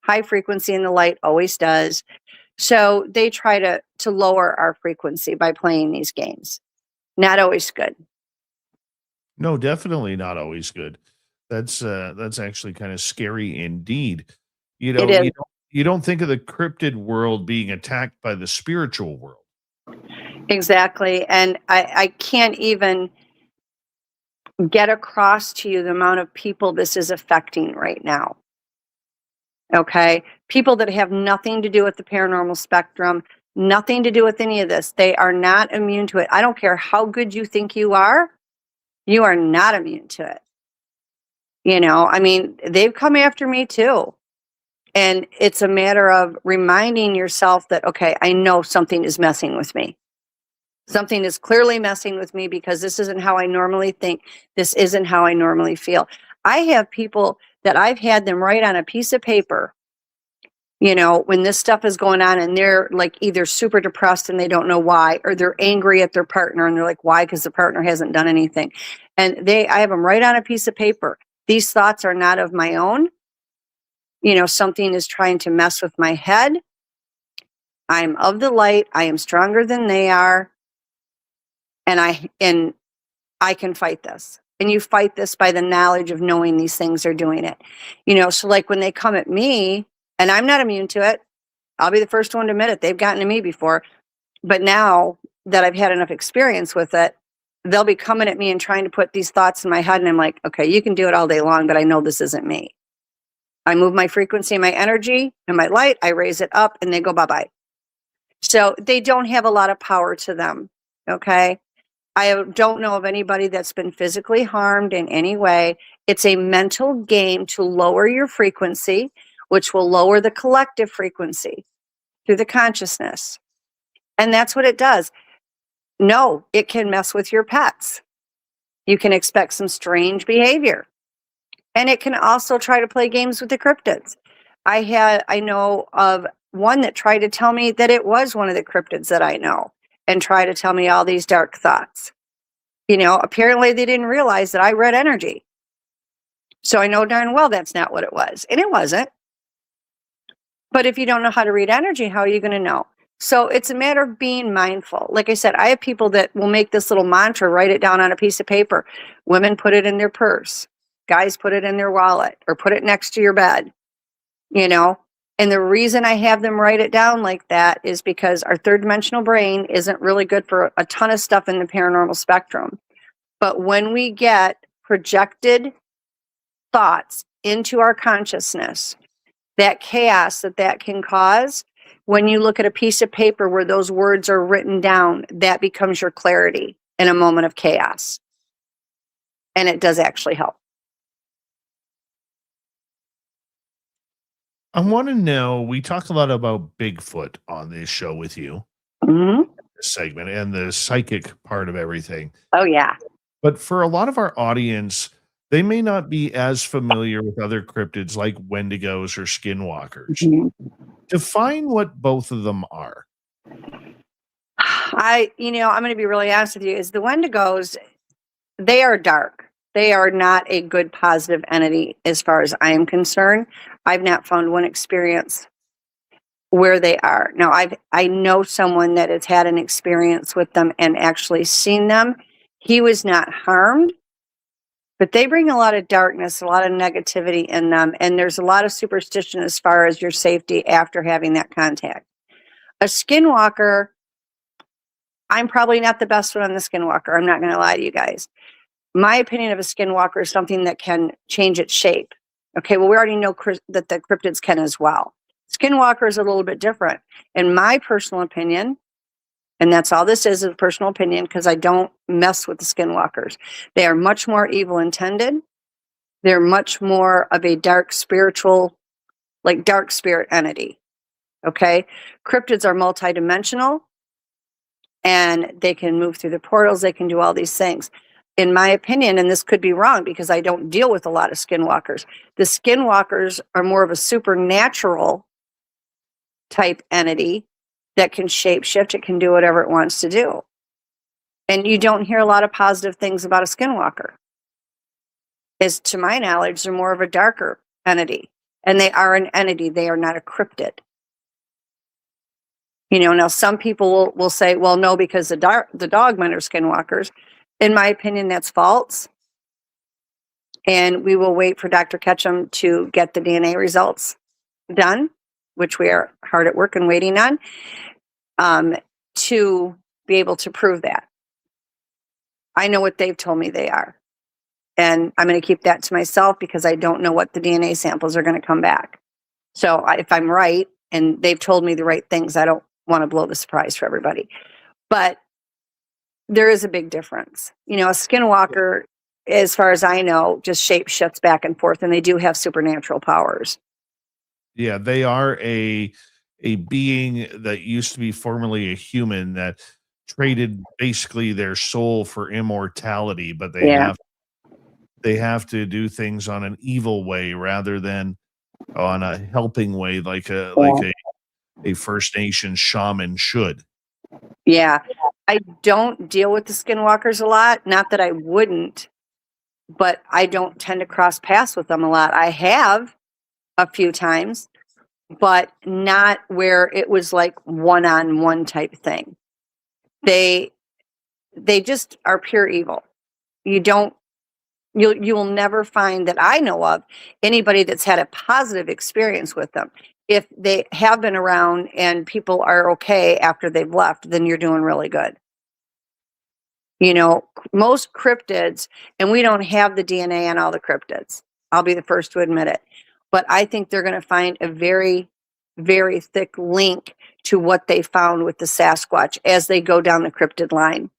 High frequency in the light always does. So they try to lower our frequency by playing these games. Not always good. No, definitely not always good. That's actually kind of scary indeed. You don't think of the cryptid world being attacked by the spiritual world. Exactly. And I can't even get across to you the amount of people this is affecting right now. Okay. People that have nothing to do with the paranormal spectrum, nothing to do with any of this. They are not immune to it. I don't care how good you think you are not immune to it. They've come after me too. And it's a matter of reminding yourself that, okay, I know something is messing with me. Something is clearly messing with me because this isn't how I normally think. This isn't how I normally feel. I have people that I've had them write on a piece of paper, when this stuff is going on, and they're like either super depressed and they don't know why, or they're angry at their partner and they're like, why? Because the partner hasn't done anything. And I have them write on a piece of paper. These thoughts are not of my own. Something is trying to mess with my head. I'm of the light. I am stronger than they are. And I can fight this. And you fight this by the knowledge of knowing these things are doing it. So like when they come at me, and I'm not immune to it, I'll be the first one to admit it. They've gotten to me before. But now that I've had enough experience with it, they'll be coming at me and trying to put these thoughts in my head. And I'm like, okay, you can do it all day long, but I know this isn't me. I move my frequency, my energy, and my light. I raise it up and they go bye-bye. So they don't have a lot of power to them. Okay. I don't know of anybody that's been physically harmed in any way. It's a mental game to lower your frequency, which will lower the collective frequency through the consciousness. And that's what it does. No, it can mess with your pets. You can expect some strange behavior. And it can also try to play games with the cryptids. I know of one that tried to tell me that it was one of the cryptids that I know and try to tell me all these dark thoughts. Apparently they didn't realize that I read energy. So I know darn well that's not what it was. And it wasn't. But if you don't know how to read energy, how are you going to know? So it's a matter of being mindful. Like I said, I have people that will make this little mantra, write it down on a piece of paper. Women put it in their purse. Guys put it in their wallet or put it next to your bed, And the reason I have them write it down like that is because our third dimensional brain isn't really good for a ton of stuff in the paranormal spectrum. But when we get projected thoughts into our consciousness, that chaos that can cause, when you look at a piece of paper where those words are written down, that becomes your clarity in a moment of chaos. And it does actually help. I want to know, we talk a lot about Bigfoot on this show with you, this segment, and the psychic part of everything. Oh, yeah. But for a lot of our audience, they may not be as familiar with other cryptids like Wendigos or Skinwalkers. Define what both of them are. I'm going to be really honest with you, is the Wendigos, they are dark. They are not a good positive entity as far as I am concerned. I've not found one experience where they are. Now, I know someone that has had an experience with them and actually seen them. He was not harmed, but they bring a lot of darkness, a lot of negativity in them, and there's a lot of superstition as far as your safety after having that contact. A Skinwalker, I'm probably not the best one on the Skinwalker. I'm not going to lie to you guys. My opinion of a Skinwalker is something that can change its shape. Okay, well, we already know that the cryptids can as well. Skinwalker is a little bit different. In my personal opinion, and that's all this is a personal opinion because I don't mess with the Skinwalkers. They are much more evil intended. They're much more of a dark spiritual, like dark spirit entity. Okay, cryptids are multidimensional and they can move through the portals. They can do all these things. In my opinion, and this could be wrong because I don't deal with a lot of Skinwalkers, the Skinwalkers are more of a supernatural type entity that can shapeshift. It can do whatever it wants to do. And you don't hear a lot of positive things about a Skinwalker. As to my knowledge, they're more of a darker entity. And they are an entity. They are not a cryptid. Now some people will say, well, no, because the dogmen are Skinwalkers. In my opinion, that's false. And we will wait for Dr. Ketchum to get the DNA results done, which we are hard at work and waiting on, to be able to prove that. I know what they've told me they are. And I'm going to keep that to myself because I don't know what the DNA samples are going to come back. So if I'm right and they've told me the right things, I don't want to blow the surprise for everybody. But there is a big difference. A Skinwalker, as far as I know, just shapeshifts back and forth, and they do have supernatural powers. Yeah, they are a being that used to be formerly a human that traded basically their soul for immortality, but they have to do things on an evil way rather than on a helping way, like a First Nation shaman should. Yeah. I don't deal with the Skinwalkers a lot. Not that I wouldn't, but I don't tend to cross paths with them a lot. I have a few times, but not where it was like one-on-one type thing. They just are pure evil. You will never find that I know of anybody that's had a positive experience with them. If they have been around and people are okay after they've left, then you're doing really good. You know, most cryptids, and we don't have the DNA on all the cryptids. I'll be the first to admit it. But I think they're going to find a very, very thick link to what they found with the Sasquatch as they go down the cryptid line.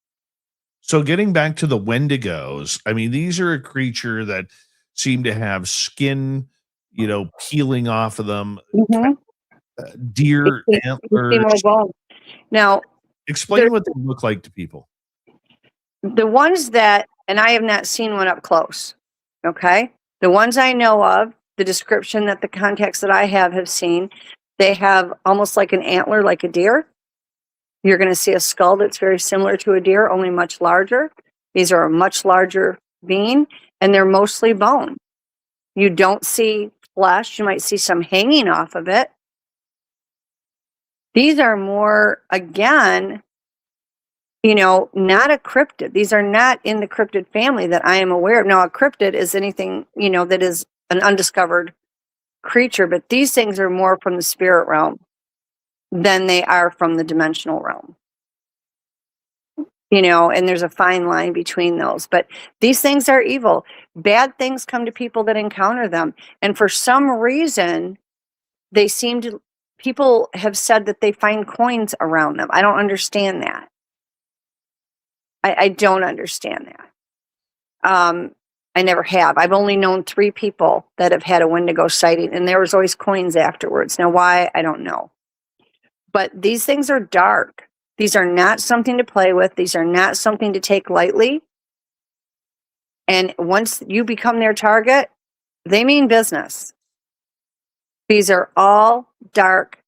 So getting back to the Wendigos, I mean, these are a creature that seem to have skin, you know, peeling off of them, deer antlers. Now, explain what they look like to people. The ones that, and I have not seen one up close, okay? The ones I know of, the description that the contacts that I have seen, they have almost like an antler, like a deer. You're going to see a skull that's very similar to a deer, only much larger. These are a much larger being, and they're mostly bone. You don't see flesh. You might see some hanging off of it. These are more, again, you know, not a cryptid. These are not in the cryptid family that I am aware of. Now, a cryptid is anything, you know, that is an undiscovered creature, but these things are more from the spirit realm than they are from the dimensional realm. You know, and there's a fine line between those. But these things are evil. Bad things come to people that encounter them. And for some reason, they seem to, people have said that they find coins around them. I don't understand that. I don't understand that. I never have. I've only known 3 people that have had a Wendigo sighting, and there was always coins afterwards. Now, why? I don't know. But these things are dark. These are not something to play with. These are not something to take lightly. And once you become their target, they mean business. These are all dark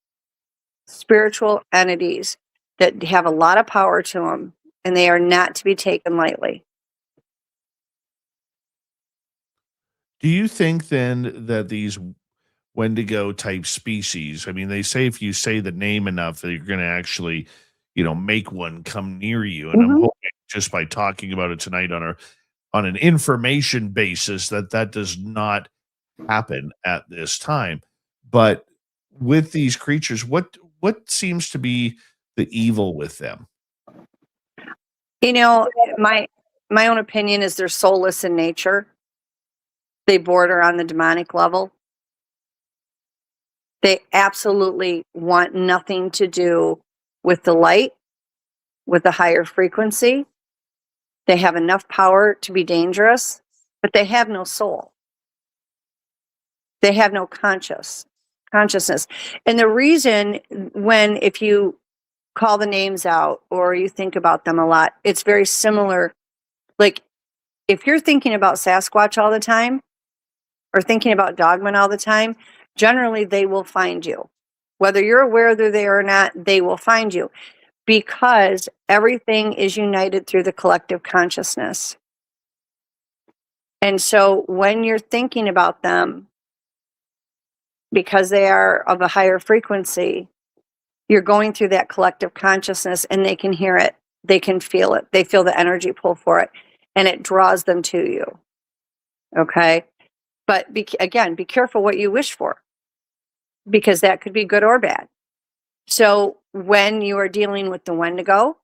spiritual entities that have a lot of power to them, and they are not to be taken lightly. Do you think then that these Wendigo type species, I mean, they say if you say the name enough that you're going to actually, you know, make one come near you. And I'm hoping just by talking about it tonight on an information basis that does not happen at this time. But with these creatures, what seems to be the evil with them? You know, my own opinion is they're soulless in nature. They border on the demonic level. They absolutely want nothing to do with the light, with the higher frequency. They have enough power to be dangerous, but they have no soul. They have no consciousness. And the reason if you call the names out or you think about them a lot, it's very similar. Like if you're thinking about Sasquatch all the time or thinking about Dogman all the time, generally they will find you. Whether you're aware they're there or not, they will find you because everything is united through the collective consciousness. And so when you're thinking about them, because they are of a higher frequency, you're going through that collective consciousness and they can hear it. They can feel it. They feel the energy pull for it and it draws them to you. Okay. But again, be careful what you wish for because that could be good or bad. So when you are dealing with the Wendigo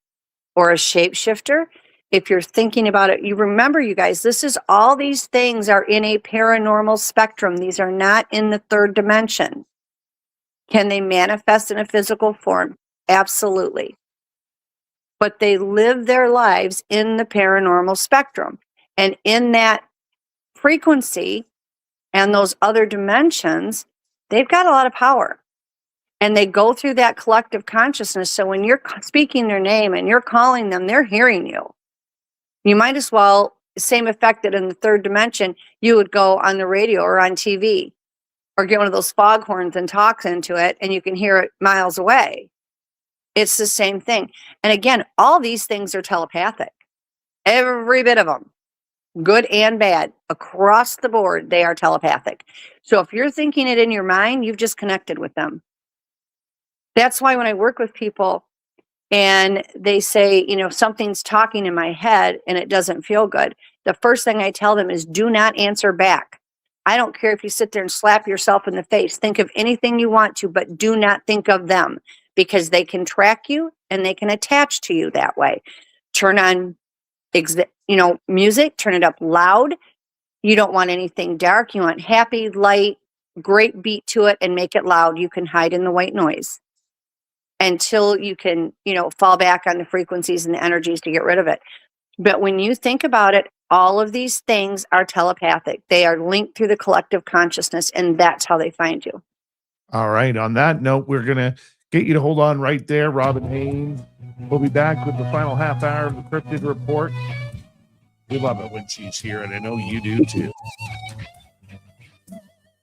or a shapeshifter, if you're thinking about it, you remember, you guys, all these things are in a paranormal spectrum. These are not in the third dimension. Can they manifest in a physical form? Absolutely. But they live their lives in the paranormal spectrum. And in that frequency and those other dimensions, they've got a lot of power. And they go through that collective consciousness. So when you're speaking their name and you're calling them, they're hearing you. You might as well, same effect that in the third dimension, you would go on the radio or on TV or get one of those foghorns and talk into it and you can hear it miles away. It's the same thing. And again, all these things are telepathic. Every bit of them. good and bad, across the board, they are telepathic. So if you're thinking it in your mind, you've just connected with them. That's why when I work with people and they say, you know, something's talking in my head and it doesn't feel good, the first thing I tell them is do not answer back. I don't care if you sit there and slap yourself in the face. Think of anything you want to, but do not think of them, because they can track you and they can attach to you that way. Turn on, music, turn it up loud. You don't want anything dark. You want happy, light, great beat to it, and make it loud. You can hide in the white noise until you can, fall back on the frequencies and the energies to get rid of it. But when you think about it, all of these things are telepathic. They are linked through the collective consciousness, and that's how they find you. All right. On that note, we're going to get you to hold on right there, Robin Haynes. We'll be back with the final half hour of the Cryptid Report. We love it when she's here, and I know you do too.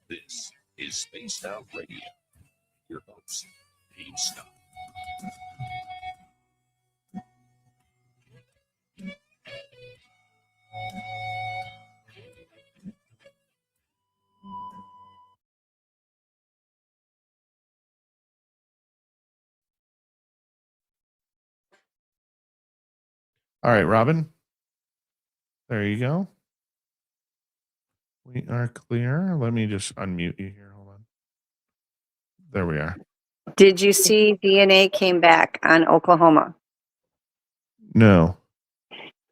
This is Spaced Out Radio. Your host, Dave Scott. All right, Robin. There you go. We are clear. Let me just unmute you here. Hold on. There we are. Did you see DNA came back on Oklahoma? No.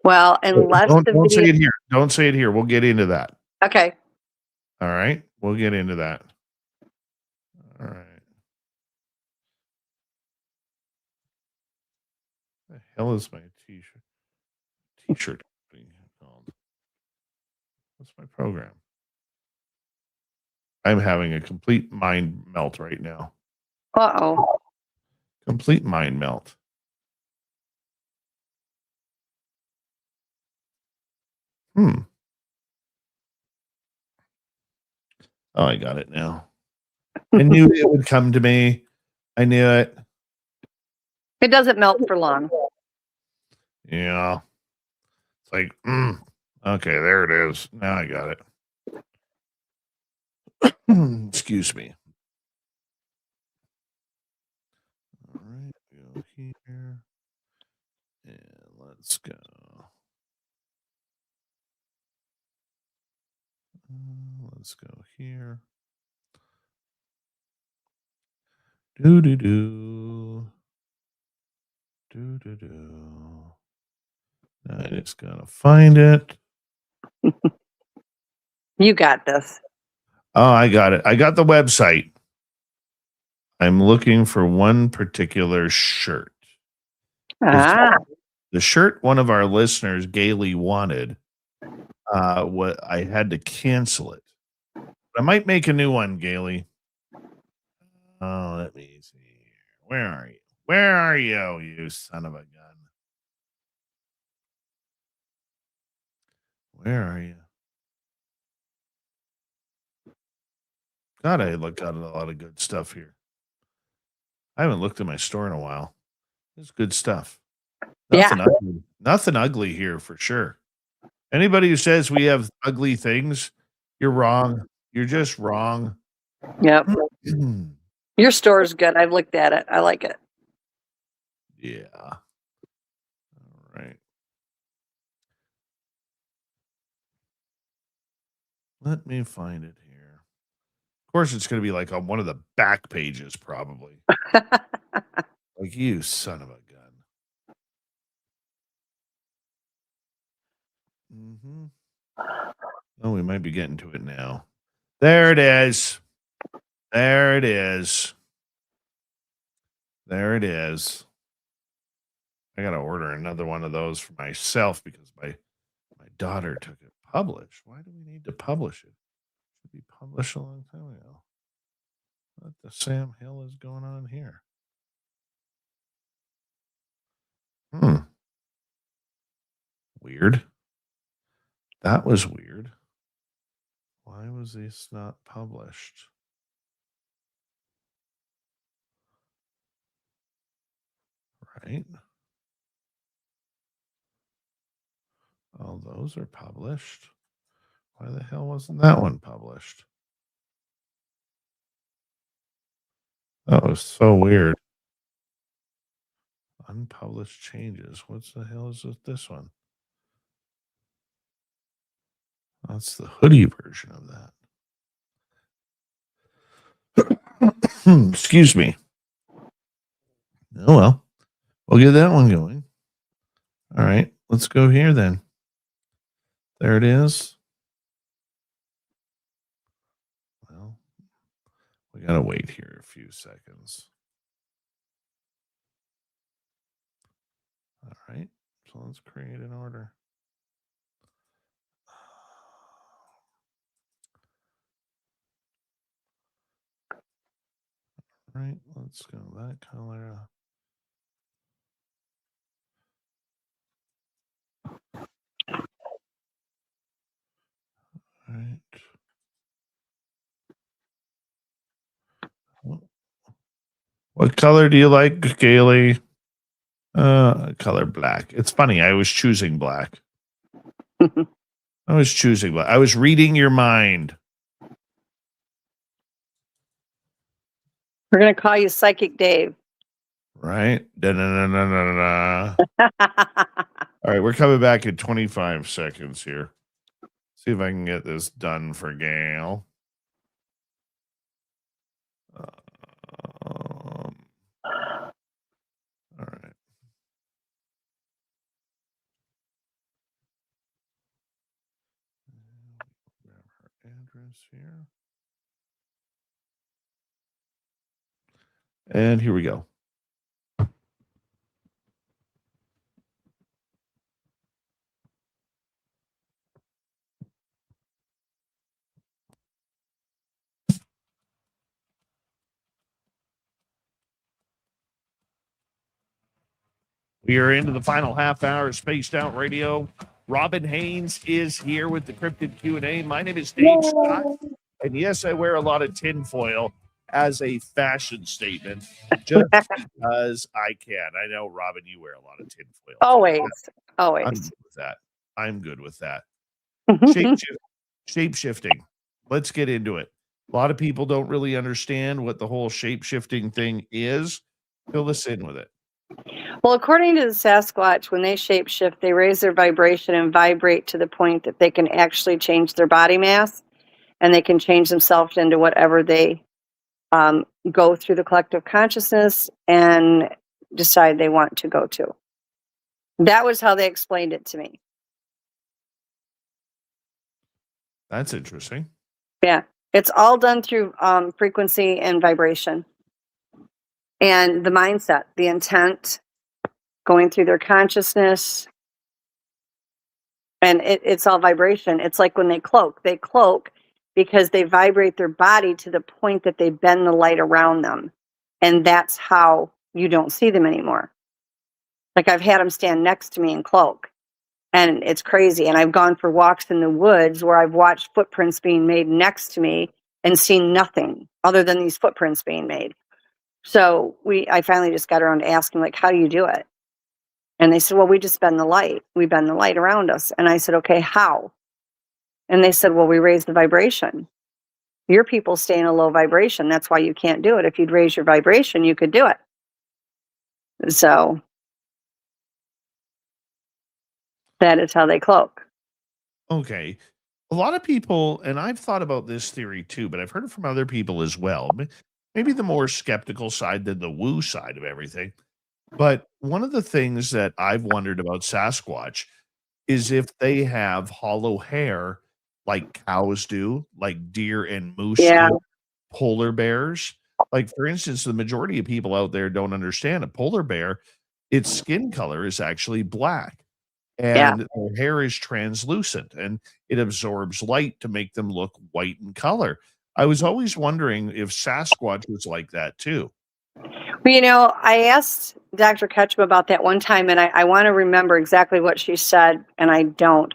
Well, unless don't say it here. Don't say it here. We'll get into that. Okay. All right. We'll get into that. All right. What the hell is my t-shirt? T-shirt being called. What's my program? I'm having a complete mind melt right now. Uh-oh. Complete mind melt. Oh, I got it now. I knew it would come to me. I knew it. It doesn't melt for long. Yeah. It's like, okay, there it is. Now I got it. Excuse me. All right, go here. And let's go. Let's go here. Do-do-do. Do-do-do. I just gotta find it. You got this. Oh, I got it. I got the website. I'm looking for one particular shirt. Ah. The shirt one of our listeners, Gailey, wanted. What I had to cancel it. I might make a new one, Gailey. Oh, let me see. Where are you? Where are you, you son of a gun? Where are you? God, I got a lot of good stuff here. I haven't looked at my store in a while. There's good stuff. Nothing ugly. Nothing ugly here for sure. Anybody who says we have ugly things, you're wrong. You're just wrong. Yep. Your store is good. I've looked at it. I like it. Yeah. All right. Let me find it here. Of course, it's going to be like on one of the back pages, probably. Like, you son of a gun. Mm-hmm. Oh, we might be getting to it now. There it is. There it is. There it is. I got to order another one of those for myself because my daughter took it published. Why do we need to publish it? It should be published a long time ago. What the Sam Hill is going on here? Weird. That was weird. Why was this not published? Right. Oh, those are published. Why the hell wasn't that one published? That was so weird. Unpublished changes. What's the hell is this one? That's the hoodie version of that. Excuse me. Oh, well, we'll get that one going. All right, let's go here then. There it is. Well, we got to wait here a few seconds. All right, so let's create an order. All right, let's go that color. All right. What color do you like, Gailey? Color black. It's funny. I was choosing black. I was choosing black. I was reading your mind. We're going to call you Psychic Dave. Right? Da-na-na-na-na-na. All right, we're coming back in 25 seconds here. See if I can get this done for Gail. All right. Grab her address here. And here we go. We are into the final half hour of Spaced Out Radio. Robin Haynes is here with the Crypted Q&A. My name is Dave Scott. And yes, I wear a lot of tinfoil as a fashion statement just because I can. I know, Robin, you wear a lot of tinfoil. Always. I'm good with that. I'm good with that. Shape-shifting. Let's get into it. A lot of people don't really understand what the whole shape-shifting thing is. Fill us in with it. Well, according to the Sasquatch, when they shapeshift, they raise their vibration and vibrate to the point that they can actually change their body mass, and they can change themselves into whatever they go through the collective consciousness and decide they want to go to. That was how they explained it to me. That's interesting. Yeah, it's all done through frequency and vibration, and the mindset, the intent, going through their consciousness, and it's all vibration. It's like when they cloak because they vibrate their body to the point that they bend the light around them, and that's how you don't see them anymore. Like, I've had them stand next to me and cloak, and it's crazy. And I've gone for walks in the woods where I've watched footprints being made next to me and seen nothing other than these footprints being made. So I finally just got around to asking, like, how do you do it? And they said, well, we just bend the light. We bend the light around us. And I said, okay, how? And they said, well, we raise the vibration. Your people stay in a low vibration. That's why you can't do it. If you'd raise your vibration, you could do it. So that is how they cloak. Okay. A lot of people, and I've thought about this theory too, but I've heard it from other people as well. Maybe the more skeptical side than the woo side of everything. But one of the things that I've wondered about Sasquatch is if they have hollow hair like cows do, like deer and moose do, polar bears. Like, for instance, the majority of people out there don't understand a polar bear, its skin color is actually black. And their hair is translucent and it absorbs light to make them look white in color. I was always wondering if Sasquatch was like that too. Well, I asked Dr. Ketchum about that one time, and I want to remember exactly what she said, and I don't.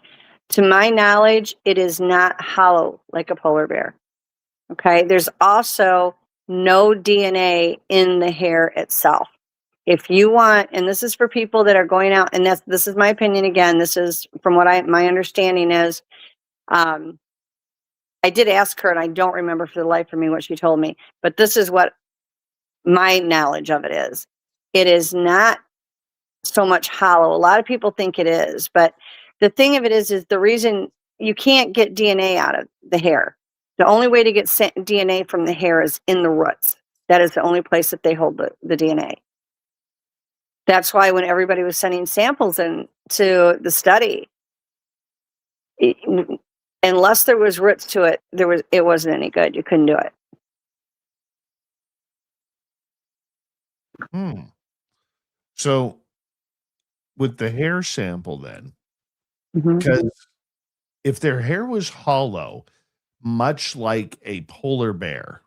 To my knowledge, it is not hollow like a polar bear. Okay? There's also no DNA in the hair itself. If you want, and this is for people that are going out, and this is my opinion again, this is from what my understanding is, I did ask her, and I don't remember for the life of me what she told me, but this is what my knowledge of it is. It is not so much hollow. A lot of people think it is, but the thing of it is the reason you can't get DNA out of the hair. The only way to get DNA from the hair is in the roots. That is the only place that they hold the DNA. That's why when everybody was sending samples in to the study, unless there was roots to it, it wasn't any good. You couldn't do it. So with the hair sample then, Mm-hmm. because if their hair was hollow, much like a polar bear,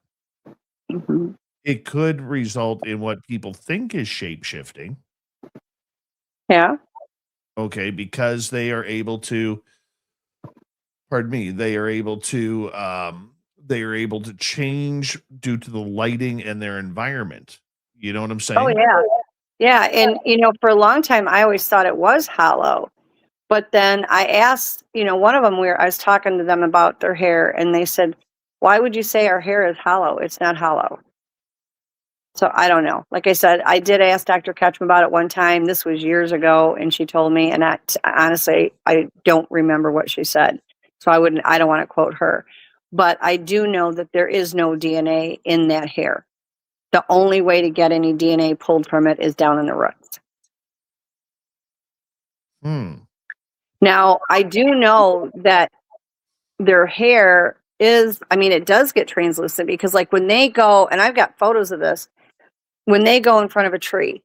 Mm-hmm. it could result in what people think is shape-shifting. Yeah. Okay, because they are able to, they are able to change due to the lighting and their environment. You know what I'm saying? Oh yeah. Yeah. And for a long time I always thought it was hollow. But then I asked, one of them I was talking to them about their hair, and they said, "Why would you say our hair is hollow? It's not hollow." So I don't know. Like I said, I did ask Dr. Ketchum about it one time. This was years ago, and she told me, and honestly, I don't remember what she said. So I don't want to quote her. But I do know that there is no DNA in that hair. The only way to get any DNA pulled from it is down in the roots. Now, I do know that their hair it does get translucent, because like when they go, and I've got photos of this, when they go in front of a tree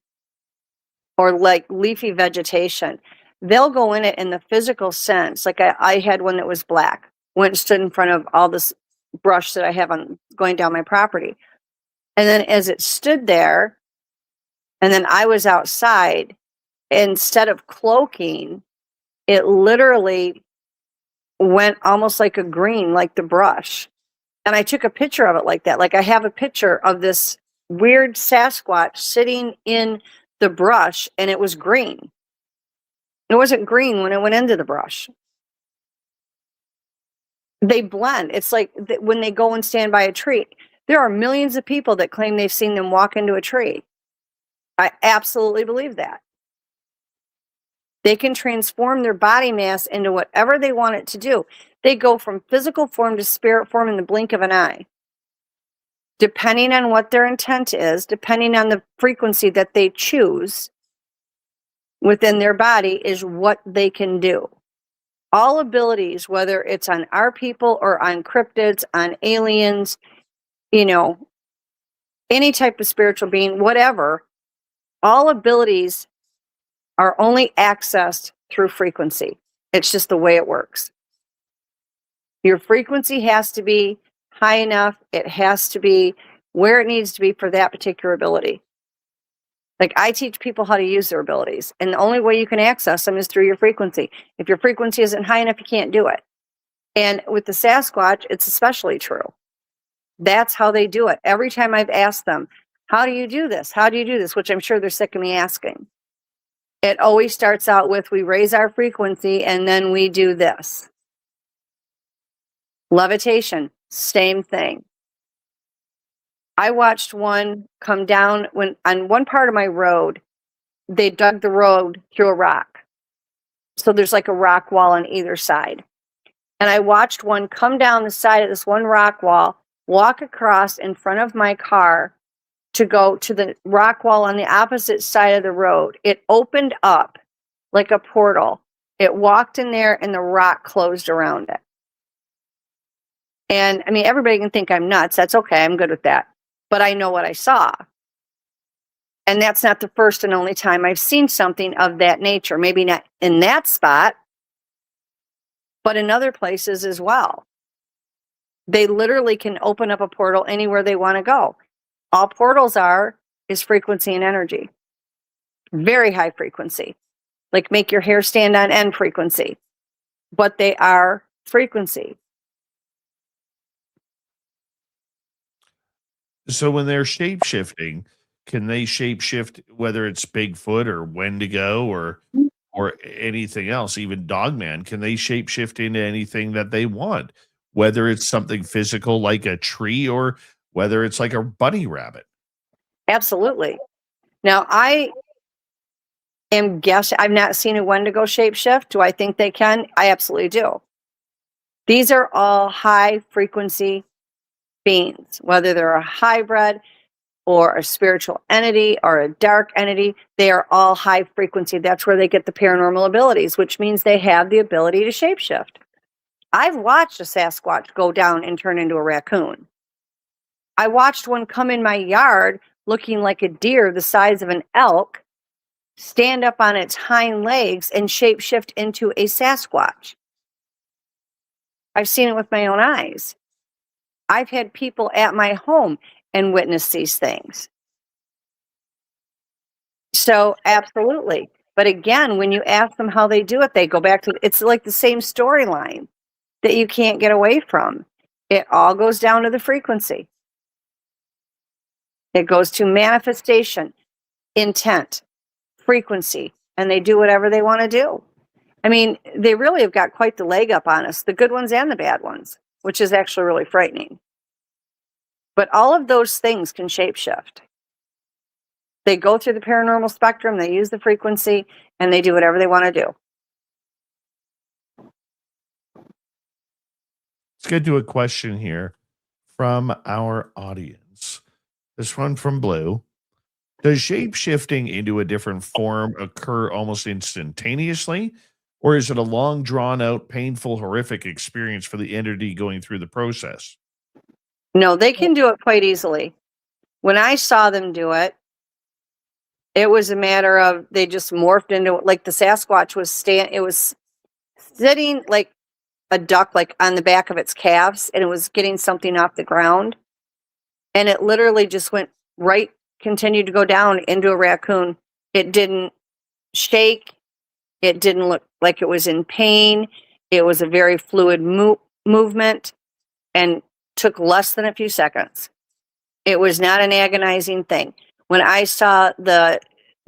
or like leafy vegetation, they'll go in it in the physical sense. Like I had one that was black, went and stood in front of all this brush that I have on going down my property. And then as it stood there, and then I was outside, instead of cloaking, it literally went almost like a green, like the brush. And I took a picture of it like that. Like I have a picture of this weird Sasquatch sitting in the brush, and it was green. It wasn't green when it went into the brush. They blend. It's like when they go and stand by a tree. There are millions of people that claim they've seen them walk into a tree. I absolutely believe that. They can transform their body mass into whatever they want it to do. They go from physical form to spirit form in the blink of an eye. Depending on what their intent is, depending on the frequency that they choose within their body, is what they can do. All abilities, whether it's on our people or on cryptids, on aliens, any type of spiritual being, whatever, all abilities are only accessed through frequency. It's just the way it works. Your frequency has to be high enough. It has to be where it needs to be for that particular ability. Like I teach people how to use their abilities, and the only way you can access them is through your frequency. If your frequency isn't high enough, you can't do it. And with the Sasquatch, it's especially true. That's how they do it. Every time I've asked them, how do you do this? How do you do this? Which I'm sure they're sick of me asking. It always starts out with, we raise our frequency and then we do this. Levitation, same thing. I watched one come down when on one part of my road, they dug the road through a rock. So there's like a rock wall on either side. And I watched one come down the side of this one rock wall, walk across in front of my car to go to the rock wall on the opposite side of the road. It opened up like a portal. It walked in there and the rock closed around it. And I mean, everybody can think I'm nuts. That's okay. I'm good with that. But I know what I saw. And that's not the first and only time I've seen something of that nature. Maybe not in that spot, but in other places as well. They literally can open up a portal anywhere they want to go. All portals is frequency and energy. Very high frequency. Like make your hair stand on end frequency. But they are frequency. So when they're shape-shifting, can they shapeshift, whether it's Bigfoot or Wendigo or anything else, even Dogman? Can they shapeshift into anything that they want, whether it's something physical like a tree or whether it's like a bunny rabbit? Absolutely. Now, I am guessing, I've not seen a Wendigo shapeshift. Do I think they can? I absolutely do. These are all high frequency beings, whether they're a hybrid or a spiritual entity or a dark entity, they are all high frequency. That's where they get the paranormal abilities, which means they have the ability to shapeshift. I've watched a Sasquatch go down and turn into a raccoon. I watched one come in my yard looking like a deer the size of an elk, stand up on its hind legs and shapeshift into a Sasquatch. I've seen it with my own eyes. I've had people at my home and witness these things. So absolutely. But again, when you ask them how they do it, they go back to, it's like the same storyline that you can't get away from. It all goes down to the frequency. It goes to manifestation, intent, frequency, and they do whatever they want to do. I mean, they really have got quite the leg up on us, the good ones and the bad ones, which is actually really frightening. But all of those things can shapeshift. They go through the paranormal spectrum, they use the frequency, and they do whatever they want to do. Let's get to a question here from our audience. This one from Blue. Does shape-shifting into a different form occur almost instantaneously? Or is it a long, drawn-out, painful, horrific experience for the entity going through the process? No, they can do it quite easily. When I saw them do it, it was a matter of they just morphed into, like the Sasquatch was sitting like a duck, like on the back of its calves, and it was getting something off the ground. And it literally just went right, continued to go down into a raccoon. It didn't shake. It didn't look like it was in pain. It was a very fluid movement and took less than a few seconds. It was not an agonizing thing. When I saw the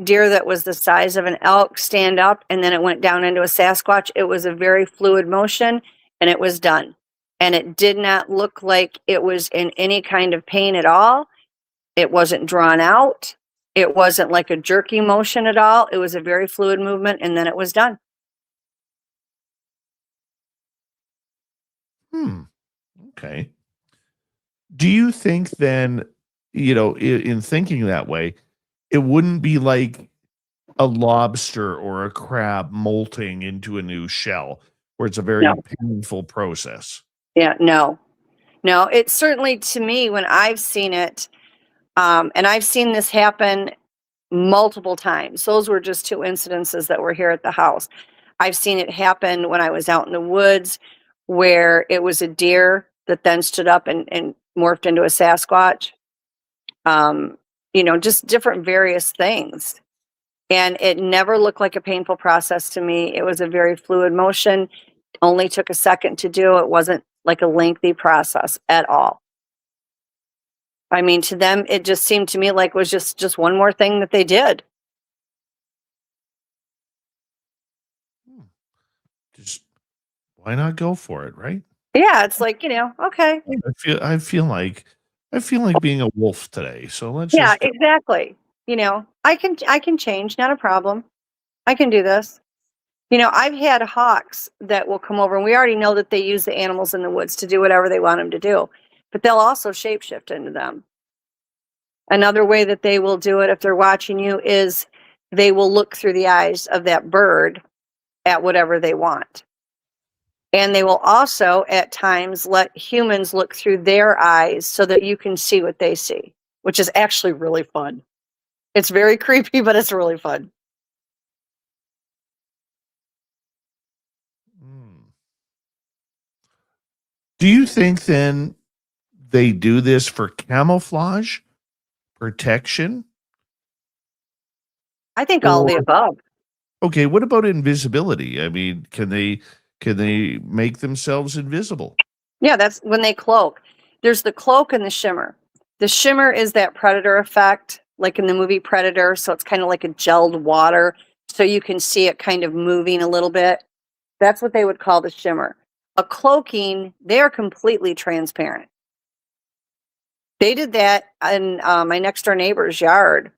deer that was the size of an elk stand up and then it went down into a Sasquatch, it was a very fluid motion and it was done. And it did not look like it was in any kind of pain at all. It wasn't drawn out. It wasn't like a jerky motion at all. It was a very fluid movement and then it was done. Okay. Do you think then, in thinking that way, it wouldn't be like a lobster or a crab molting into a new shell where it's a very painful process? Yeah, no. It's certainly, to me, when I've seen it, and I've seen this happen multiple times. Those were just 2 incidences that were here at the house. I've seen it happen when I was out in the woods where it was a deer that then stood up and morphed into a Sasquatch. Just different various things. And it never looked like a painful process to me. It was a very fluid motion. Only took a second to do. It wasn't like a lengthy process at all. I mean, to them, it just seemed to me like it was just one more thing that they did. Just why not go for it, right? Yeah, it's like, okay. I feel like being a wolf today. So let's exactly. I can change, not a problem. I can do this. I've had hawks that will come over, and we already know that they use the animals in the woods to do whatever they want them to do, but they'll also shapeshift into them. Another way that they will do it if they're watching you is they will look through the eyes of that bird at whatever they want. And they will also, at times, let humans look through their eyes so that you can see what they see, which is actually really fun. It's very creepy, but it's really fun. Do you think then they do this for camouflage, protection? I think all of the above. Okay, what about invisibility? I mean, can they make themselves invisible? Yeah, that's when they cloak. There's the cloak and the shimmer. The shimmer is that predator effect like in the movie Predator. So it's kind of like a gelled water. So you can see it kind of moving a little bit. That's what they would call the shimmer. A cloaking, they're completely transparent. They did that in my next door neighbor's yard.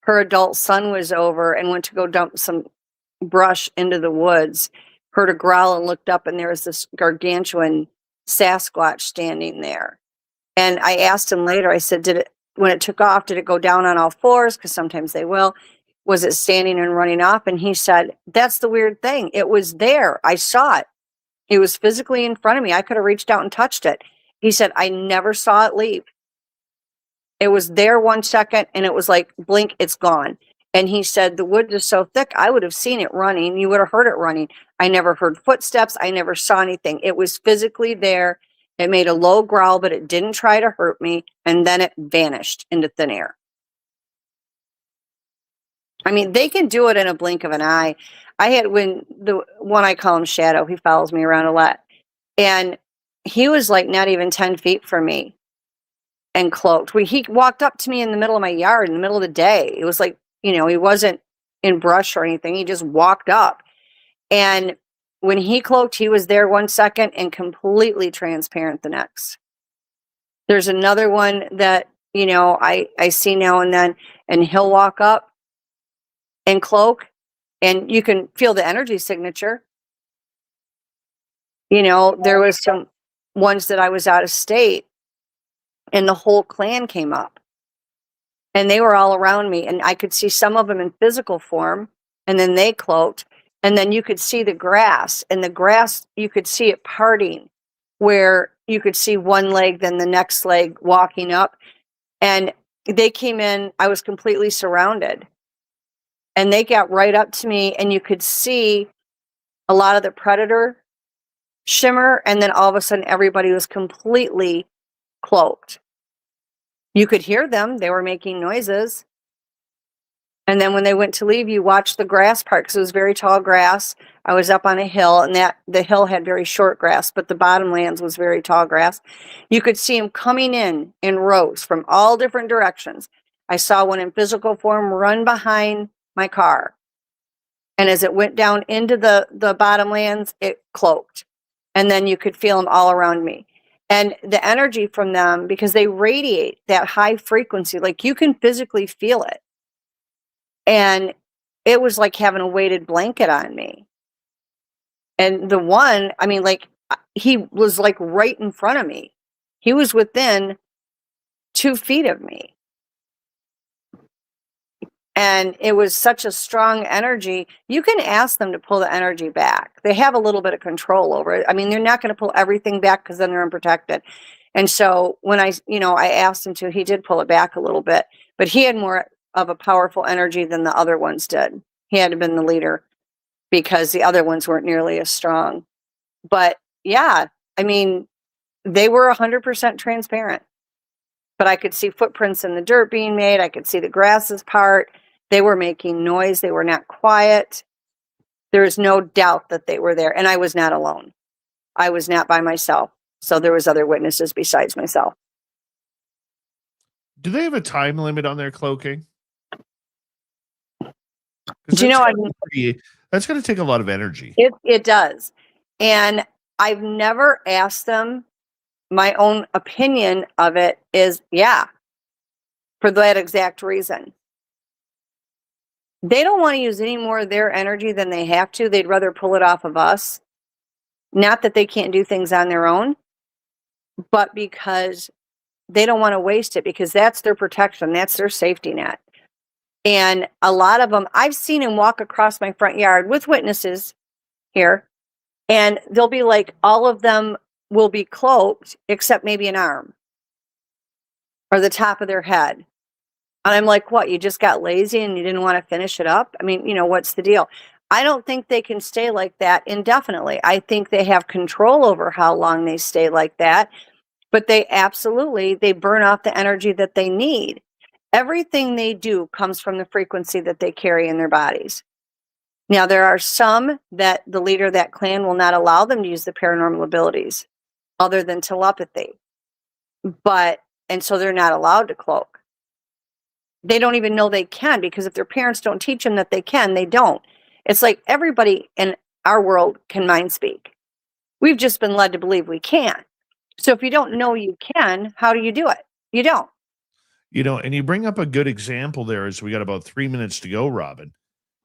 Her adult son was over and went to go dump some brush into the woods, heard a growl and looked up, and there was this gargantuan Sasquatch standing there. And I asked him later, I said, when it took off, did it go down on all fours? Because sometimes they will. Was it standing and running off? And he said, that's the weird thing. It was there. I saw it. It was physically in front of me. I could have reached out and touched it. He said, I never saw it leave. It was there 1 second and it was like, blink, it's gone. And he said, the wood is so thick, I would have seen it running. You would have heard it running. I never heard footsteps. I never saw anything. It was physically there. It made a low growl, but it didn't try to hurt me. And then it vanished into thin air. I mean, they can do it in a blink of an eye. I had the one I call him Shadow, he follows me around a lot. And he was like not even 10 feet from me and cloaked. He walked up to me in the middle of my yard in the middle of the day. It was like, he wasn't in brush or anything. He just walked up. And when he cloaked, he was there 1 second and completely transparent the next. There's another one that, I see now and then, and he'll walk up and cloak, and you can feel the energy signature. There was some ones that I was out of state, and the whole clan came up. And they were all around me, and I could see some of them in physical form, and then they cloaked, and then you could see the grass, and the grass, you could see it parting, where you could see one leg, then the next leg walking up, and they came in, I was completely surrounded, and they got right up to me, and you could see a lot of the predator shimmer, and then all of a sudden, everybody was completely cloaked. You could hear them. They were making noises. And then when they went to leave, you watched the grass part, because it was very tall grass. I was up on a hill, and the hill had very short grass, but the bottomlands was very tall grass. You could see them coming in rows from all different directions. I saw one in physical form run behind my car. And as it went down into the bottomlands, it cloaked. And then you could feel them all around me. And the energy from them, because they radiate that high frequency, like you can physically feel it. And it was like having a weighted blanket on me. And the one, I mean, like, he was like right in front of me. He was within 2 feet of me. And it was such a strong energy. You can ask them to pull the energy back. They have a little bit of control over it. I mean, they're not going to pull everything back, because then they're unprotected. And so when I asked him to, he did pull it back a little bit, but he had more of a powerful energy than the other ones did. He had to have been the leader, because the other ones weren't nearly as strong. But yeah, I mean, they were 100% transparent, but I could see footprints in the dirt being made. I could see the grasses part. They were making noise. They were not quiet. There is no doubt that they were there. And I was not alone. I was not by myself. So there was other witnesses besides myself. Do they have a time limit on their cloaking? Do you know, that's going to take a lot of energy. It does. And I've never asked them. My own opinion of it is, yeah, for that exact reason. They don't want to use any more of their energy than they have to. They'd rather pull it off of us. Not that they can't do things on their own, but because they don't want to waste it, because that's their protection. That's their safety net. And a lot of them, I've seen them walk across my front yard with witnesses here, and they'll be like, all of them will be cloaked except maybe an arm or the top of their head. And I'm like, what, you just got lazy and you didn't want to finish it up? I mean, what's the deal? I don't think they can stay like that indefinitely. I think they have control over how long they stay like that, but they burn off the energy that they need. Everything they do comes from the frequency that they carry in their bodies. Now, there are some that the leader of that clan will not allow them to use the paranormal abilities other than telepathy. And so they're not allowed to cloak. they don't even know they can, because if their parents don't teach them that they can, they don't. It's like everybody in our world can mind speak. We've just been led to believe we can. So if you don't know you can, how do you do it? You don't. And you bring up a good example there as we got about 3 minutes to go, Robin.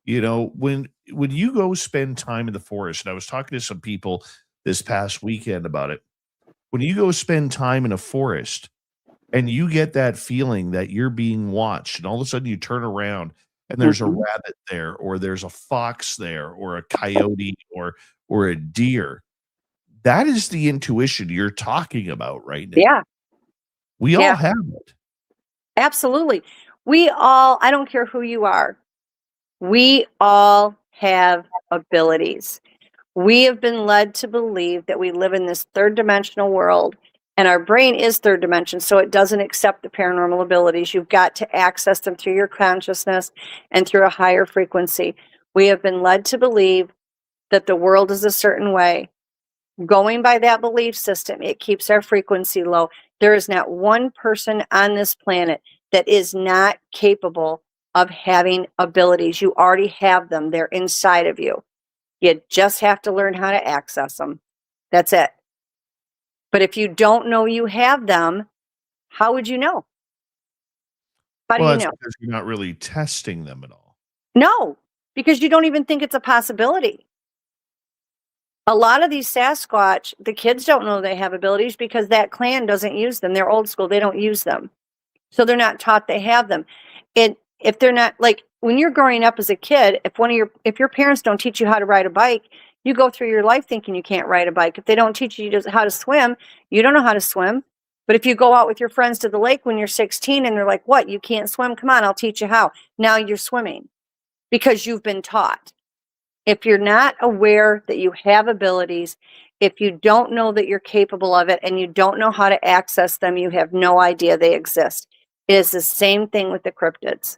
When you go spend time in the forest, and I was talking to some people this past weekend about it, when you go spend time in a forest and you get that feeling that you're being watched, and all of a sudden you turn around and there's a rabbit there, or there's a fox there, or a coyote, or a deer, that is the intuition you're talking about right now. Yeah. We all have it. Absolutely. I don't care who you are, we all have abilities. We have been led to believe that we live in this third dimensional world, and our brain is third dimension, so it doesn't accept the paranormal abilities. You've got to access them through your consciousness and through a higher frequency. We have been led to believe that the world is a certain way. Going by that belief system, it keeps our frequency low. There is not one person on this planet that is not capable of having abilities. You already have them. They're inside of you. You just have to learn how to access them. That's it. But if you don't know you have them, how would you know? How do you know? Because you're not really testing them at all. No, because you don't even think it's a possibility. A lot of these Sasquatch, the kids don't know they have abilities because that clan doesn't use them. They're old school. They don't use them. So they're not taught they have them. If they're not, like when you're growing up as a kid, if your parents don't teach you how to ride a bike, you go through your life thinking you can't ride a bike. If they don't teach you how to swim, you don't know how to swim. But if you go out with your friends to the lake when you're 16 and they're like, what, you can't swim? Come on, I'll teach you how. Now you're swimming because you've been taught. If you're not aware that you have abilities, if you don't know that you're capable of it and you don't know how to access them, you have no idea they exist. It is the same thing with the cryptids.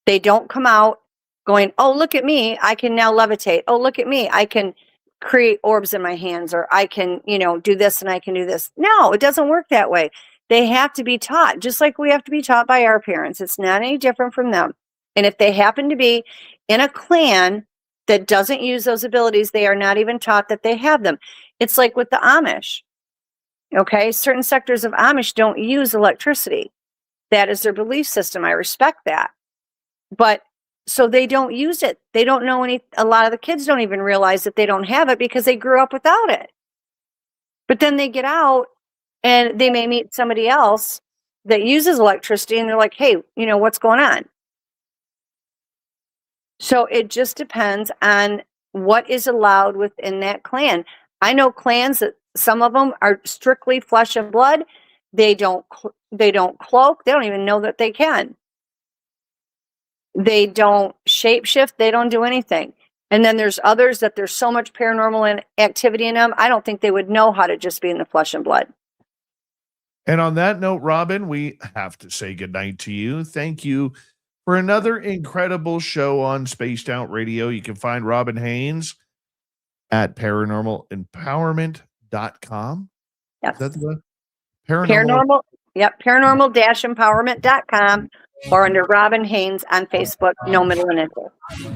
They don't come out going, oh, look at me, I can now levitate. Oh, look at me, I can create orbs in my hands, or I can, do this and I can do this. No, it doesn't work that way. They have to be taught, just like we have to be taught by our parents. It's not any different from them. And if they happen to be in a clan that doesn't use those abilities, they are not even taught that they have them. It's like with the Amish. Okay, certain sectors of Amish don't use electricity. That is their belief system. I respect that. But so they don't use it. They don't know a lot of the kids don't even realize that they don't have it because they grew up without it. But then they get out and they may meet somebody else that uses electricity and they're like, hey, what's going on? So it just depends on what is allowed within that clan. I know clans that some of them are strictly flesh and blood. They don't cloak. They don't even know that they can. They don't shapeshift. They don't do anything. And then there's others that there's so much paranormal activity in them, I don't think they would know how to just be in the flesh and blood. And on that note, Robin, we have to say goodnight to you. Thank you for another incredible show on Spaced Out Radio. You can find Robin Haynes at paranormalempowerment.com. Yes. Is that the paranormal? Yep. Paranormal-empowerment.com or under Robin Haynes on Facebook, no middle initial.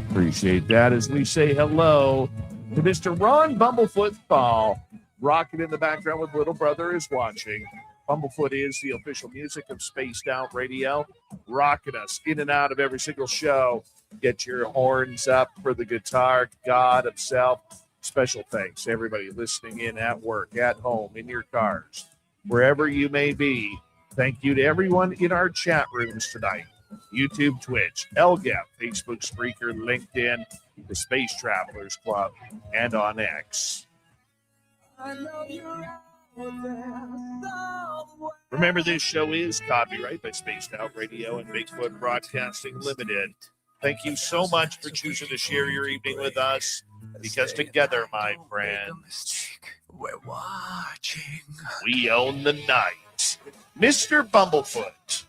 Appreciate that as we say hello to Mr. Ron Bumblefoot Fall, rocking in the background with Little Brother is Watching. Bumblefoot is the official music of Spaced Out Radio, rocking us in and out of every single show. Get your horns up for the guitar god himself. Special thanks to everybody listening in at work, at home, in your cars, wherever you may be. Thank you to everyone in our chat rooms tonight. YouTube, Twitch, LGAP, Facebook, Spreaker, LinkedIn, the Space Travelers Club, and on X. Remember, this show is copyright by Spaced Out Radio and Bigfoot Broadcasting Limited. Thank you so much for choosing to share your evening with us, because together, my friends, we're watching. We own the night. Mr. Bumblefoot,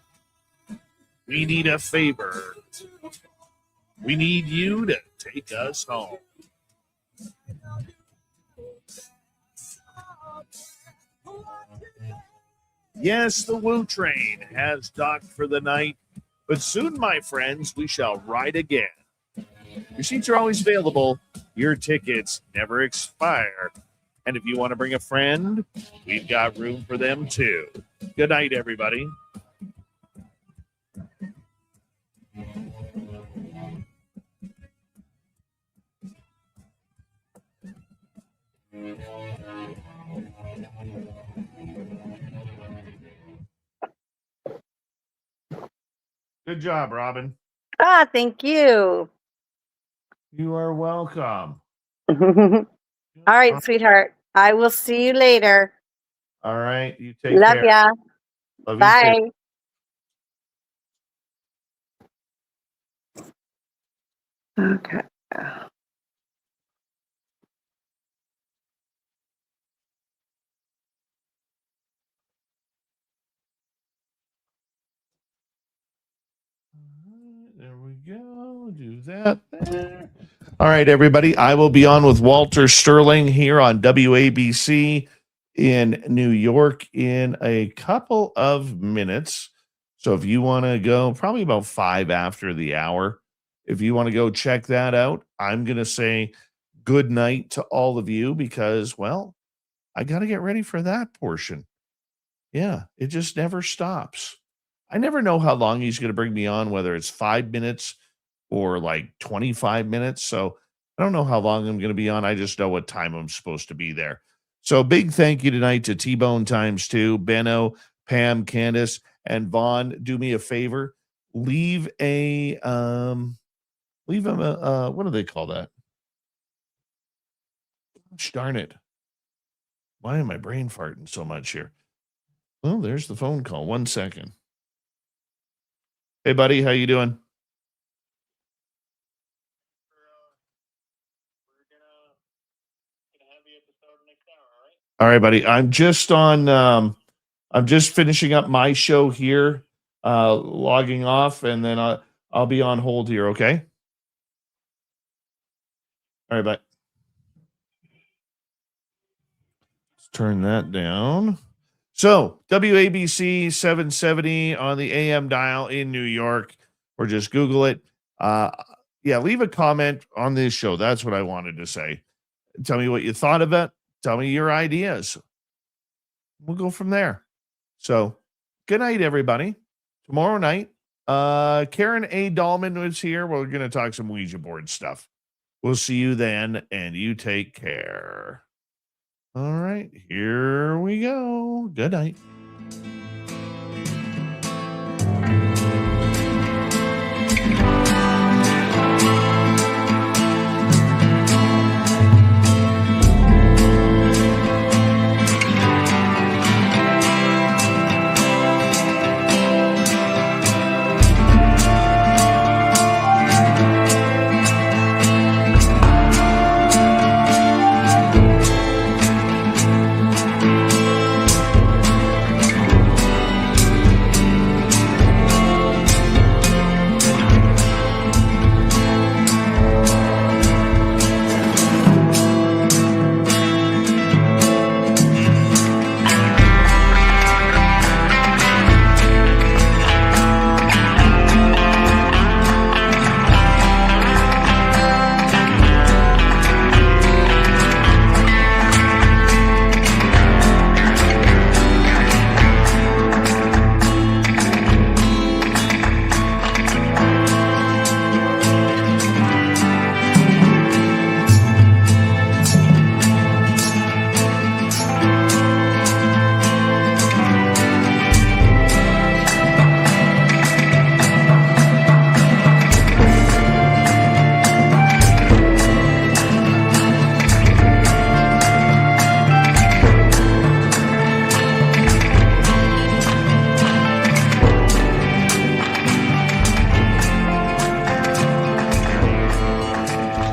we need a favor. We need you to take us home. Yes, the Woo Train has docked for the night But soon, my friends, we shall ride again. Your seats are always available. Your tickets never expire. And if you want to bring a friend, we've got room for them too. Good night, everybody. Good job, Robin. Thank you. You are welcome. All right, sweetheart. I will see you later. All right. You take Love care. ya. Love Bye. you too. Okay. There we go. Do that there. All right, everybody. I will be on with Walter Sterling here on WABC in New York in a couple of minutes. So if you want to go, probably about 5 after the hour, if you want to go check that out, I'm going to say good night to all of you because, well, I got to get ready for that portion. Yeah, it just never stops. I never know how long he's going to bring me on, whether it's 5 minutes or like 25 minutes. So I don't know how long I'm going to be on. I just know what time I'm supposed to be there. So big thank you tonight to T-Bone times 2, Benno, Pam, Candace, and Vaughn. Do me a favor. Leave a, what do they call that? Gosh darn it. Why am I brain farting so much here? Well, there's the phone call. 1 second. Hey, buddy, how you doing? All right, buddy. I'm just on. I'm just finishing up my show here, logging off, and then I'll be on hold here. Okay. All right, bye. Let's turn that down. So, WABC 770 on the AM dial in New York, or just Google it. Yeah, leave a comment on this show. That's what I wanted to say. Tell me what you thought of it. Tell me your ideas. We'll go from there. So, good night, everybody. Tomorrow night, Karen A. Dahlman was here. We're going to talk some Ouija board stuff. We'll see you then, and you take care. All right, here we go. Good night.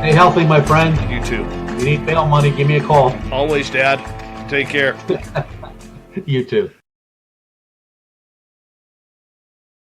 Stay healthy, my friend. You too. If you need bail money, give me a call. Always, Dad. Take care. You too.